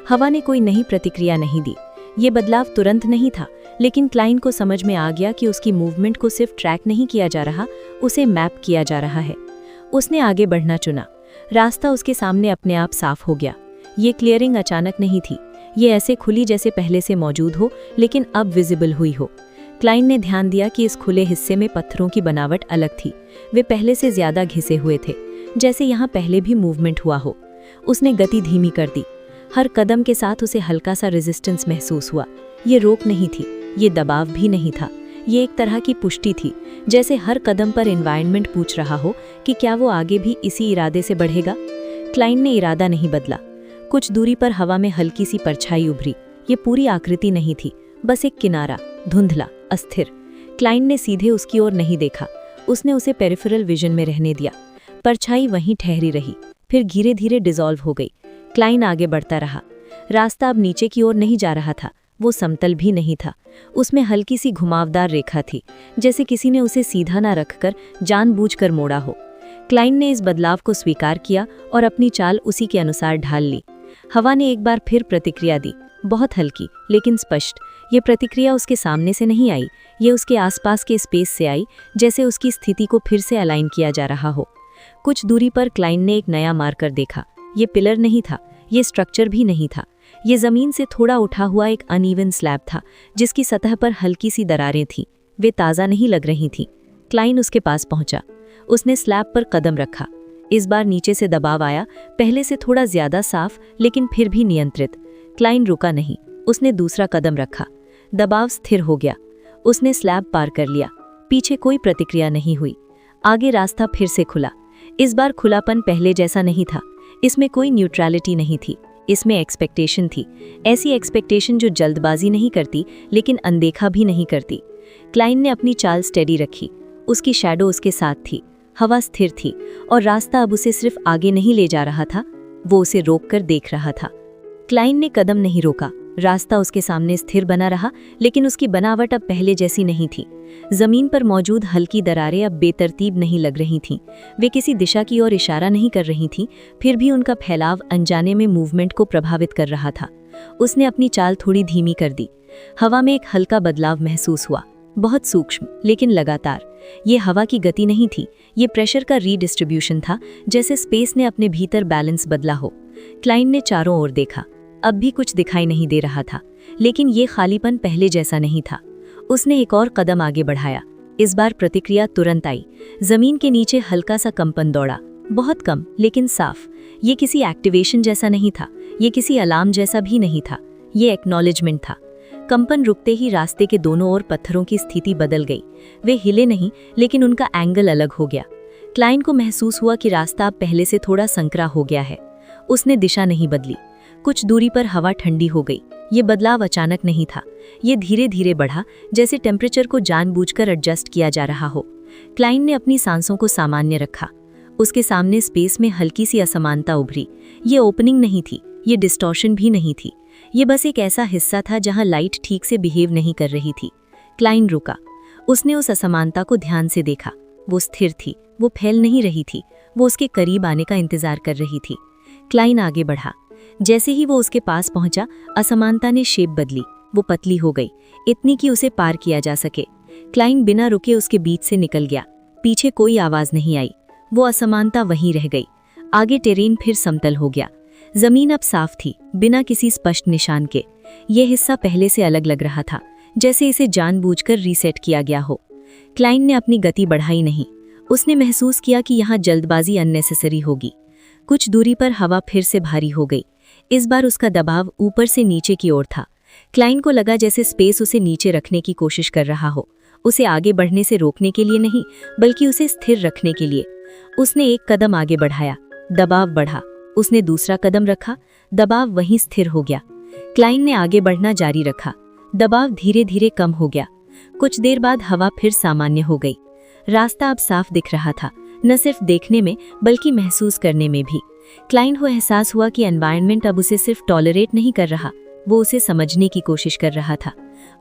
हवा ने कोई नई प्रतिक्रिया नहीं दी। ये बदलाव तुरंत नहीं था, लेकिन क्लाइन को समझ में आ गया कि उसकी मूवमेंट को सिर्फ ट्रैक नहीं किया जा रहा, उसे मैप किया जा रहा है। उसने आगे बढ़ना चुना। रास्ता उसके सामने अपने आप साफ हो गया। ये क्लियरिंग अचानक नहीं थी, ये ऐसे खुली जैसे पहले से मौजूद हो, लेकिन अब विजिबल हुई हो। क्लाइन ने ध्यान दिया कि इस खुले हिस्से में पत्थरों की बनावट अलग थी। वे पहले से ज्यादा घिसे हुए थे, जैसे यहाँ पहले भी मूवमेंट हुआ हो। उसने गति धीमी कर दी। हर कदम के साथ उसे हल्का सा रेजिस्टेंस महसूस हुआ। ये रोक नहीं थी, ये दबाव भी नहीं था, ये एक तरह की पुष्टि थी, जैसे हर कदम पर एनवायरनमेंट पूछ रहा हो कि क्या वो आगे भी इसी इरादे से बढ़ेगा। क्लाइन ने इरादा नहीं बदला। कुछ दूरी पर हवा में हल्की सी परछाई उभरी। ये पूरी आकृति नहीं थी, बस एक किनारा, धुंधला, अस्थिर। क्लाइन ने सीधे उसकी ओर नहीं देखा, उसने उसे पेरिफेरल विजन में रहने दिया। परछाई वहीं ठहरी रही, फिर धीरे धीरे डिसॉल्व हो गई। क्लाइन आगे बढ़ता रहा। रास्ता अब नीचे की ओर नहीं जा रहा था, वो समतल भी नहीं था। उसमें हल्की सी घुमावदार रेखा थी, जैसे किसी ने उसे सीधा ना रखकर जानबूझकर मोड़ा हो। क्लाइन ने इस बदलाव को स्वीकार किया और अपनी चाल उसी के अनुसार ढाल ली। हवा ने एक बार फिर प्रतिक्रिया दी, बहुत हल्की लेकिन स्पष्ट। ये प्रतिक्रिया उसके सामने से नहीं आई, ये उसके आसपास के स्पेस से आई, जैसे उसकी स्थिति को फिर से अलाइन किया जा रहा हो। कुछ दूरी पर क्लाइन ने एक नया मार्कर देखा। ये पिलर नहीं था, ये स्ट्रक्चर भी नहीं था, ये जमीन से थोड़ा उठा हुआ एक अनइवन स्लैब था, जिसकी सतह पर हल्की सी दरारें थीं। वे ताज़ा नहीं लग रही थीं। क्लाइन उसके पास पहुंचा। उसने स्लैब पर कदम रखा। इस बार नीचे से दबाव आया, पहले से थोड़ा ज्यादा साफ, लेकिन फिर भी नियंत्रित। क्लाइन रुका नहीं, उसने दूसरा कदम रखा। दबाव स्थिर हो गया। उसने स्लैब पार कर लिया। पीछे कोई प्रतिक्रिया नहीं हुई। आगे रास्ता फिर से खुला। इस बार खुलापन पहले जैसा नहीं था। इसमें कोई न्यूट्रलिटी नहीं थी, इसमें एक्सपेक्टेशन थी। ऐसी एक्सपेक्टेशन जो जल्दबाजी नहीं करती, लेकिन अनदेखा भी नहीं करती। क्लाइन ने अपनी चाल स्टेडी रखी। उसकी शैडो उसके साथ थी। हवा स्थिर थी और रास्ता अब उसे सिर्फ आगे नहीं ले जा रहा था, वो उसे रोककर देख रहा था। क्लाइन ने कदम नहीं रोका। रास्ता उसके सामने स्थिर बना रहा, लेकिन उसकी बनावट अब पहले जैसी नहीं थी। जमीन पर मौजूद हल्की दरारें अब बेतरतीब नहीं लग रही थीं। वे किसी दिशा की ओर इशारा नहीं कर रही थीं, फिर भी उनका फैलाव अनजाने में मूवमेंट को प्रभावित कर रहा था। उसने अपनी चाल थोड़ी धीमी कर दी। हवा में एक हल्का बदलाव महसूस हुआ, बहुत सूक्ष्म लेकिन लगातार। ये हवा की गति नहीं थी, ये प्रेशर का रीडिस्ट्रीब्यूशन था, जैसे स्पेस ने अपने भीतर बैलेंस बदला हो। क्लाइन ने चारों ओर देखा। अब भी कुछ दिखाई नहीं दे रहा था, लेकिन ये खालीपन पहले जैसा नहीं था। उसने एक और कदम आगे बढ़ाया। इस बार प्रतिक्रिया तुरंत आई। जमीन के नीचे हल्का सा कंपन दौड़ा, बहुत कम लेकिन साफ। ये किसी एक्टिवेशन जैसा नहीं था, ये किसी अलार्म जैसा भी नहीं था, ये एक्नॉलेजमेंट था। कंपन रुकते ही रास्ते के दोनों ओर पत्थरों की स्थिति बदल गई। वे हिले नहीं, लेकिन उनका एंगल अलग हो गया। क्लाइन को महसूस हुआ कि रास्ता अब पहले से थोड़ा संकरा हो गया है। उसने दिशा नहीं बदली। कुछ दूरी पर हवा ठंडी हो गई। ये बदलाव अचानक नहीं था, ये धीरे धीरे बढ़ा, जैसे टेम्परेचर को जानबूझकर एडजस्ट किया जा रहा हो। क्लाइन ने अपनी सांसों को सामान्य रखा। उसके सामने स्पेस में हल्की सी असमानता उभरी। ये ओपनिंग नहीं थी, ये डिस्टॉर्शन भी नहीं थी, ये बस एक ऐसा हिस्सा था जहां लाइट ठीक से बिहेव नहीं कर रही थी। क्लाइन रुका। उसने उस असमानता को ध्यान से देखा। वो स्थिर थी, वो फैल नहीं रही थी, वो उसके करीब आने का इंतजार कर रही थी। क्लाइन आगे बढ़ा। जैसे ही वो उसके पास पहुंचा, असमानता ने शेप बदली। वो पतली हो गई, इतनी कि उसे पार किया जा सके। क्लाइन बिना रुके उसके बीच से निकल गया। पीछे कोई आवाज नहीं आई। वो असमानता वहीं रह गई। आगे टेरेन फिर समतल हो गया। जमीन अब साफ थी, बिना किसी स्पष्ट निशान के। यह हिस्सा पहले से अलग लग रहा था, जैसे इसे जानबूझकर रीसेट किया गया हो। क्लाइन ने अपनी गति बढ़ाई नहीं। उसने महसूस किया कि यहाँ जल्दबाजी अननेसेसरी होगी। कुछ दूरी पर हवा फिर से भारी हो गई। इस बार उसका दबाव ऊपर से नीचे की ओर था। क्लाइन को लगा जैसे स्पेस उसे नीचे रखने की कोशिश कर रहा हो, उसे आगे बढ़ने से रोकने के लिए नहीं, बल्कि उसे स्थिर रखने के लिए। उसने एक कदम आगे बढ़ाया, दबाव बढ़ा। उसने दूसरा कदम रखा, दबाव वहीं स्थिर हो गया। क्लाइन ने आगे बढ़ना जारी रखा। दबाव धीरे धीरे कम हो गया। कुछ देर बाद हवा फिर सामान्य हो गई। रास्ता अब साफ दिख रहा था, न सिर्फ देखने में बल्कि महसूस करने में भी। क्लाइन को एहसास हुआ कि एनवायरनमेंट अब उसे सिर्फ टॉलरेट नहीं कर रहा, वो उसे समझने की कोशिश कर रहा था।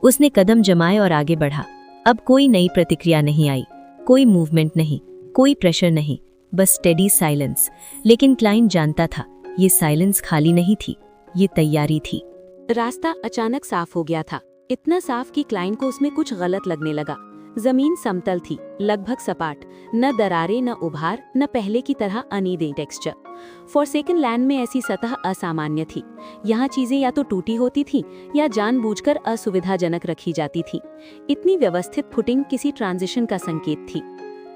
उसने कदम जमाए और आगे बढ़ा। अब कोई नई प्रतिक्रिया नहीं आई, कोई मूवमेंट नहीं, कोई प्रेशर नहीं, बस स्टेडी साइलेंस। लेकिन क्लाइन जानता था, ये साइलेंस खाली नहीं थी, ये तैयारी थी। रास्ता अचानक साफ हो गया था, इतना साफ कि क्लाइन को उसमें कुछ गलत लगने लगा। जमीन समतल थी, लगभग सपाट, न दरारें, न उभार, न पहले की तरह अनइवन टेक्सचर। फॉरसेकन लैंड में ऐसी सतह असामान्य थी। यहाँ चीजें या तो टूटी होती थी या जानबूझकर असुविधाजनक रखी जाती थी। इतनी व्यवस्थित फुटिंग किसी ट्रांजिशन का संकेत थी।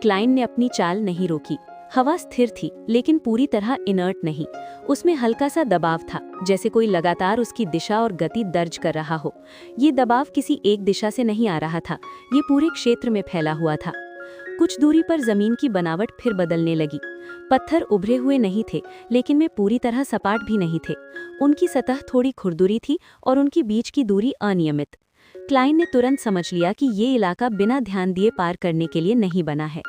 क्लाइन ने अपनी चाल नहीं रोकी। हवा स्थिर थी, लेकिन पूरी तरह इनर्ट नहीं। उसमें हल्का सा दबाव था, जैसे कोई लगातार उसकी दिशा और गति दर्ज कर रहा हो। ये दबाव किसी एक दिशा से नहीं आ रहा था, ये पूरे क्षेत्र में फैला हुआ था। कुछ दूरी पर जमीन की बनावट फिर बदलने लगी। पत्थर उभरे हुए नहीं थे, लेकिन वे पूरी तरह सपाट भी नहीं थे। उनकी सतह थोड़ी खुरदुरी थी और उनकी बीच की दूरी अनियमित। क्लाइन ने तुरंत समझ लिया कि ये इलाका बिना ध्यान दिए पार करने के लिए नहीं बना है।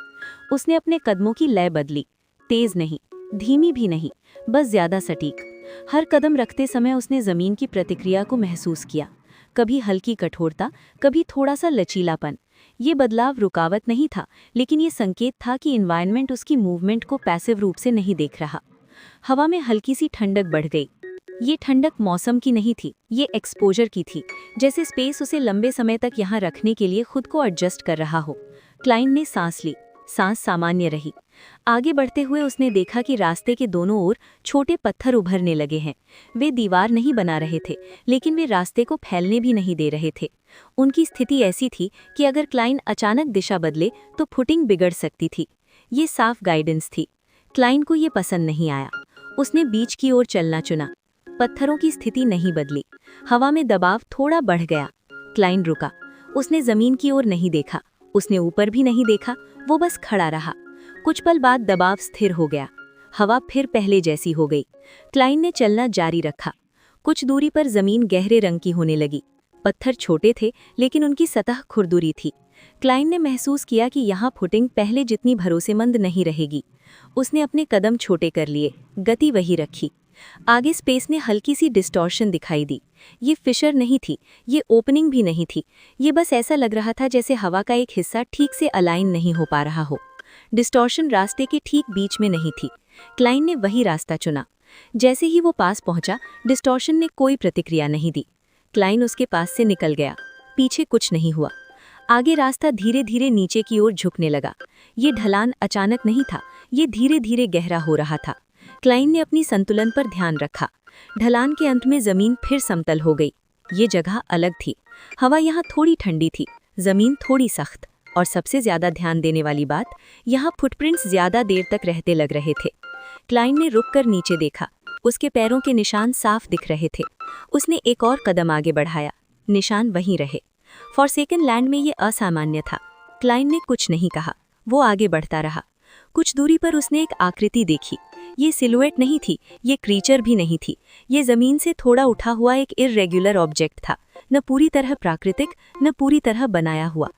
उसने अपने कदमों की लय बदली, तेज नहीं, धीमी भी नहीं, बस ज्यादा सटीक। हर कदम रखते समय उसने जमीन की प्रतिक्रिया को महसूस किया, कभी हल्की कठोरता, कभी थोड़ा सा लचीलापन। ये बदलाव रुकावट नहीं था, लेकिन ये संकेत था कि एनवायरनमेंट उसकी मूवमेंट को पैसिव रूप से नहीं देख रहा। हवा में हल्की सी ठंडक बढ़ गई। ये ठंडक मौसम की नहीं थी, ये एक्सपोजर की थी, जैसे स्पेस उसे लंबे समय तक यहाँ रखने के लिए खुद को एडजस्ट कर रहा हो। क्लाइन ने सांस ली, सांस सामान्य रही। आगे बढ़ते हुए उसने देखा कि रास्ते के दोनों ओर छोटे पत्थर उभरने लगे हैं। वे दीवार नहीं बना रहे थे, लेकिन वे रास्ते को फैलने भी नहीं दे रहे थे। उनकी स्थिति ऐसी थी कि अगर क्लाइन अचानक दिशा बदले तो फुटिंग बिगड़ सकती थी। ये साफ गाइडेंस थी। क्लाइन को ये पसंद नहीं आया। उसने बीच की ओर चलना चुना। पत्थरों की स्थिति नहीं बदली, हवा में दबाव थोड़ा बढ़ गया। क्लाइन रुका। उसने जमीन की ओर नहीं देखा, उसने ऊपर भी नहीं देखा, वो बस खड़ा रहा। कुछ पल बाद दबाव स्थिर हो गया। हवा फिर पहले जैसी हो गई। क्लाइन ने चलना जारी रखा। कुछ दूरी पर जमीन गहरे रंग की होने लगी। पत्थर छोटे थे, लेकिन उनकी सतह खुरदुरी थी। क्लाइन ने महसूस किया कि यहाँ फुटिंग पहले जितनी भरोसेमंद नहीं रहेगी। उसने अपने कदम छोटे कर लिए, गति वही रखी। आगे स्पेस ने हल्की सी डिस्टॉर्शन दिखाई दी। ये फिशर नहीं थी, ये ओपनिंग भी नहीं थी, ये बस ऐसा लग रहा था जैसे हवा का एक हिस्सा ठीक से अलाइन नहीं हो पा रहा हो। डिस्टॉर्शन रास्ते के ठीक बीच में नहीं थी। क्लाइन ने वही रास्ता चुना। जैसे ही वो पास पहुंचा, डिस्टॉर्शन ने कोई प्रतिक्रिया नहीं दी। क्लाइन उसके पास से निकल गया। पीछे कुछ नहीं हुआ। आगे रास्ता धीरे धीरे नीचे की ओर झुकने लगा। ये ढलान अचानक नहीं था, ये धीरे धीरे गहरा हो रहा था। क्लाइन ने अपनी संतुलन पर ध्यान रखा। ढलान के अंत में जमीन फिर समतल हो गई। ये जगह अलग थी। हवा यहाँ थोड़ी ठंडी थी, जमीन थोड़ी सख्त, और सबसे ज्यादा ध्यान देने वाली बात, यहाँ फुटप्रिंट्स ज्यादा देर तक रहते लग रहे थे। क्लाइन ने रुककर नीचे देखा। उसके पैरों के निशान साफ दिख रहे थे। उसने एक और कदम आगे बढ़ाया, निशान वहीं रहे। फॉरसेकन लैंड में ये असामान्य था। क्लाइन ने कुछ नहीं कहा, वो आगे बढ़ता रहा। कुछ दूरी पर उसने एक आकृति देखी। ये सिलुएट नहीं थी, ये क्रीचर भी नहीं थी, ये जमीन से थोड़ा उठा हुआ एक इर्रेगुलर ऑब्जेक्ट था, न पूरी तरह प्राकृतिक, न पूरी तरह बनाया हुआ।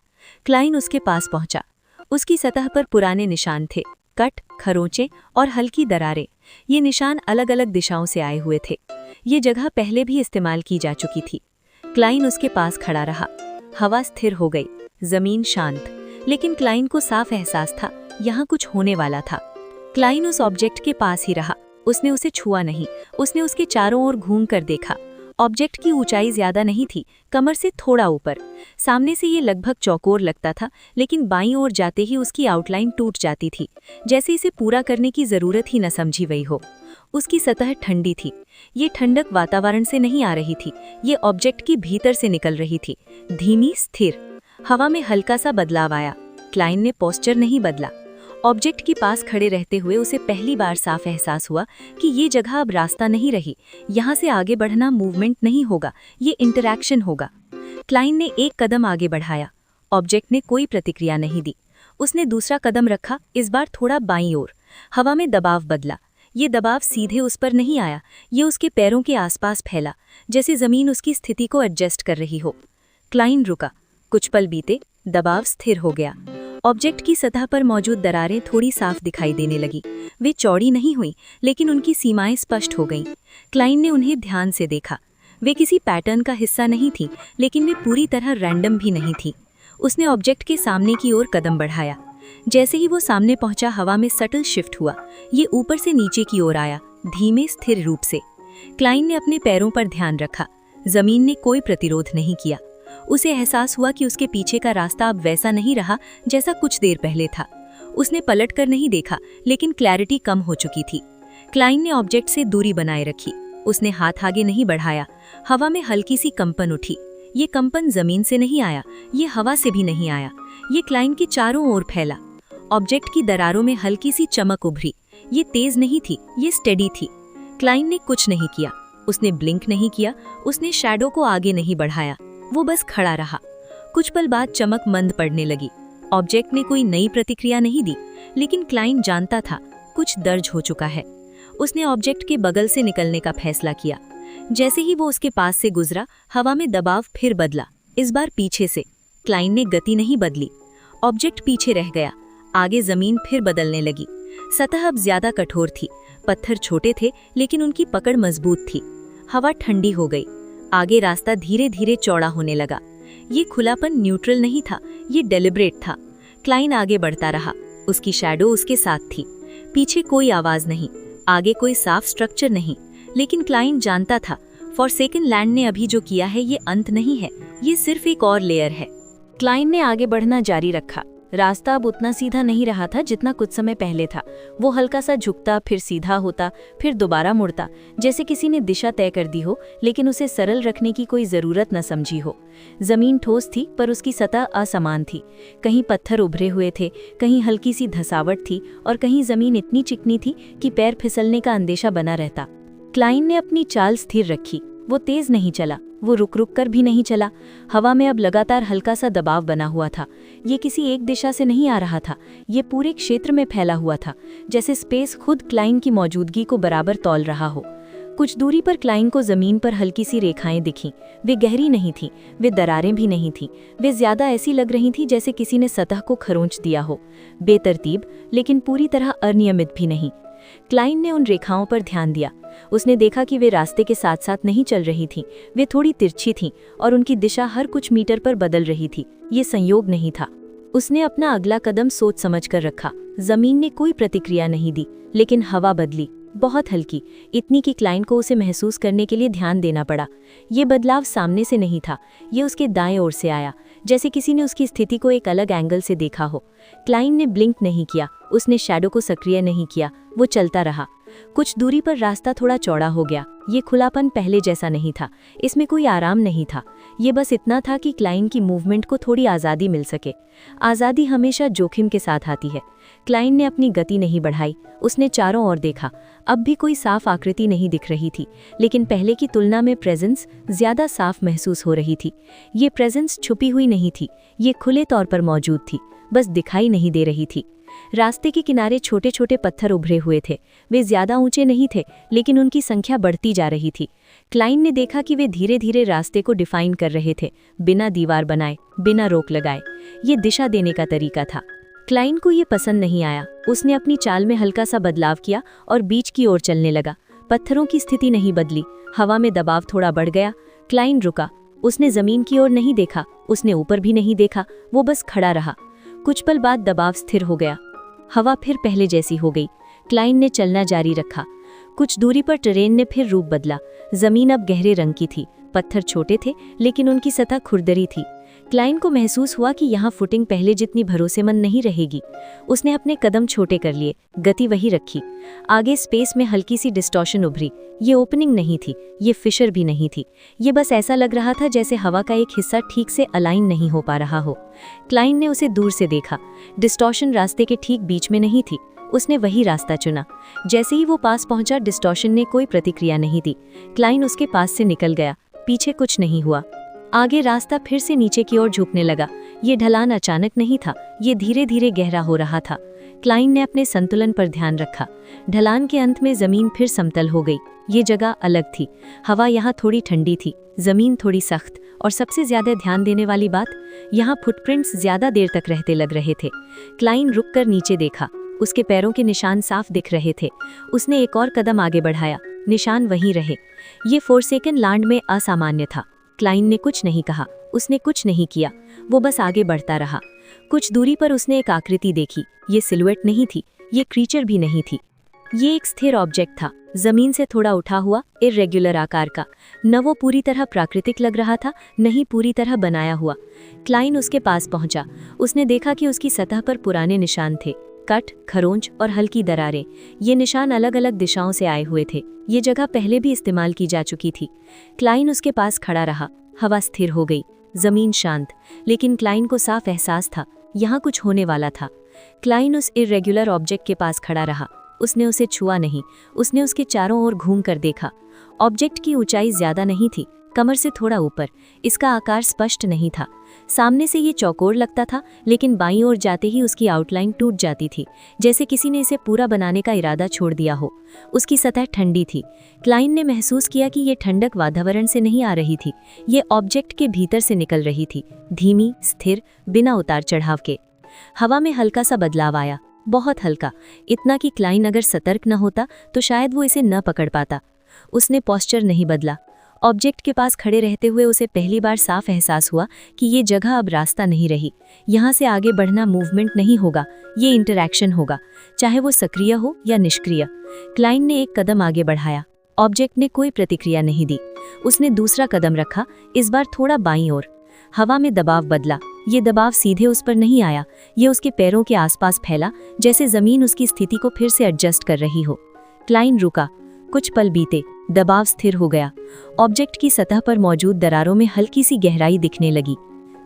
क्लाइन उसके पास पहुंचा। उसकी सतह पर पुराने निशान थे, कट, खरोंचे और हल्की दरारें, ये निशान अलग अलग दिशाओं से आए हुए थे। ये जगह पहले भी इस्तेमाल की जा चुकी थी। क्लाइन उसके पास खड़ा रहा। हवा स्थिर हो गई, जमीन शांत, लेकिन क्लाइन को साफ एहसास था यहाँ कुछ होने वाला था। क्लाइन उस ऑब्जेक्ट के पास ही रहा। उसने उसे छुआ नहीं, उसने उसके चारों ओर घूम कर देखा। ऑब्जेक्ट की ऊंचाई ज्यादा नहीं थी, कमर से थोड़ा ऊपर। सामने से ये लगभग चौकोर लगता था, लेकिन बाईं ओर जाते ही उसकी आउटलाइन टूट जाती थी, जैसे इसे पूरा करने की जरूरत ही न समझी गई हो। उसकी सतह ठंडी थी। ये ठंडक वातावरण से नहीं आ रही थी, ये ऑब्जेक्ट की भीतर से निकल रही थी, धीमी, स्थिर। हवा में हल्का सा बदलाव आया। क्लाइन ने पोस्चर नहीं बदला। ऑब्जेक्ट के पास खड़े रहते हुए उसे पहली बार साफ एहसास हुआ कि ये जगह अब रास्ता नहीं रही। यहाँ से आगे बढ़ना मूवमेंट नहीं होगा, ये इंटरैक्शन होगा। क्लाइन ने एक कदम आगे बढ़ाया। ऑब्जेक्ट ने कोई प्रतिक्रिया नहीं दी। उसने दूसरा कदम रखा, इस बार थोड़ा बाईं ओर। हवा में दबाव बदला। ये दबाव सीधे उस पर नहीं आया, ये उसके पैरों के आसपास फैला, जैसे जमीन उसकी स्थिति को एडजस्ट कर रही हो। क्लाइन रुका। कुछ पल बीते, दबाव स्थिर हो गया। ऑब्जेक्ट की सतह पर मौजूद दरारें थोड़ी साफ दिखाई देने लगी। वे चौड़ी नहीं हुई, लेकिन उनकी सीमाएं स्पष्ट हो गईं। क्लाइन ने उन्हें ध्यान से देखा। वे किसी पैटर्न का हिस्सा नहीं थी, लेकिन वे पूरी तरह रैंडम भी नहीं थी। उसने ऑब्जेक्ट के सामने की ओर कदम बढ़ाया। जैसे ही वो सामने पहुंचा, हवा में सटल शिफ्ट हुआ। ये ऊपर से नीचे की ओर आया, धीमे, स्थिर रूप से। क्लाइन ने अपने पैरों पर ध्यान रखा। जमीन ने कोई प्रतिरोध नहीं किया। उसे एहसास हुआ कि उसके पीछे का रास्ता अब वैसा नहीं रहा जैसा कुछ देर पहले था। उसने पलट कर नहीं देखा, लेकिन क्लैरिटी कम हो चुकी थी। क्लाइन ने ऑब्जेक्ट से दूरी बनाए रखी। उसने हाथ आगे नहीं बढ़ाया। हवा में हल्की सी कंपन उठी। ये कंपन जमीन से नहीं आया, ये हवा से भी नहीं आया। ये क्लाइन के चारों ओर फैला। ऑब्जेक्ट की दरारों में हल्की सी चमक उभरी। ये तेज नहीं थी, ये स्टेडी थी। क्लाइन ने कुछ नहीं किया। उसने ब्लिंक नहीं किया, उसने शैडो को आगे नहीं बढ़ाया। वो बस खड़ा रहा। कुछ पल बाद चमक मंद पड़ने लगी। ऑब्जेक्ट ने कोई नई प्रतिक्रिया नहीं दी, लेकिन क्लाइन जानता था कुछ दर्ज हो चुका है। उसने ऑब्जेक्ट के बगल से निकलने का फैसला किया। जैसे ही वो उसके पास से गुजरा, हवा में दबाव फिर बदला, इस बार पीछे से। क्लाइन ने गति नहीं बदली। ऑब्जेक्ट पीछे रह गया। आगे जमीन फिर बदलने लगी। सतह अब ज्यादा कठोर थी। पत्थर छोटे थे, लेकिन उनकी पकड़ मजबूत थी। हवा ठंडी हो गई। आगे रास्ता धीरे धीरे चौड़ा होने लगा। ये खुलापन न्यूट्रल नहीं था, ये डेलिब्रेट था। क्लाइन आगे बढ़ता रहा। उसकी शैडो उसके साथ थी। पीछे कोई आवाज नहीं, आगे कोई साफ स्ट्रक्चर नहीं, लेकिन क्लाइन जानता था फॉरसेकन लैंड ने अभी जो किया है ये अंत नहीं है, ये सिर्फ एक और लेयर है। क्लाइन ने आगे बढ़ना जारी रखा। रास्ता अब उतना सीधा नहीं रहा था जितना कुछ समय पहले था। वो हल्का सा झुकता, फिर सीधा होता, फिर दोबारा मुड़ता, जैसे किसी ने दिशा तय कर दी हो, लेकिन उसे सरल रखने की कोई जरूरत न समझी हो। जमीन ठोस थी, पर उसकी सतह असमान थी। कहीं पत्थर उभरे हुए थे, कहीं हल्की सी धसावट थी, और कहीं जमीन इतनी चिकनी थी कि पैर फिसलने का अंदेशा बना रहता। क्लाइन ने अपनी चाल स्थिर रखी। वो तेज नहीं चला, वो रुक रुक कर भी नहीं चला। हवा में अब लगातार हल्का सा दबाव बना हुआ था। ये किसी एक दिशा से नहीं आ रहा था, ये पूरे क्षेत्र में फैला हुआ था, जैसे स्पेस खुद क्लाइन की मौजूदगी को बराबर तौल रहा हो। कुछ दूरी पर क्लाइन को जमीन पर हल्की सी रेखाएं दिखीं। वे गहरी नहीं थीं, वे दरारें भी नहीं थीं। वे ज्यादा ऐसी लग रही थीं जैसे किसी ने सतह को खरोंच दिया हो। बेतरतीब, लेकिन पूरी तरह अनियमित भी नहीं। क्लाइन ने उन रेखाओं पर ध्यान दिया। उसने देखा कि वे रास्ते के साथ साथ नहीं चल रही थीं, वे थोड़ी तिरछी थीं और उनकी दिशा हर कुछ मीटर पर बदल रही थी। ये संयोग नहीं था। उसने अपना अगला कदम सोच समझ कर रखा। जमीन ने कोई प्रतिक्रिया नहीं दी, लेकिन हवा बदली, बहुत हल्की, इतनी कि क्लाइन को उसे महसूस करने के लिए ध्यान देना पड़ा। ये बदलाव सामने से नहीं था, ये उसके दाएं ओर से आया, जैसे किसी ने उसकी स्थिति को एक अलग एंगल से देखा हो। क्लाइन ने ब्लिंक नहीं किया, उसने शैडो को सक्रिय नहीं किया, वो चलता रहा। कुछ दूरी पर रास्ता थोड़ा चौड़ा हो गया। ये खुलापन पहले जैसा नहीं था, इसमें कोई आराम नहीं था। ये बस इतना था कि क्लाइन की मूवमेंट को थोड़ी आज़ादी मिल सके। आज़ादी हमेशा जोखिम के साथ आती है। क्लाइन ने अपनी गति नहीं बढ़ाई। उसने चारों ओर देखा। अब भी कोई साफ आकृति नहीं दिख रही थी, लेकिन पहले की तुलना में प्रेजेंस ज़्यादा साफ महसूस हो रही थी। ये प्रेजेंस छुपी हुई नहीं थी, ये खुले तौर पर मौजूद थी, बस दिखाई नहीं दे रही थी। रास्ते के किनारे छोटे छोटे पत्थर उभरे हुए थे। वे ज्यादा ऊंचे नहीं थे, लेकिन उनकी संख्या बढ़ती जा रही थी। क्लाइन ने देखा कि वे धीरे धीरे रास्ते को डिफाइन कर रहे थे, बिना दीवार बनाए, बिना रोक लगाए। ये दिशा देने का तरीका था। क्लाइन को ये पसंद नहीं आया। उसने अपनी चाल में हल्का सा बदलाव किया और बीच की ओर चलने लगा। पत्थरों की स्थिति नहीं बदली, हवा में दबाव थोड़ा बढ़ गया। क्लाइन रुका। उसने जमीन की ओर नहीं देखा, उसने ऊपर भी नहीं देखा, वो बस खड़ा रहा। कुछ पल बाद दबाव स्थिर हो गया। हवा फिर पहले जैसी हो गई। क्लाइन ने चलना जारी रखा। कुछ दूरी पर टेरेन ने फिर रूप बदला। जमीन अब गहरे रंग की थी, पत्थर छोटे थे लेकिन उनकी सतह खुरदरी थी। क्लाइन को महसूस हुआ कि यहाँ फुटिंग पहले जितनी भरोसेमंद नहीं रहेगी। उसने अपने कदम छोटे कर लिए, गति वही रखी। आगे स्पेस में हल्की सी डिस्टॉर्शन उभरी। ये ओपनिंग नहीं थी, ये फिशर भी नहीं थी, ये बस ऐसा लग रहा था जैसे हवा का एक हिस्सा ठीक से अलाइन नहीं हो पा रहा हो। क्लाइन ने उसे दूर से देखा। डिस्टॉर्शन रास्ते के ठीक बीच में नहीं थी। उसने वही रास्ता चुना। जैसे ही वो पास पहुंचा, डिस्टॉर्शन ने कोई प्रतिक्रिया नहीं दी। क्लाइन उसके पास से निकल गया। पीछे कुछ नहीं हुआ। आगे रास्ता फिर से नीचे की ओर झुकने लगा। ये ढलान अचानक नहीं था, ये धीरे धीरे गहरा हो रहा था। क्लाइन ने अपने संतुलन पर ध्यान रखा। ढलान के अंत में जमीन फिर समतल हो गई। ये जगह अलग थी। हवा यहाँ थोड़ी ठंडी थी, जमीन थोड़ी सख्त, और सबसे ज्यादा ध्यान देने वाली बात, यहाँ फुटप्रिंट्स ज्यादा देर तक रहते लग रहे थे। क्लाइन रुककर नीचे देखा। उसके पैरों के निशान साफ दिख रहे थे। उसने एक और कदम आगे बढ़ाया, निशान वहीं रहे। ये फोरसेकन लैंड में असामान्य था। क्लाइन ने कुछ नहीं कहा, उसने कुछ नहीं किया, वो बस आगे बढ़ता रहा। कुछ दूरी पर उसने एक आकृति देखी। ये सिलुएट नहीं थी, ये क्रीचर भी नहीं थी। ये एक स्थिर ऑब्जेक्ट था, जमीन से थोड़ा उठा हुआ, इर्रेगुलर आकार का। न वो पूरी तरह प्राकृतिक लग रहा था, न ही पूरी तरह बनाया हुआ। क्लाइन उसके पास पहुंचा। उसने देखा कि उसकी सतह पर पुराने निशान थे, कट, खरोंच और हल्की दरारें। ये निशान अलग अलग दिशाओं से आए हुए थे। ये जगह पहले भी इस्तेमाल की जा चुकी थी। क्लाइन उसके पास खड़ा रहा। हवा स्थिर हो गई, जमीन शांत, लेकिन क्लाइन को साफ एहसास था यहाँ कुछ होने वाला था। क्लाइन उस इर्रेगुलर ऑब्जेक्ट के पास खड़ा रहा। उसने उसे छुआ नहीं, उसने उसके चारों ओर घूम कर देखा। ऑब्जेक्ट की ऊंचाई ज्यादा नहीं थी, कमर से थोड़ा ऊपर। इसका आकार स्पष्ट नहीं था। सामने से ये चौकोर लगता था, लेकिन बाईं ओर जाते ही उसकी आउटलाइन टूट जाती थी, जैसे किसी ने इसे पूरा बनाने का इरादा छोड़ दिया हो। उसकी सतह ठंडी थी। क्लाइन ने महसूस किया कि ये ठंडक वातावरण से नहीं आ रही थी, ये ऑब्जेक्ट के भीतर से निकल रही थी, धीमी, स्थिर, बिना उतार चढ़ाव के। हवा में हल्का सा बदलाव आया, बहुत हल्का, इतना कि क्लाइन अगर सतर्क न होता तो शायद वो इसे न पकड़ पाता। उसने पोस्चर नहीं बदला। ऑब्जेक्ट के पास खड़े रहते हुए उसे पहली बार साफ एहसास हुआ कि ये जगह अब रास्ता नहीं रही। यहाँ से आगे बढ़ना मूवमेंट नहीं होगा, ये इंटरैक्शन होगा, चाहे वो सक्रिय हो या निष्क्रिय। क्लाइन ने एक कदम आगे बढ़ाया। ऑब्जेक्ट ने कोई प्रतिक्रिया नहीं दी। उसने दूसरा कदम रखा, इस बार थोड़ा बाईं ओर। हवा में दबाव बदला। ये दबाव सीधे उस पर नहीं आया, ये उसके पैरों के आसपास फैला, जैसे जमीन उसकी स्थिति को फिर से एडजस्ट कर रही हो। क्लाइन रुका। कुछ पल बीते, दबाव स्थिर हो गया। ऑब्जेक्ट की सतह पर मौजूद दरारों में हल्की सी गहराई दिखने लगी।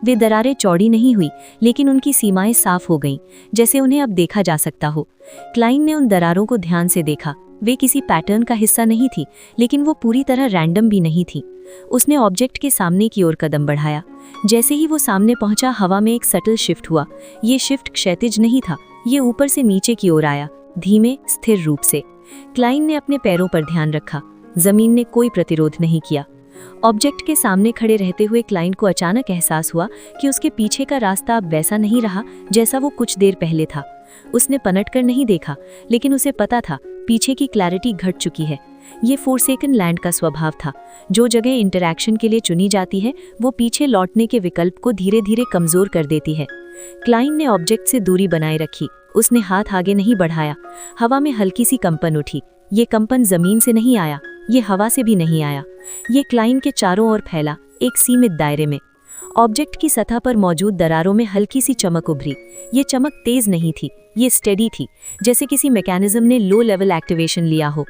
वे दरारें चौड़ी नहीं हुई, लेकिन उनकी सीमाएं साफ हो गईं, जैसे उन्हें अब देखा जा सकता हो। क्लाइन ने उन दरारों को ध्यान से देखा। वे किसी पैटर्न का हिस्सा नहीं थी, लेकिन वो पूरी तरह रैंडम भी नहीं थी। उसने ऑब्जेक्ट के सामने की ओर कदम बढ़ाया। जैसे ही वो सामने पहुंचा, हवा में एक सटल शिफ्ट हुआ। ये शिफ्ट क्षैतिज नहीं था, ये ऊपर से नीचे की ओर आया, धीमे, स्थिर रूप से। क्लाइन ने अपने पैरों पर ध्यान रखा। जमीन ने कोई प्रतिरोध नहीं किया। ऑब्जेक्ट के सामने खड़े रहते हुए क्लाइन को अचानक एहसास हुआ कि उसके पीछे का रास्ता अब वैसा नहीं रहा जैसा वो कुछ देर पहले था। उसने पलटकर नहीं देखा, लेकिन उसे पता था पीछे की क्लैरिटी घट चुकी है। ये फोरसेकन लैंड का स्वभाव था। जो जगह इंटरैक्शन के लिए चुनी जाती है, वो पीछे लौटने के विकल्प को धीरे धीरे कमजोर कर देती है। क्लाइन ने ऑब्जेक्ट से दूरी बनाए रखी। उसने हाथ आगे नहीं बढ़ाया। हवा में हल्की सी कंपन उठी। ये कंपन जमीन से नहीं आया, ये हवा से भी नहीं आया। ये क्लाइन के चारों ओर फैला, एक सीमित दायरे में। ऑब्जेक्ट की सतह पर मौजूद दरारों में हल्की सी चमक उभरी। ये चमक तेज नहीं थी, ये स्टेडी थी, जैसे किसी मैकेनिज्म ने लो लेवल एक्टिवेशन लिया हो।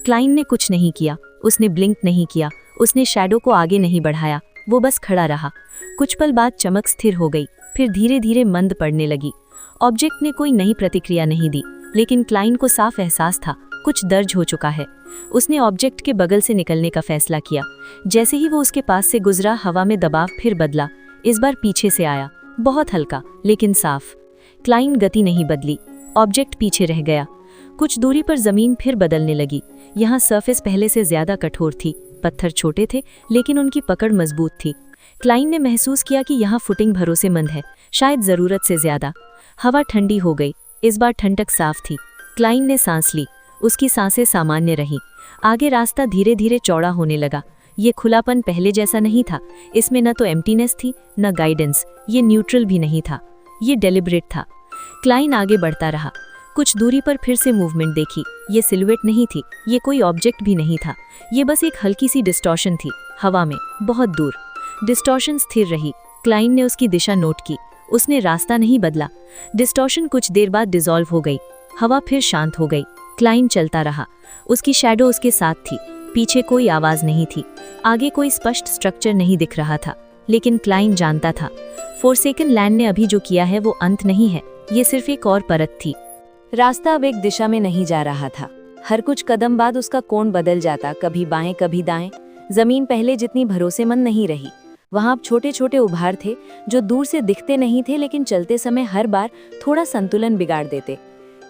क्लाइन ने कुछ नहीं किया, उसने ब्लिंक नहीं किया, उसने शैडो को आगे नहीं बढ़ाया, वो बस खड़ा रहा। कुछ पल बाद चमक स्थिर हो गई, फिर धीरे धीरे मंद पड़ने लगी। ऑब्जेक्ट ने कोई नई प्रतिक्रिया नहीं दी, लेकिन क्लाइन को साफ एहसास था कुछ दर्ज हो चुका है। उसने ऑब्जेक्ट के बगल से निकलने का फैसला किया। जैसे ही वो उसके पास से गुजरा, हवा में दबाव फिर बदला। इस बार पीछे से आया, बहुत हल्का लेकिन साफ। क्लाइन गति नहीं बदली, ऑब्जेक्ट पीछे रह गया। कुछ दूरी पर जमीन फिर बदलने लगी। यहाँ सरफेस पहले से ज्यादा कठोर थी, पत्थर छोटे थे, लेकिन उनकी पकड़ मजबूत थी। क्लाइन ने महसूस किया कि यहाँ फुटिंग भरोसेमंद है, शायद जरूरत से ज्यादा। हवा ठंडी हो गई। इस बार ठंडक साफ थी। क्लाइन ने सांस ली। उसकी सांसें सामान्य रहीं। आगे रास्ता धीरे धीरे चौड़ा होने लगा। ये खुलापन पहले जैसा नहीं था। इसमें न तो एम्प्टीनेस थी न गाइडेंस। ये न्यूट्रल भी नहीं था, ये डेलिब्रेट था। क्लाइन आगे बढ़ता रहा। कुछ दूरी पर फिर से मूवमेंट देखी। ये सिलुएट नहीं थी, ये कोई ऑब्जेक्ट भी नहीं था। ये बस एक हल्की सी डिस्टॉर्शन थी, हवा में, बहुत दूर। डिस्टॉर्शन स्थिर रही। क्लाइन ने उसकी दिशा नोट की। उसने रास्ता नहीं बदला। डिस्टॉर्शन कुछ देर बाद डिसॉल्व हो गई। हवा फिर शांत हो गई। क्लाइन चलता रहा। उसकी शैडो उसके साथ थी। पीछे कोई आवाज नहीं थी। आगे कोई स्पष्ट स्ट्रक्चर नहीं दिख रहा था। लेकिन क्लाइन जानता था, फोरसेकन लैंड ने अभी जो किया है वो अंत नहीं है, ये सिर्फ एक और परत थी। रास्ता अब एक दिशा में नहीं जा रहा था। हर कुछ कदम बाद उसका कोण बदल जाता, कभी बाएं कभी दाएं। जमीन पहले जितनी भरोसेमंद नहीं रही। वहां अब छोटे छोटे उभार थे जो दूर से दिखते नहीं थे, लेकिन चलते समय हर बार थोड़ा संतुलन बिगाड़ देते।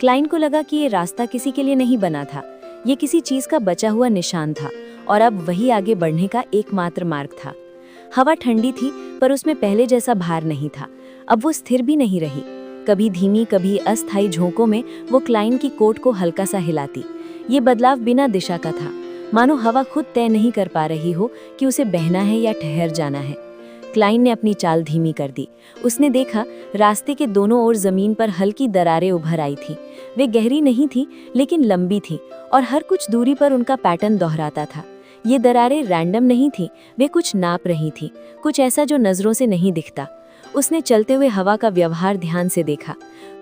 क्लाइन को लगा कि ये रास्ता किसी के लिए नहीं बना था, ये किसी चीज का बचा हुआ निशान था, और अब वही आगे बढ़ने का एकमात्र मार्ग था। हवा ठंडी थी, पर उसमें पहले जैसा भार नहीं था। अब वो स्थिर भी नहीं रही। कभी धीमी कभी अस्थायी झोंकों में वो क्लाइन की कोट को हल्का सा हिलाती। ये बदलाव बिना दिशा का था, मानो हवा खुद तय नहीं कर पा रही हो कि उसे बहना है या ठहर जाना है। क्लाइन ने अपनी चाल धीमी कर दी। उसने देखा रास्ते के दोनों ओर जमीन पर हल्की दरारें उभर आई थी। वे गहरी नहीं थी, लेकिन लंबी थी, और हर कुछ दूरी पर उनका पैटर्न दोहराता था। ये दरारें रैंडम नहीं थी, वे कुछ नाप रही थी, कुछ ऐसा जो नजरों से नहीं दिखता। उसने चलते हुए हवा का व्यवहार ध्यान से देखा।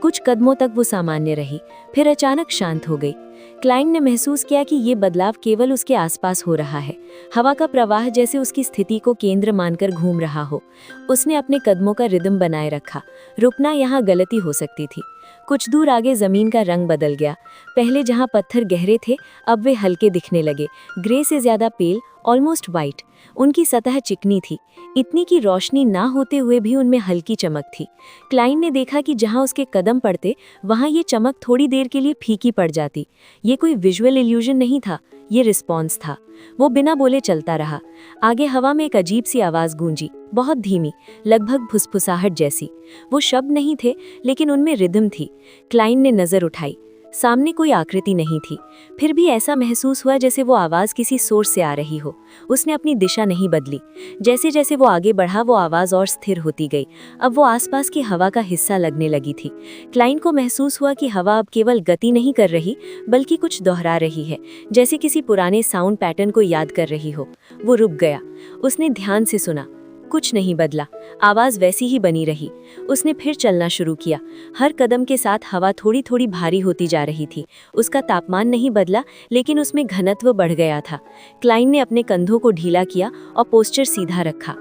कुछ कदमों तक वो सामान्य रही, फिर अचानक शांत हो गई। क्लाइन ने महसूस किया कि ये बदलाव केवल उसके आसपास हो रहा है। हवा का प्रवाह जैसे उसकी स्थिति को केंद्र मानकर घूम रहा हो। उसने अपने कदमों का रिदम बनाए रखा। रुकना यहाँ गलती हो सकती थी। कुछ दूर आगे जमीन का रंग बदल गया। पहले जहाँ पत्थर गहरे थे, अब वे हल्के दिखने लगे, ग्रे से ज्यादा पेल, ऑलमोस्ट वाइट। उनकी सतह चिकनी थी, इतनी की रोशनी ना होते हुए भी उनमें हल्की चमक थी। क्लाइन ने देखा कि जहां उसके कदम पड़ते, वहां ये चमक थोड़ी देर के लिए फीकी पड़ जाती। ये कोई विजुअल इल्यूजन नहीं था, ये रिस्पॉन्स था। वो बिना बोले चलता रहा। आगे हवा में एक अजीब सी आवाज गूंजी, बहुत धीमी, लगभग फुसफुसाहट जैसी। वो शब्द नहीं थे, लेकिन उनमें रिदम थी। क्लाइन ने नजर उठाई। सामने कोई आकृति नहीं थी, फिर भी ऐसा महसूस हुआ जैसे वो आवाज किसी सोर्स से आ रही हो। उसने अपनी दिशा नहीं बदली। जैसे जैसे वो आगे बढ़ा, वो आवाज और स्थिर होती गई। अब वो आसपास की हवा का हिस्सा लगने लगी थी। क्लाइन को महसूस हुआ कि हवा अब केवल गति नहीं कर रही, बल्कि कुछ दोहरा रही है, जैसे किसी पुराने साउंड पैटर्न को याद कर रही हो। वो रुक गया। उसने ध्यान से सुना। कुछ नहीं बदला, आवाज वैसी ही बनी रही। उसने फिर चलना शुरू किया। हर कदम के साथ हवा थोड़ी थोड़ी भारी होती जा रही थी। उसका तापमान नहीं बदला, लेकिन उसमें घनत्व बढ़ गया था। क्लाइन ने अपने कंधों को ढीला किया और पोस्चर सीधा रखा।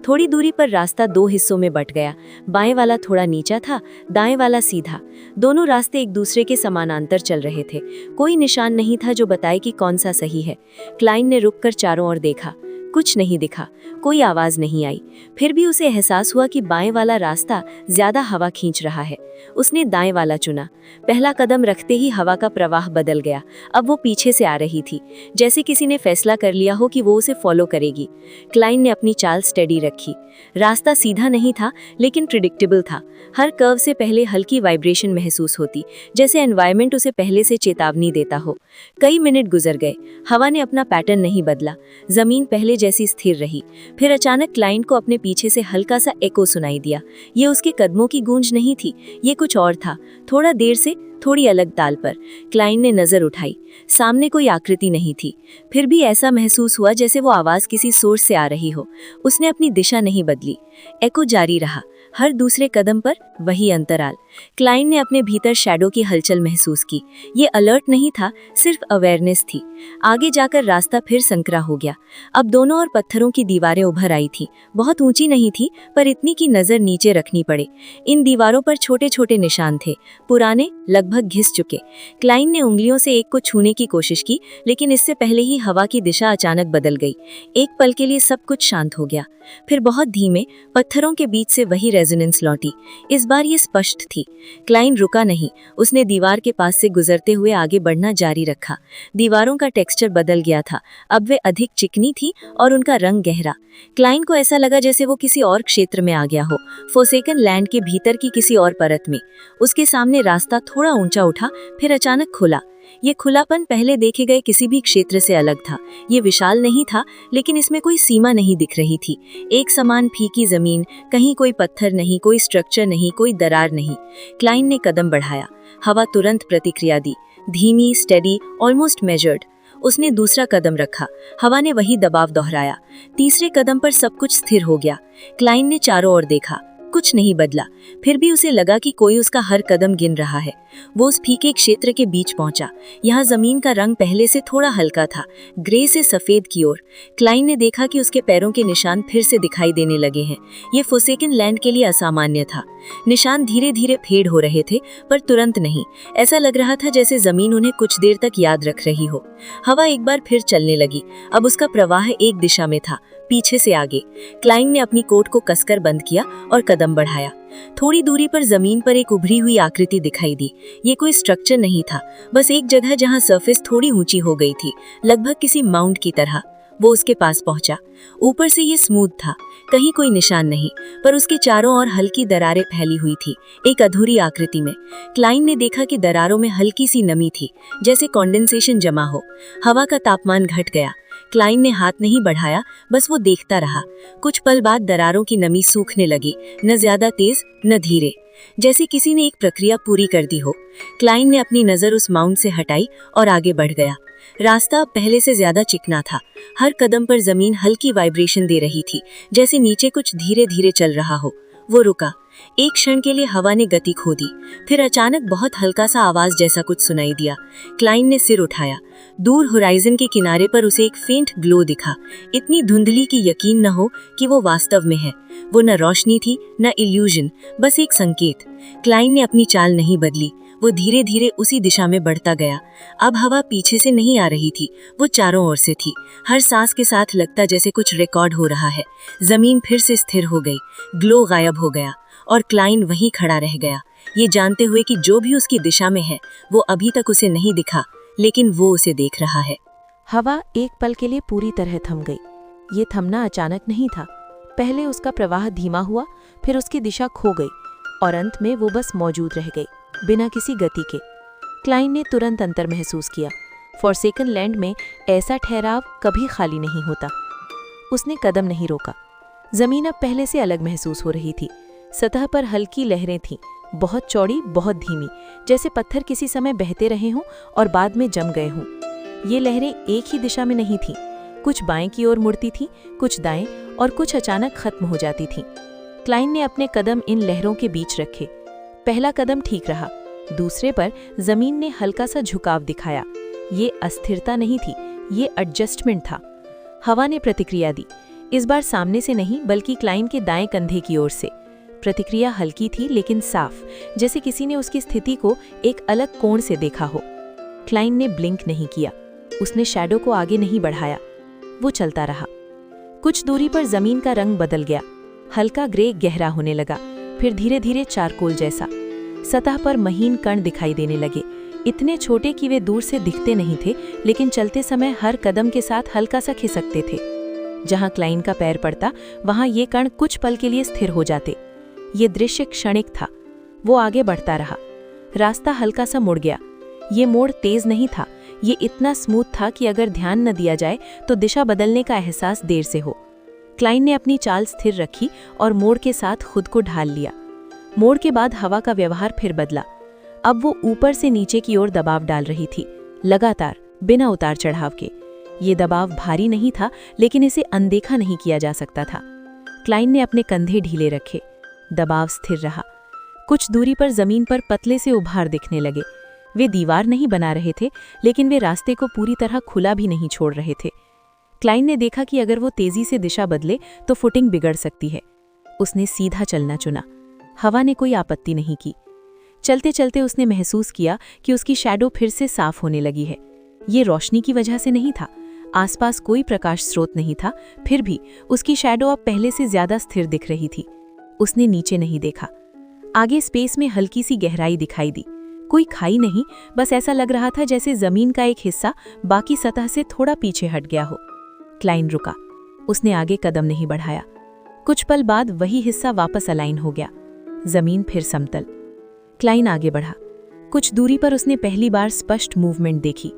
थोड़ी दूरी पर रास्ता दो हिस्सों में बंट गया। बाएं वाला थोड़ा नीचा था, दाएं वाला सीधा। दोनों रास्ते एक दूसरे के समानांतर चल रहे थे। कोई निशान नहीं था जो बताए कि कौन सा सही है। क्लाइन ने रुककर चारों ओर देखा। कुछ नहीं दिखा, कोई आवाज नहीं आई। फिर भी उसे एहसास हुआ कि बाएं वाला रास्ता ज्यादा हवा खींच रहा है। उसने दाएं वाला चुना। पहला कदम रखते ही हवा का प्रवाह बदल गया। अब वो पीछे से आ रही थी, जैसे किसी ने फैसला कर लिया हो कि वो उसे फॉलो करेगी। क्लाइन ने अपनी चाल स्टेडी रखी। रास्ता सीधा नहीं था, लेकिन प्रिडिक्टेबल था। हर कर्व से पहले हल्की वाइब्रेशन महसूस होती, जैसे एनवायरनमेंट उसे पहले से चेतावनी देता हो। कई मिनट गुजर गए। हवा ने अपना पैटर्न नहीं बदला। जमीन पहले जैसी स्थिर रही। फिर अचानक क्लाइंट को अपने पीछे से हल्का सा एको सुनाई दिया। ये उसके कदमों की गूंज नहीं थी, ये कुछ और था। थोड़ा देर से थोड़ी अलग ताल पर। क्लाइंट ने नजर उठाई। सामने कोई आकृति नहीं थी, फिर भी ऐसा महसूस हुआ जैसे वो आवाज किसी सोर्स से आ रही हो। उसने अपनी दिशा नहीं बदली। एको जारी रहा। हर दूसरे कदम पर वही अंतराल। क्लाइंट ने अपने भीतर शैडो की हलचल महसूस की। ये अलर्ट नहीं था, सिर्फ अवेयरनेस थी। आगे जाकर रास्ता फिर संकरा हो गया। अब दोनों ओर पत्थरों की दीवारें उभर आई थी। बहुत ऊंची नहीं थी, पर इतनी की नजर नीचे रखनी पड़े। इन दीवारों पर छोटे छोटे निशान थे, पुराने, लगभग घिस चुके। क्लाइंट ने उंगलियों से एक को छूने की कोशिश की, लेकिन इससे पहले ही हवा की दिशा अचानक बदल गई। एक पल के लिए सब कुछ शांत हो गया। फिर बहुत धीमे पत्थरों के बीच से वही रेजोनेंस लौटी। इस बार ये स्पष्ट थी। क्लाइन रुका नहीं, उसने दीवार के पास से गुजरते हुए आगे बढ़ना जारी रखा। दीवारों का टेक्सचर बदल गया था, अब वे अधिक चिकनी थी और उनका रंग गहरा। क्लाइन को ऐसा लगा जैसे वो किसी और क्षेत्र में आ गया हो, फोर्सेकन लैंड के भीतर की किसी और परत में। उसके सामने रास्ता थोड़ा ऊंचा उठा, फिर अचानक खुला। ये खुलापन पहले देखे गए किसी भी क्षेत्र से अलग था। ये विशाल नहीं था, लेकिन इसमें कोई सीमा नहीं दिख रही थी। एक समान फीकी जमीन, कहीं कोई पत्थर नहीं, कोई स्ट्रक्चर नहीं, कोई दरार नहीं। क्लाइन ने कदम बढ़ाया। हवा तुरंत प्रतिक्रिया दी, धीमी, स्टेडी, ऑलमोस्ट मेजर्ड। उसने दूसरा कदम रखा, हवा ने वही दबाव दोहराया। तीसरे कदम पर सब कुछ स्थिर हो गया। क्लाइन ने चारों ओर देखा, कुछ नहीं बदला। फिर भी उसे लगा कि कोई उसका हर कदम गिन रहा है। वो उस फीके क्षेत्र के बीच पहुंचा। यहाँ जमीन का रंग पहले से थोड़ा हल्का था, ग्रे से सफेद की ओर। क्लाइन ने देखा कि उसके पैरों के निशान फिर से दिखाई देने लगे हैं। ये फोर्सेकन लैंड के लिए असामान्य था। निशान धीरे धीरे फेड हो रहे थे, पर तुरंत नहीं। ऐसा लग रहा था जैसे जमीन उन्हें कुछ देर तक याद रख रही हो। हवा एक बार फिर चलने लगी। अब उसका प्रवाह एक दिशा में था, पीछे से आगे। क्लाइन ने अपनी कोट को कसकर बंद किया और कदम बढ़ाया। थोड़ी दूरी पर जमीन पर एक उभरी हुई आकृति दिखाई दी। ये कोई स्ट्रक्चर नहीं था, बस एक जगह जहां सरफेस थोड़ी ऊंची हो गई थी, लगभग किसी माउंट की तरह। वो उसके पास पहुंचा। ऊपर से ये स्मूथ था, कहीं कोई निशान नहीं, पर उसके चारों ओर हल्की दरारें फैली हुई थी, एक अधूरी आकृति में। क्लाइन ने देखा कि दरारों में हल्की सी नमी थी, जैसे कंडेंसेशन जमा हो। हवा का तापमान घट गया। क्लाइन ने हाथ नहीं बढ़ाया, बस वो देखता रहा। कुछ पल बाद दरारों की नमी सूखने लगी, न ज्यादा तेज न धीरे, जैसे किसी ने एक प्रक्रिया पूरी कर दी हो। क्लाइन ने अपनी नजर उस माउंट से हटाई और आगे बढ़ गया। रास्ता अब पहले से ज्यादा चिकना था। हर कदम पर जमीन हल्की वाइब्रेशन दे रही थी, जैसे नीचे कुछ धीरे धीरे चल रहा हो। वो रुका। एक क्षण के लिए हवा ने गति खो दी, फिर अचानक बहुत हल्का सा आवाज जैसा कुछ सुनाई दिया। क्लाइन ने सिर उठाया। दूर होराइजन के किनारे पर उसे एक फेंट ग्लो दिखा, इतनी धुंधली कि यकीन न हो कि वो वास्तव में है। वो न रोशनी थी न इल्यूजन, बस एक संकेत। क्लाइन ने अपनी चाल नहीं बदली। वो धीरे धीरे उसी दिशा में बढ़ता गया। अब हवा पीछे से नहीं आ रही थी, वो चारों ओर से थी। हर सांस के साथ लगता जैसे कुछ रिकॉर्ड हो रहा है। जमीन फिर से स्थिर हो गई, ग्लो गायब हो गया और क्लाइन वहीं खड़ा रह गया, ये जानते हुए कि जो भी उसकी दिशा में है वो अभी तक उसे नहीं दिखा, लेकिन वो उसे देख रहा है। हवा एक पल के लिए पूरी तरह थम गई। ये थमना अचानक नहीं था। पहले उसका प्रवाह धीमा हुआ, फिर उसकी दिशा खो गई और अंत में वो बस मौजूद रह गई, बिना किसी गति के। क्लाइन ने तुरंत अंतर महसूस किया। फोर्सेकन लैंड में ऐसा ठहराव कभी खाली नहीं होता। उसने कदम नहीं रोका। जमीन अब पहले से अलग महसूस हो रही थी। सतह पर हल्की लहरें थीं, बहुत चौड़ी, बहुत धीमी, जैसे पत्थर किसी समय बहते रहे हों और बाद में जम गए हों। ये लहरें एक ही दिशा में नहीं थीं, कुछ बाएं की ओर मुड़ती थीं, कुछ दाएं और कुछ अचानक खत्म हो जाती थीं। क्लाइन ने अपने कदम इन लहरों के बीच रखे। पहला कदम ठीक रहा, दूसरे पर जमीन ने हल्का सा झुकाव दिखाया। ये अस्थिरता नहीं थी, ये एडजस्टमेंट था। हवा ने प्रतिक्रिया दी, इस बार सामने से नहीं बल्कि क्लाइन के दाएं कंधे की ओर से। प्रतिक्रिया हल्की थी लेकिन साफ, जैसे किसी ने उसकी स्थिति को एक अलग कोण से देखा हो। क्लाइन ने ब्लिंक नहीं किया, उसने शैडो को आगे नहीं बढ़ाया। वो चलता रहा। कुछ दूरी पर जमीन का रंग बदल गया, हल्का ग्रे गहरा होने लगा, फिर धीरे धीरे चारकोल जैसा। सतह पर महीन कण दिखाई देने लगे, इतने छोटे कि वे दूर से दिखते नहीं थे, लेकिन चलते समय हर कदम के साथ हल्का सा खिसकते थे। जहां क्लाइन का पैर पड़ता वहां ये कण कुछ पल के लिए स्थिर हो जाते। ये दृश्य क्षणिक था। वो आगे बढ़ता रहा। रास्ता हल्का सा मुड़ गया। ये मोड़ तेज नहीं था, ये इतना स्मूथ था कि अगर ध्यान न दिया जाए तो दिशा बदलने का एहसास देर से हो। क्लाइन ने अपनी चाल स्थिर रखी और मोड़ के साथ खुद को ढाल लिया। मोड़ के बाद हवा का व्यवहार फिर बदला। अब वो ऊपर से नीचे की ओर दबाव डाल रही थी, लगातार, बिना उतार चढ़ाव के। ये दबाव भारी नहीं था, लेकिन इसे अनदेखा नहीं किया जा सकता था। क्लाइन ने अपने कंधे ढीले रखे। दबाव स्थिर रहा। कुछ दूरी पर जमीन पर पतले से उभार दिखने लगे। वे दीवार नहीं बना रहे थे, लेकिन वे रास्ते को पूरी तरह खुला भी नहीं छोड़ रहे थे। क्लाइन ने देखा कि अगर वो तेजी से दिशा बदले तो फुटिंग बिगड़ सकती है। उसने सीधा चलना चुना। हवा ने कोई आपत्ति नहीं की। चलते चलते उसने महसूस किया कि उसकी शैडो फिर से साफ होने लगी है। ये रोशनी की वजह से नहीं था, आसपास कोई प्रकाश स्रोत नहीं था, फिर भी उसकी शैडो अब पहले से ज्यादा स्थिर दिख रही थी। उसने नीचे नहीं देखा। आगे स्पेस में हल्की सी गहराई दिखाई दी। कोई खाई नहीं, बस ऐसा लग रहा था जैसे जमीन का एक हिस्सा बाकी सतह से थोड़ा पीछे हट गया हो। क्लाइन रुका। उसने आगे कदम नहीं बढ़ाया। कुछ पल बाद वही हिस्सा वापस अलाइन हो गया। जमीन फिर समतल। क्लाइन आगे बढ़ा। कुछ दूरी पर उसने पहली बार स्पष्ट मूवमेंट देखी।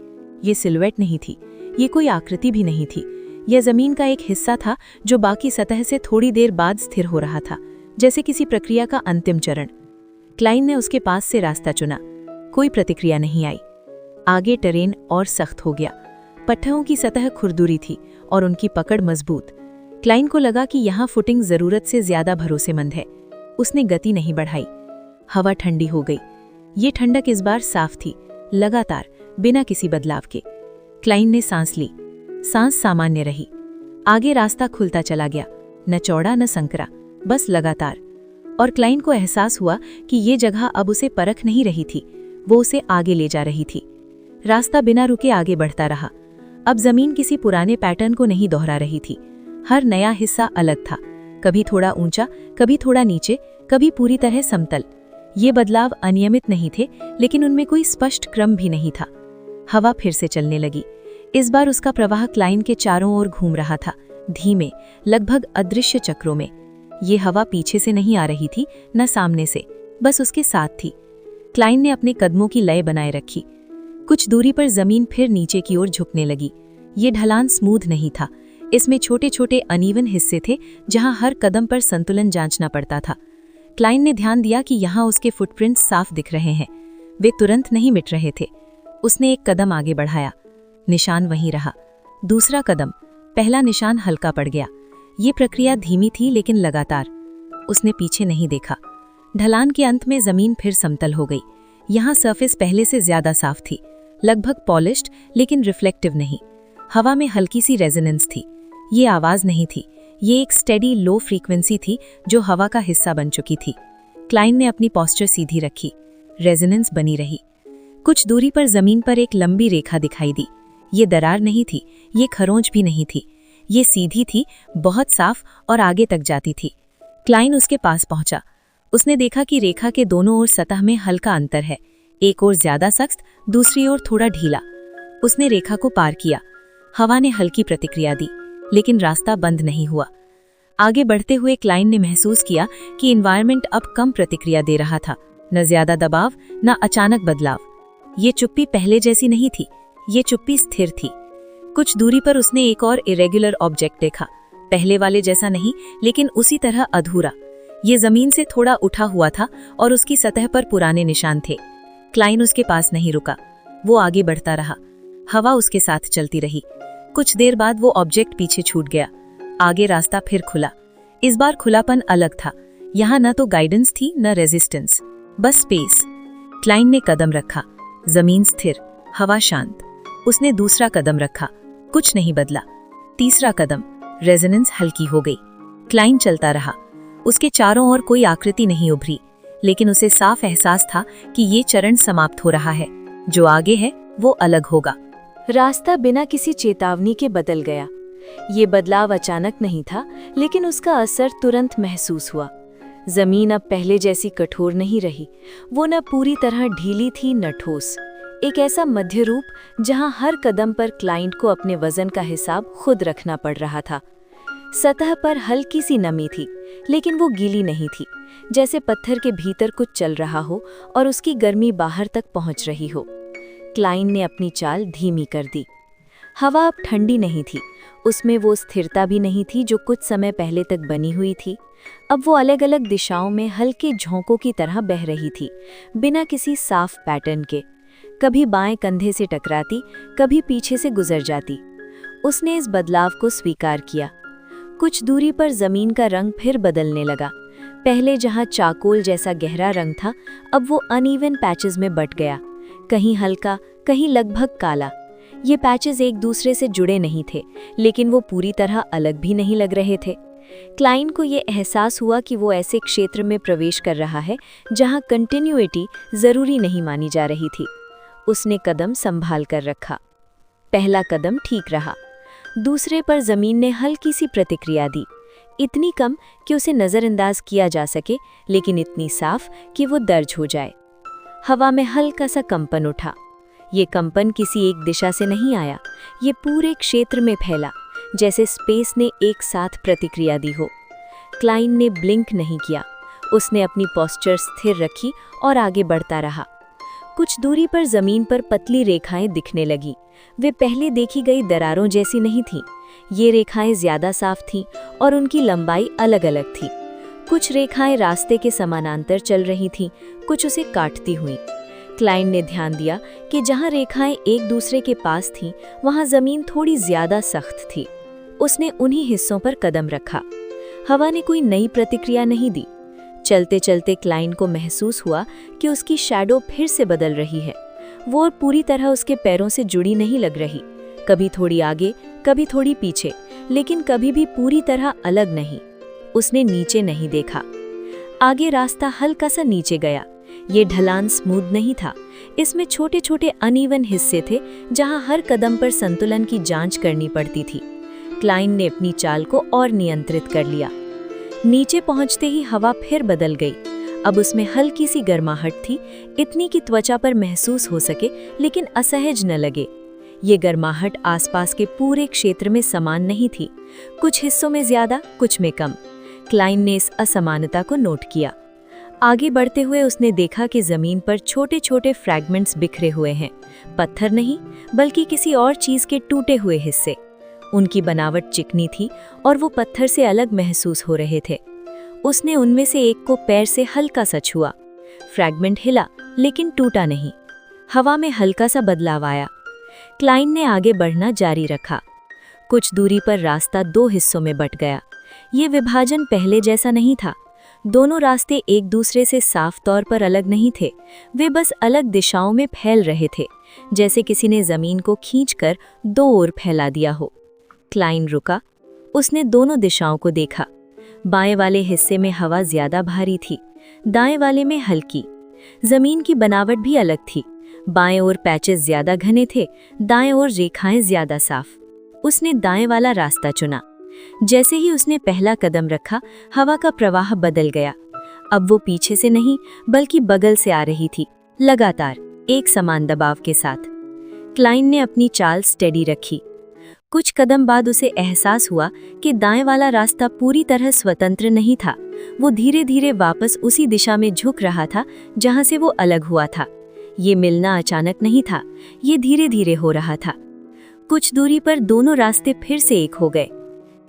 ये सिलुएट नहीं थी, ये कोई आकृति भी नहीं थी। यह जमीन का एक हिस्सा था जो बाकी सतह से थोड़ी देर बाद स्थिर हो रहा था, जैसे किसी प्रक्रिया का अंतिम चरण। क्लाइन ने उसके पास से रास्ता चुना। कोई प्रतिक्रिया नहीं आई। आगे टेरेन और सख्त हो गया। पत्थरों की सतह खुरदुरी थी और उनकी पकड़ मजबूत। क्लाइन को लगा कि यहाँ फुटिंग जरूरत से ज्यादा भरोसेमंद है। उसने गति नहीं बढ़ाई। हवा ठंडी हो गई। ये ठंडक इस बार साफ थी, लगातार, बिना किसी बदलाव के। क्लाइन ने सांस ली। सांस सामान्य रही। आगे रास्ता खुलता चला गया, न चौड़ा न संकरा, बस लगातार। और क्लाइन को एहसास हुआ कि ये जगह अब उसे परख नहीं रही थी, वो उसे आगे ले जा रही थी। रास्ता बिना रुके आगे बढ़ता रहा। अब जमीन किसी पुराने पैटर्न को नहीं दोहरा रही थी। हर नया हिस्सा अलग था, कभी थोड़ा ऊंचा, कभी थोड़ा नीचे, कभी पूरी तरह समतल। ये बदलाव अनियमित नहीं थे, लेकिन उनमें कोई स्पष्ट क्रम भी नहीं था। हवा फिर से चलने लगी। इस बार उसका प्रवाह क्लाइन के चारों ओर घूम रहा था, धीमे, लगभग अदृश्य चक्रों में। ये हवा पीछे से नहीं आ रही थी, न सामने से, बस उसके साथ थी। क्लाइन ने अपने कदमों की लय बनाए रखी। कुछ दूरी पर जमीन फिर नीचे की ओर झुकने लगी। ये ढलान स्मूथ नहीं था, इसमें छोटे छोटे अनइवन हिस्से थे जहां हर कदम पर संतुलन जांचना पड़ता था। क्लाइन ने ध्यान दिया कि यहाँ उसके फुटप्रिंट्स साफ दिख रहे हैं। वे तुरंत नहीं मिट रहे थे। उसने एक कदम आगे बढ़ाया। निशान वहीं रहा। दूसरा कदम, पहला निशान हल्का पड़ गया। ये प्रक्रिया धीमी थी लेकिन लगातार। उसने पीछे नहीं देखा। ढलान के अंत में जमीन फिर समतल हो गई। यहाँ सरफेस पहले से ज्यादा साफ थी, लगभग पॉलिश्ड लेकिन रिफ्लेक्टिव नहीं। हवा में हल्की सी रेजोनेंस थी। ये आवाज नहीं थी, ये एक स्टेडी लो फ्रीक्वेंसी थी जो हवा का हिस्सा बन चुकी थी। क्लाइन ने अपनी पोस्चर सीधी रखी। रेजोनेंस बनी रही। कुछ दूरी पर जमीन पर एक लंबी रेखा दिखाई दी। ये दरार नहीं थी, ये खरोंच भी नहीं थी। ये सीधी थी, बहुत साफ और आगे तक जाती थी। क्लाइन उसके पास पहुंचा। उसने देखा कि रेखा के दोनों ओर सतह में हल्का अंतर है, एक ओर ज्यादा सख्त, दूसरी ओर थोड़ा ढीला। उसने रेखा को पार किया। हवा ने हल्की प्रतिक्रिया दी, लेकिन रास्ता बंद नहीं हुआ। आगे बढ़ते हुए क्लाइन ने महसूस किया कि एनवायरनमेंट अब कम प्रतिक्रिया दे रहा था, न ज्यादा दबाव, न अचानक बदलाव। ये चुप्पी पहले जैसी नहीं थी, ये चुप्पी स्थिर थी। कुछ दूरी पर उसने एक और इरेगुलर ऑब्जेक्ट देखा, पहले वाले जैसा नहीं, लेकिन उसी तरह अधूरा। ये जमीन से थोड़ा उठा हुआ था और उसकी सतह पर पुराने निशान थे। क्लाइन उसके पास नहीं रुका, वो आगे बढ़ता रहा। हवा उसके साथ चलती रही। कुछ देर बाद वो ऑब्जेक्ट पीछे छूट गया। आगे रास्ता फिर खुला। इस बार खुलापन अलग था। यहाँ न तो गाइडेंस थी न रेजिस्टेंस, बस स्पेस। क्लाइन ने कदम रखा। जमीन स्थिर, हवा शांत। उसने दूसरा कदम रखा, कुछ नहीं बदला। तीसरा कदम, रेजोनेंस हल्की हो गई। क्लाइन चलता रहा। उसके चारों ओर कोई आकृति नहीं उभरी, लेकिन उसे साफ एहसास था कि ये चरण समाप्त हो रहा है। जो आगे है वो अलग होगा। रास्ता बिना किसी चेतावनी के बदल गया। ये बदलाव अचानक नहीं था, लेकिन उसका असर तुरंत महसूस हुआ। जमीन अब पहले जैसी कठोर नहीं रही। वो न पूरी तरह ढीली थी न ठोस। एक ऐसा मध्य रूप जहां हर कदम पर क्लाइंट को अपने वजन का हिसाब खुद रखना पड़ रहा था। सतह पर हल्की सी नमी थी, लेकिन वो गीली नहीं थी, जैसे पत्थर के भीतर कुछ चल रहा हो और उसकी गर्मी बाहर तक पहुंच रही हो। क्लाइन ने अपनी चाल धीमी कर दी। हवा अब ठंडी नहीं थी, उसमें वो स्थिरता भी नहीं थी जो कुछ समय पहले तक बनी हुई थी। अब वो अलग अलग दिशाओं में हल्के झोंकों की तरह बह रही थी, बिना किसी साफ पैटर्न के। कभी बाएं कंधे से टकराती, कभी पीछे से गुजर जाती। उसने इस बदलाव को स्वीकार किया। कुछ दूरी पर जमीन का रंग फिर बदलने लगा। पहले जहां चाकोल जैसा गहरा रंग था, अब वो अनइवन पैचेस में बट गया, कहीं हल्का, कहीं लगभग काला। ये पैचेस एक दूसरे से जुड़े नहीं थे, लेकिन वो पूरी तरह अलग भी नहीं लग रहे थे। क्लाइन को ये एहसास हुआ कि वो ऐसे क्षेत्र में प्रवेश कर रहा है जहां कंटिन्यूटी जरूरी नहीं मानी जा रही थी। उसने कदम संभाल कर रखा। पहला कदम ठीक रहा। दूसरे पर जमीन ने हल्की सी प्रतिक्रिया दी। इतनी कम कि उसे नज़रअंदाज किया जा सके, लेकिन इतनी साफ कि वो दर्ज हो जाए। हवा में हल्का सा कंपन उठा। ये कंपन किसी एक दिशा से नहीं आया, ये पूरे क्षेत्र में फैला, जैसे स्पेस ने एक साथ प्रतिक्रिया दी हो। क्लाइन ने ब्लिंक नहीं किया, उसने अपनी पोस्चर स्थिर रखी और आगे बढ़ता रहा। कुछ दूरी पर जमीन पर पतली रेखाएं दिखने लगी। वे पहले देखी गई दरारों जैसी नहीं थीं। ये रेखाएं ज्यादा साफ थीं और उनकी लंबाई अलग अलग थी। कुछ रेखाएं रास्ते के समानांतर चल रही थीं, कुछ उसे काटती हुईं। क्लाइन ने ध्यान दिया कि जहां रेखाएं एक दूसरे के पास थीं, वहां जमीन थोड़ी ज्यादा सख्त थी। उसने उन्हीं हिस्सों पर कदम रखा। हवा ने कोई नई प्रतिक्रिया नहीं दी। चलते चलते क्लाइन को महसूस हुआ कि उसकी शैडो फिर से बदल रही है। वो और पूरी तरह उसके पैरों से जुड़ी नहीं लग रही, कभी थोड़ी आगे, कभी थोड़ी पीछे, लेकिन कभी भी पूरी तरह अलग नहीं। उसने नीचे नहीं देखा। आगे रास्ता हल्का सा नीचे गया। ये ढलान स्मूथ नहीं था, इसमें छोटे छोटे अनइवन हिस्से थे जहां हर कदम पर संतुलन की जांच करनी पड़ती थी। क्लाइन ने अपनी चाल को और नियंत्रित कर लिया। नीचे पहुंचते ही हवा फिर बदल गई। अब उसमें हल्की सी गर्माहट थी, इतनी कि त्वचा पर महसूस हो सके लेकिन असहज न लगे। ये गर्माहट आसपास के पूरे क्षेत्र में समान नहीं थी, कुछ हिस्सों में ज्यादा, कुछ में कम। क्लाइन ने इस असमानता को नोट किया। आगे बढ़ते हुए उसने देखा कि जमीन पर छोटे छोटे फ्रैगमेंट्स बिखरे हुए हैं, पत्थर नहीं बल्कि किसी और चीज के टूटे हुए हिस्से। उनकी बनावट चिकनी थी और वो पत्थर से अलग महसूस हो रहे थे। उसने उनमें से एक को पैर से हल्का सा छुआ। फ्रैगमेंट हिला लेकिन टूटा नहीं। हवा में हल्का सा बदलाव आया। क्लाइन ने आगे बढ़ना जारी रखा। कुछ दूरी पर रास्ता दो हिस्सों में बट गया। ये विभाजन पहले जैसा नहीं था। दोनों रास्ते एक दूसरे से साफ तौर पर अलग नहीं थे, वे बस अलग दिशाओं में फैल रहे थे, जैसे किसी ने जमीन को खींचकर दो ओर फैला दिया हो। क्लाइन रुका। उसने दोनों दिशाओं को देखा। बाएं वाले हिस्से में हवा ज्यादा भारी थी, दाएं वाले में हल्की। जमीन की बनावट भी अलग थी। बाएं ओर पैचेस ज्यादा घने थे, दाएं ओर रेखाएं ज्यादा साफ। उसने दाएं वाला रास्ता चुना। जैसे ही उसने पहला कदम रखा, हवा का प्रवाह बदल गया। अब वो पीछे से नहीं बल्कि बगल से आ रही थी, लगातार एक समान दबाव के साथ। क्लाइन ने अपनी चाल स्टेडी रखी। कुछ कदम बाद उसे एहसास हुआ कि दाएं वाला रास्ता पूरी तरह स्वतंत्र नहीं था। वो धीरे धीरे वापस उसी दिशा में झुक रहा था जहां से वो अलग हुआ था। ये मिलना अचानक नहीं था, ये धीरे धीरे हो रहा था। कुछ दूरी पर दोनों रास्ते फिर से एक हो गए।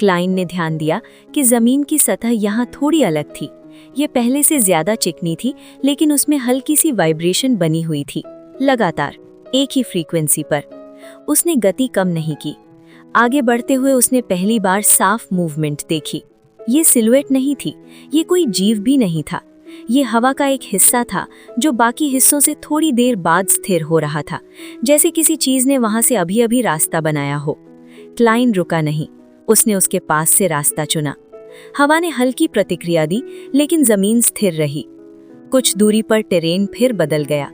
क्लाइन ने ध्यान दिया कि जमीन की सतह यहाँ थोड़ी अलग थी। ये पहले से ज्यादा चिकनी थी, लेकिन उसमें हल्की सी वाइब्रेशन बनी हुई थी, लगातार एक ही फ्रीक्वेंसी पर। उसने गति कम नहीं की। आगे बढ़ते हुए उसने पहली बार साफ मूवमेंट देखी। ये सिलुएट नहीं थी, ये कोई जीव भी नहीं था। ये हवा का एक हिस्सा था जो बाकी हिस्सों से थोड़ी देर बाद स्थिर हो रहा था, जैसे किसी चीज ने वहां से अभी अभी रास्ता बनाया हो। क्लाइन रुका नहीं, उसने उसके पास से रास्ता चुना। हवा ने हल्की प्रतिक्रिया दी, लेकिन जमीन स्थिर रही। कुछ दूरी पर टेरेन फिर बदल गया।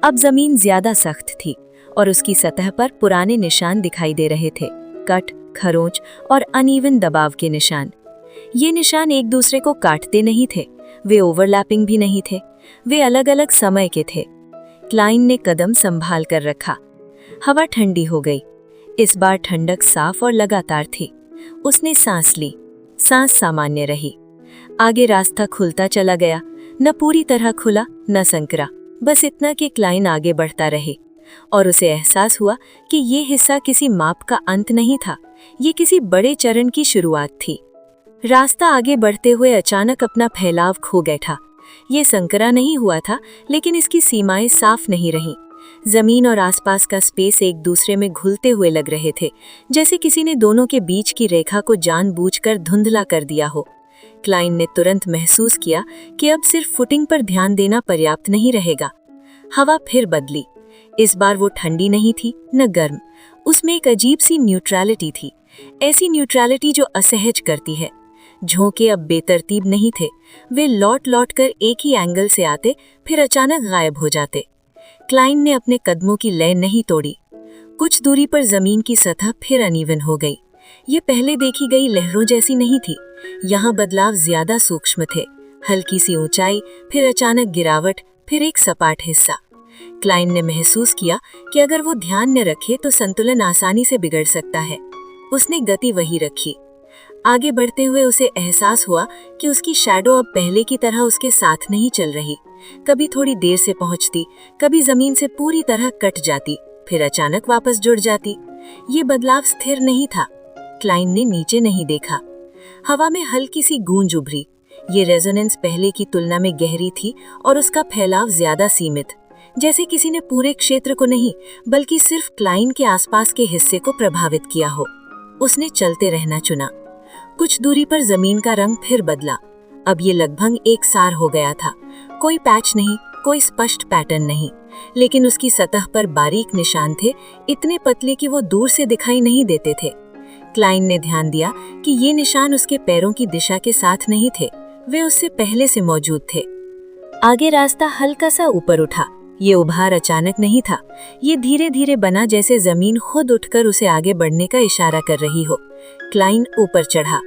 अब जमीन ज्यादा सख्त थी और उसकी सतह पर पुराने निशान दिखाई दे रहे थे, कट, खरोंच और अनइवन दबाव के निशान। ये निशान एक दूसरे को काटते नहीं थे, वे ओवरलैपिंग भी नहीं थे, वे अलग अलग समय के थे। क्लाइन ने कदम संभाल कर रखा। हवा ठंडी हो गई। इस बार ठंडक साफ और लगातार थी। उसने सांस ली। सांस सामान्य रही। आगे रास्ता खुलता चला गया, न पूरी तरह खुला न संकरा, बस इतना कि क्लाइन आगे बढ़ता रहे। और उसे एहसास हुआ कि ये हिस्सा किसी माप का अंत नहीं था, ये किसी बड़े चरण की शुरुआत थी। रास्ता आगे बढ़ते हुए अचानक अपना फैलाव खो बैठा। ये संकरा नहीं हुआ था, लेकिन इसकी सीमाएं साफ नहीं रहीं। जमीन और आसपास का स्पेस एक दूसरे में घुलते हुए लग रहे थे, जैसे किसी ने दोनों के बीच की रेखा को जानबूझकर धुंधला कर दिया हो। क्लाइन ने तुरंत महसूस किया कि अब सिर्फ फुटिंग पर ध्यान देना पर्याप्त नहीं रहेगा। हवा फिर बदली। इस बार वो ठंडी नहीं थी न गर्म, उसमें एक अजीब सी न्यूट्रलिटी थी, ऐसी न्यूट्रलिटी जो असहज करती है। झोंके अब बेतरतीब नहीं थे, वे लौट लौट कर एक ही एंगल से आते फिर अचानक गायब हो जाते। क्लाइन ने अपने कदमों की लय नहीं तोड़ी। कुछ दूरी पर जमीन की सतह फिर अनइवन हो गई। ये पहले देखी गई लहरों जैसी नहीं थी, यहाँ बदलाव ज्यादा सूक्ष्म थे। हल्की सी ऊंचाई, फिर अचानक गिरावट, फिर एक सपाट हिस्सा। क्लाइन ने महसूस किया कि अगर वो ध्यान न रखे तो संतुलन आसानी से बिगड़ सकता है। उसने गति वही रखी। आगे बढ़ते हुए उसे एहसास हुआ कि उसकी शैडो अब पहले की तरह उसके साथ नहीं चल रही। कभी थोड़ी देर से पहुंचती, कभी जमीन से पूरी तरह कट जाती, फिर अचानक वापस जुड़ जाती। ये बदलाव स्थिर नहीं था। क्लाइन ने नीचे नहीं देखा। हवा में हल्की सी गूंज उभरी। ये रेजोनेंस पहले की तुलना में गहरी थी और उसका फैलाव ज्यादा सीमित, जैसे किसी ने पूरे क्षेत्र को नहीं बल्कि सिर्फ क्लाइन के आसपास के हिस्से को प्रभावित किया हो। उसने चलते रहना चुना। कुछ दूरी पर जमीन का रंग फिर बदला। अब ये लगभग एकसार हो गया था। कोई पैच नहीं, कोई स्पष्ट पैटर्न नहीं, लेकिन उसकी सतह पर बारीक निशान थे, इतने पतले कि वो दूर से दिखाई नहीं देते थे। क्लाइन ने ध्यान दिया कि ये निशान उसके पैरों की दिशा के साथ नहीं थे, वे उससे पहले से मौजूद थे। आगे रास्ता हल्का सा ऊपर उठा। ये उभार अचानक नहीं था, ये धीरे धीरे बना, जैसे जमीन खुद उठकर उसे आगे बढ़ने का इशारा कर रही हो। क्लाइन ऊपर चढ़ा।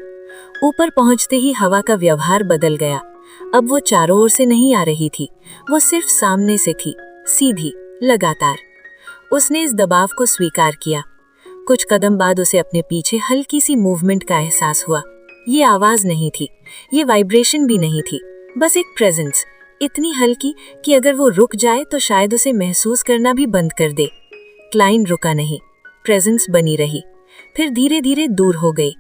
ऊपर पहुंचते ही हवा का व्यवहार बदल गया। अब वो चारों ओर से नहीं आ रही थी, वो सिर्फ सामने से थी, सीधी, लगातार। उसने इस दबाव को स्वीकार किया। कुछ कदम बाद उसे अपने पीछे हल्की सी मूवमेंट का एहसास हुआ। ये आवाज नहीं थी, ये वाइब्रेशन भी नहीं थी, बस एक प्रेजेंस, इतनी हल्की कि अगर वो रुक जाए तो शायद उसे महसूस करना भी बंद कर दे। क्लाइन रुका नहीं, प्रेजेंस बनी रही, फिर धीरे धीरे दूर हो गई।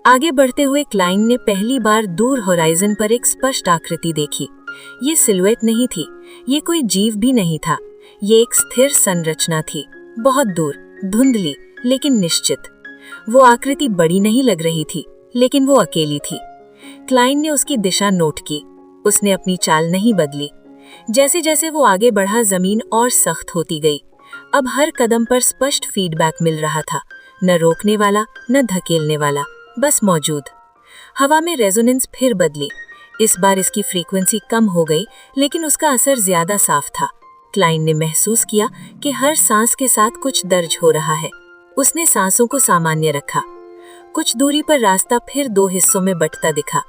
आगे बढ़ते हुए क्लाइन ने पहली बार दूर होराइजन पर एक स्पष्ट आकृति देखी। ये सिलुएट नहीं थी, ये कोई जीव भी नहीं था, ये एक स्थिर संरचना थी, बहुत दूर, धुंधली लेकिन निश्चित। वो आकृति बड़ी नहीं लग रही थी, लेकिन वो अकेली थी। क्लाइन ने उसकी दिशा नोट की। उसने अपनी चाल नहीं बदली। जैसे जैसे वो आगे बढ़ा, जमीन और सख्त होती गई। अब हर कदम पर स्पष्ट फीडबैक मिल रहा था, न रोकने वाला, न धकेलने वाला, बस मौजूद। हवा में रेजोनेंस फिर बदली। इस बार इसकी फ्रीक्वेंसी कम हो गई, लेकिन उसका असर ज्यादा साफ था। क्लाइन ने महसूस किया कि हर सांस के साथ कुछ दर्ज हो रहा है। उसने सांसों को सामान्य रखा। कुछ दूरी पर रास्ता फिर दो हिस्सों में बंटता दिखा।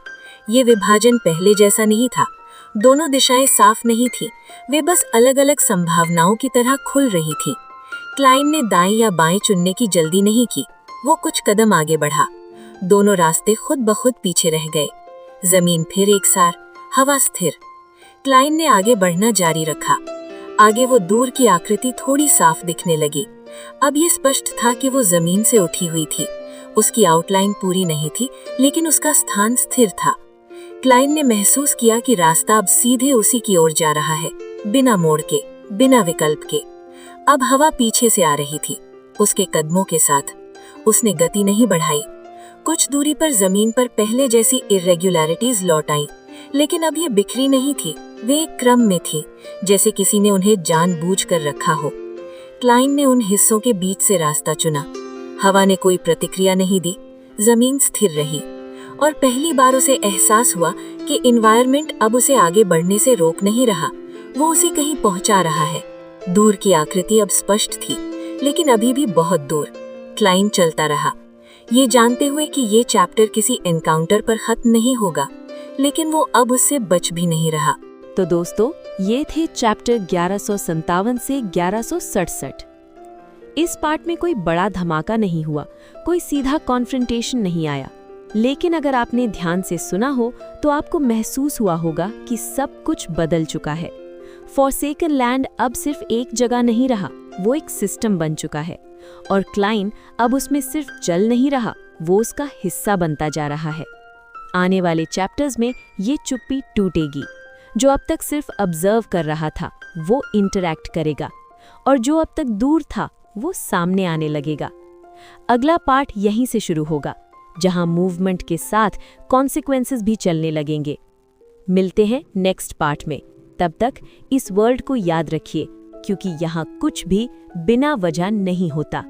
ये विभाजन पहले जैसा नहीं था। दोनों दिशाएं साफ नहीं थी, वे बस अलग अलग संभावनाओं की तरह खुल रही थी। क्लाइन ने दाएं या बाएं चुनने की जल्दी नहीं की। वो कुछ कदम आगे बढ़ा। दोनों रास्ते खुद ब खुद पीछे रह गए। जमीन फिर एकसार, हवा स्थिर। क्लाइन ने आगे बढ़ना जारी रखा। आगे वो दूर की आकृति थोड़ी साफ दिखने लगी। अब ये स्पष्ट था कि वो जमीन से उठी हुई थी। उसकी आउटलाइन पूरी नहीं थी, लेकिन उसका स्थान स्थिर था। क्लाइन ने महसूस किया कि रास्ता अब सीधे उसी की ओर जा रहा है, बिना मोड़ के, बिना विकल्प के। अब हवा पीछे से आ रही थी, उसके कदमों के साथ। उसने गति नहीं बढ़ाई। कुछ दूरी पर जमीन पर पहले जैसी इर्रेगुलरिटीज लौट आई, लेकिन अब ये बिखरी नहीं थी, वे एक क्रम में थी, जैसे किसी ने उन्हें जानबूझकर रखा हो। क्लाइन ने उन हिस्सों के बीच से रास्ता चुना। हवा ने कोई प्रतिक्रिया नहीं दी, जमीन स्थिर रही, और पहली बार उसे एहसास हुआ कि एनवायरनमेंट अब उसे आगे बढ़ने से रोक नहीं रहा, वो उसे कहीं पहुंचा रहा है। दूर की आकृति अब स्पष्ट थी, लेकिन अभी भी बहुत दूर। क्लाइन चलता रहा, ये जानते हुए कि ये चैप्टर किसी एनकाउंटर पर खत्म नहीं होगा, लेकिन वो अब उससे बच भी नहीं रहा। तो दोस्तों, ये थे चैप्टर 1157 से 1167। इस पार्ट में कोई बड़ा धमाका नहीं हुआ, कोई सीधा कॉन्फ्रंटेशन नहीं आया, लेकिन अगर आपने ध्यान से सुना हो तो आपको महसूस हुआ होगा कि सब कुछ बदल चुका है। फॉरसेकन लैंड अब सिर्फ एक जगह नहीं रहा, वो एक सिस्टम बन चुका है, और क्लाइन अब उसमें सिर्फ चल नहीं रहा, वो उसका हिस्सा बनता जा रहा है। आने वाले चैप्टर्स में ये चुप्पी टूटेगी। जो अब तक सिर्फ ऑब्जर्व कर रहा था वो इंटरैक्ट करेगा, और जो अब तक दूर था वो सामने आने लगेगा। अगला पार्ट यहीं से शुरू होगा, जहां मूवमेंट के साथ कॉन्सिक्वेंसेस भी चलने लगेंगे। मिलते हैं नेक्स्ट पार्ट में। तब तक इस वर्ल्ड को याद रखिए, क्योंकि यहाँ कुछ भी बिना वजह नहीं होता।